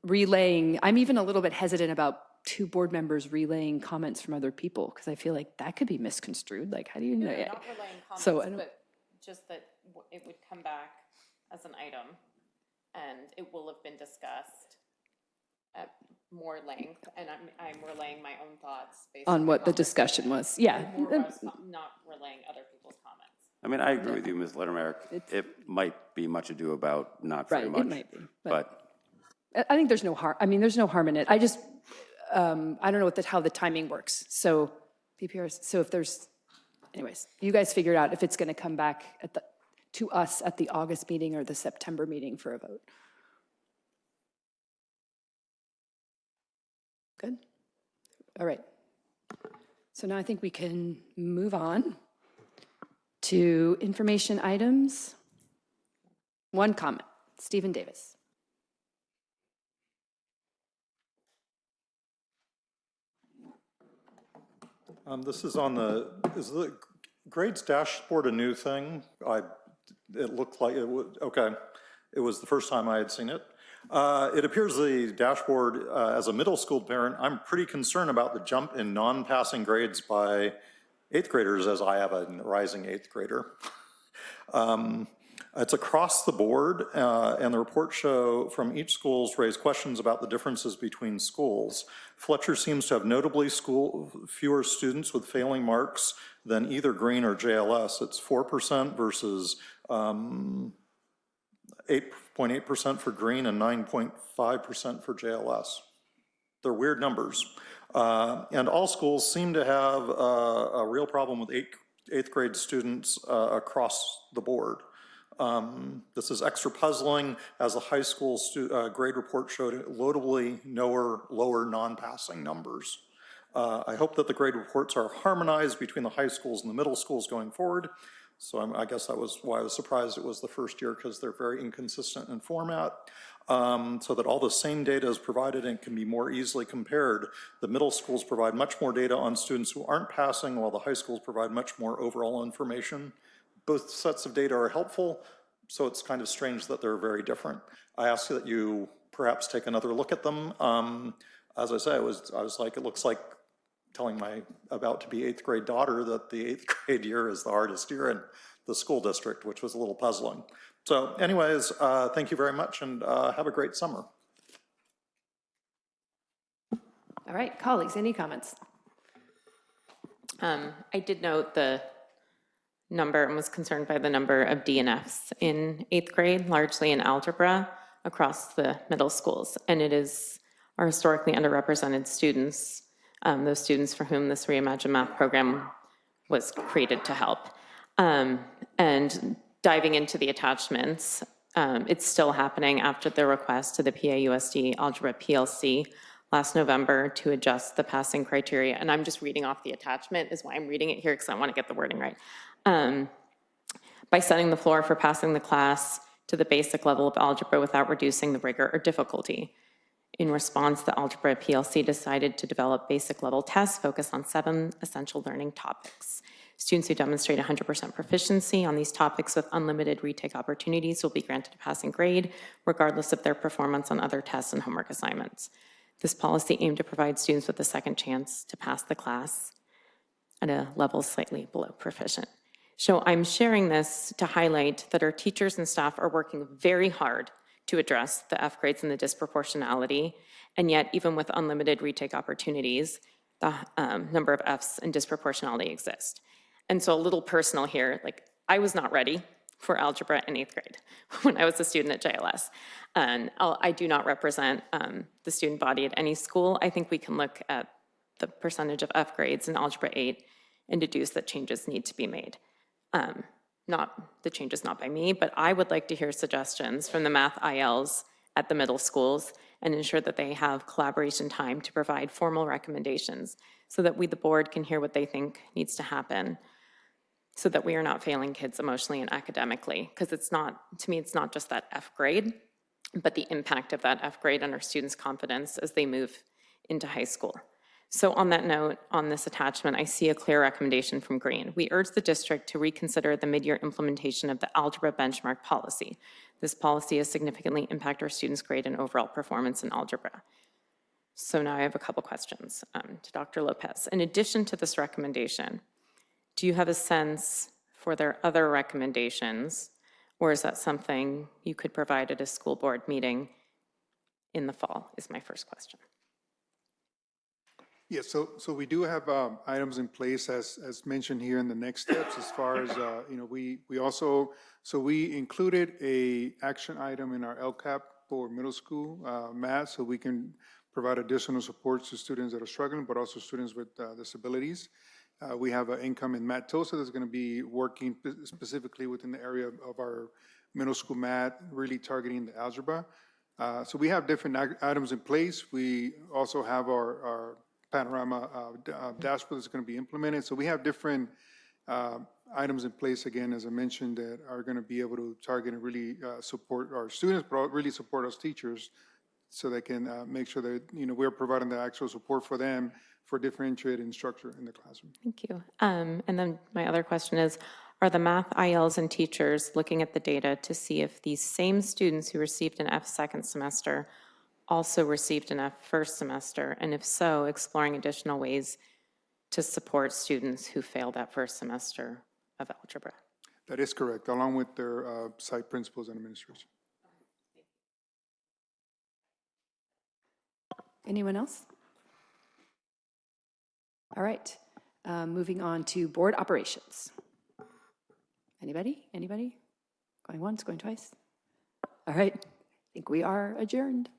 relaying, I'm even a little bit hesitant about 2 board members relaying comments from other people, because I feel like that could be misconstrued. Like, how do you know? Not relaying comments, So but just that it would come back as an item, and it will have been discussed at more length, and I'm relaying my own thoughts based on what the discussion was. Yeah. Not relaying other people's comments. I mean, I agree with you, Ms. Lettermerrick. It might be much ado about not very much. It might be. But I think there's no harm. I mean, there's no harm in it. I just, I don't know how the timing works. So BPRs, so if there's, anyways, you guys figure it out if it's going to come back to us at the August meeting or the September meeting for a vote. Good. All right. So now I think we can move on to information items. One comment, Stephen Davis. This is on is the grades dashboard a new thing? It looked like it would, okay. It was the first time I had seen it. It appears the dashboard, as a middle school parent, I'm pretty concerned about the jump in non-passing grades by 8th graders, as I have a rising 8th grader. It's across the board, and the reports show from each schools raise questions about the differences between schools. Fletcher seems to have notably fewer students with failing marks than either Green or JLS. It's 4% versus 8.8% for Green and 9.5% for JLS. They're weird numbers. And all schools seem to have a real problem with 8th grade students across the board. This is extra puzzling, as the high school grade report showed notably lower non-passing numbers. I hope that the grade reports are harmonized between the high schools and the middle schools going forward. So I guess that was why I was surprised it was the first year, because they're very inconsistent in format. So that all the same data is provided and can be more easily compared. The middle schools provide much more data on students who aren't passing, while the high schools provide much more overall information. Both sets of data are helpful, so it's kind of strange that they're very different. I ask that you perhaps take another look at them. As I say, I was like, it looks like telling my about-to-be 8th grade daughter that the 8th grade year is the hardest year in the school district, which was a little puzzling. So anyways, thank you very much, and have a great summer. All right, colleagues, any comments? I did note the number and was concerned by the number of DNFs in 8th grade, largely in algebra, across the middle schools. And it is our historically underrepresented students, those students for whom this Reimagine Math program was created to help. And diving into the attachments, It's still happening after the request to the PAUSD Algebra PLC last November to adjust the passing criteria. And I'm just reading off the attachment is why I'm reading it here, because I want to get the wording right. By setting the floor for passing the class to the basic level of algebra without reducing the rigor or difficulty. In response, the Algebra PLC decided to develop basic level tests focused on 7 essential learning topics. Students who demonstrate 100% proficiency on these topics with unlimited retake opportunities will be granted a passing grade, regardless of their performance on other tests and homework assignments. This policy aimed to provide students with a second chance to pass the class at a level slightly below proficient. So I'm sharing this to highlight that our teachers and staff are working very hard to address the F grades and the disproportionality, and yet even with unlimited retake opportunities, the number of Fs and disproportionality exist. And so a little personal here, like I was not ready for algebra in 8th grade when I was a student at JLS. And I do not represent the student body at any school. I think we can look at the percentage of F grades in Algebra 8 and deduce that changes need to be made. Not the changes not by me, but I would like to hear suggestions from the math ILs at the middle schools and ensure that they have collaboration time to provide formal recommendations so that we, the board, can hear what they think needs to happen so that we are not failing kids emotionally and academically. Because it's not, to me, it's not just that F grade, but the impact of that F grade on our students' confidence as they move into high school. So on that note, on this attachment, I see a clear recommendation from Green. We urge the district to reconsider the mid-year implementation of the algebra benchmark policy. This policy has significantly impacted our students' grade and overall performance in algebra. So now I have a couple questions to Dr. Lopez. In addition to this recommendation, do you have a sense for their other recommendations, or is that something you could provide at a school board meeting in the fall, is my first question. Yeah, so we do have items in place as mentioned here in the next steps as far as, we included a action item in our LCAP for middle school math, so we can provide additional support to students that are struggling, but also students with disabilities. We have an income in Matt Tosa that's going to be working specifically within the area of our middle school math, really targeting the algebra. So we have different items in place. We also have our panorama dashboard that's going to be implemented. So we have different items in place, again, as I mentioned, that are going to be able to target and really support our students, but really support us teachers so they can make sure that, we're providing the actual support for them for differentiated instruction in the classroom. Thank you. And then my other question is, are the math ILs and teachers looking at the data to see if these same students who received an F second semester also received an F first semester? And if so, exploring additional ways to support students who failed that first semester of algebra? That is correct, along with their site principals and administrators. Anyone else? All right, moving on to board operations. Anybody? Going once, going twice? All right, I think we are adjourned.